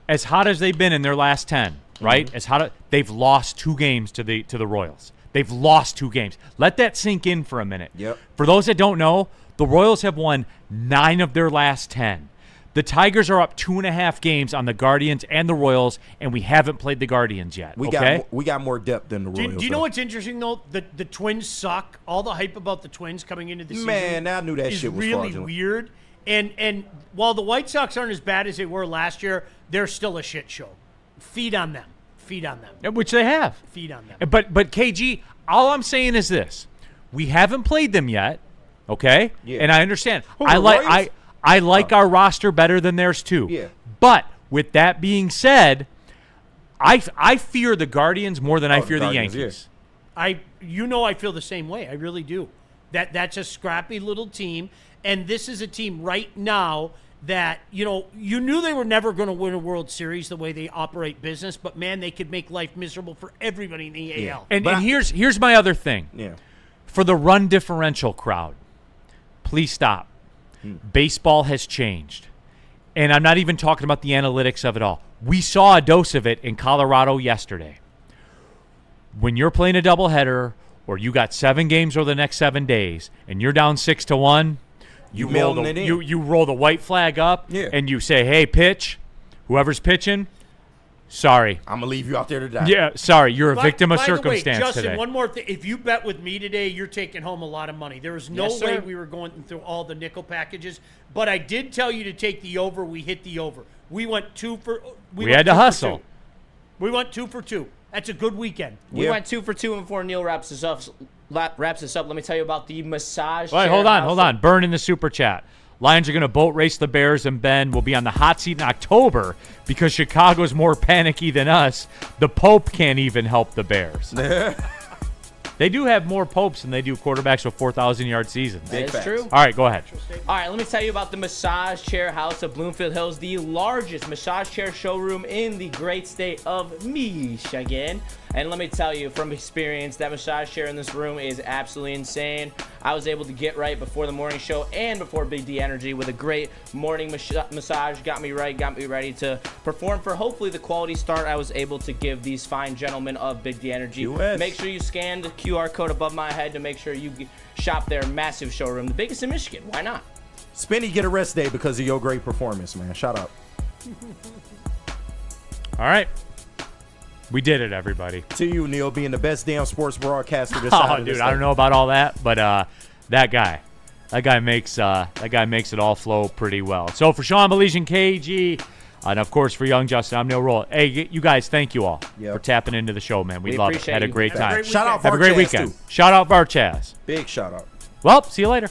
as hot as they've been in their last 10, right? As hot, they've lost 2 games to the Royals. They've lost 2 games. Let that sink in for a minute. Yep. For those that don't know, the Royals have won 9 of their last 10. The Tigers are up 2.5 games on the Guardians and the Royals, and we haven't played the Guardians yet. We got more depth than the Royals. Do you know what's interesting though? The Twins suck. All the hype about the Twins coming into the season, Man, I knew that shit was really fraudulent. weird. And while the White Sox aren't as bad as they were last year, they're still a shit show. Feed on them. Which they have. Feed on them. But KG, all I'm saying is this: we haven't played them yet, okay? Yeah. And I understand. Who, the Royals? I like our roster better than theirs too. Yeah. But with that being said, I fear the Guardians more than I fear the Guardians, Yankees. I feel the same way. I really do. That's a scrappy little team, and this is a team right now that you knew they were never going to win a World Series the way they operate business, but man, they could make life miserable for everybody in the AL. And here's my other thing. Yeah. For the run differential crowd, please stop. Baseball has changed. And I'm not even talking about the analytics of it all. We saw a dose of it in Colorado yesterday. When you're playing a doubleheader or you got 7 games over the next 7 days and you're down 6-1, you roll the white flag up and you say, hey, pitch. Whoever's pitching, sorry. I'm going to leave you out there to die. Yeah, sorry. You're a victim of circumstance by the way, Justin, today. one more thing. If you bet with me today, you're taking home a lot of money. There was no way we were going through all the nickel packages. But I did tell you to take the over. We hit the over. We went 2 for. We had to hustle. We went 2 for 2. That's a good weekend. We went 2 for 2, and before Neil wraps this up, let me tell you about the massage. Wait, hold on. Burn in the super chat. Lions are going to boat race the Bears, and Ben will be on the hot seat in October because Chicago's more panicky than us. The Pope can't even help the Bears. They do have more Popes than they do quarterbacks with 4,000-yard seasons. That's true. All right, go ahead. All right, let me tell you about the Massage Chair House of Bloomfield Hills, the largest massage chair showroom in the great state of Michigan. And let me tell you from experience, that massage chair in this room is absolutely insane. I was able to get right before the morning show and before Big D Energy with a great morning massage. Got me right, got me ready to perform for hopefully the quality start I was able to give these fine gentlemen of Big D Energy. Make sure you scan the QR code above my head to make sure you shop their massive showroom, the biggest in Michigan. Why not? Spinny, get a rest day because of your great performance, man. Shout out. All right. We did it, everybody. To you, Neil, being the best damn sports broadcaster this side of the state. I don't know about all that, but that guy makes it all flow pretty well. So for Sean Belizean, KG, and of course for Young Justin, I'm Neil Roll. Hey, you guys, thank you all for tapping into the show, man. We love it. Had a great time. Shout out Have a great weekend. too. Shout out Varchaz. Big shout out. Well, see you later.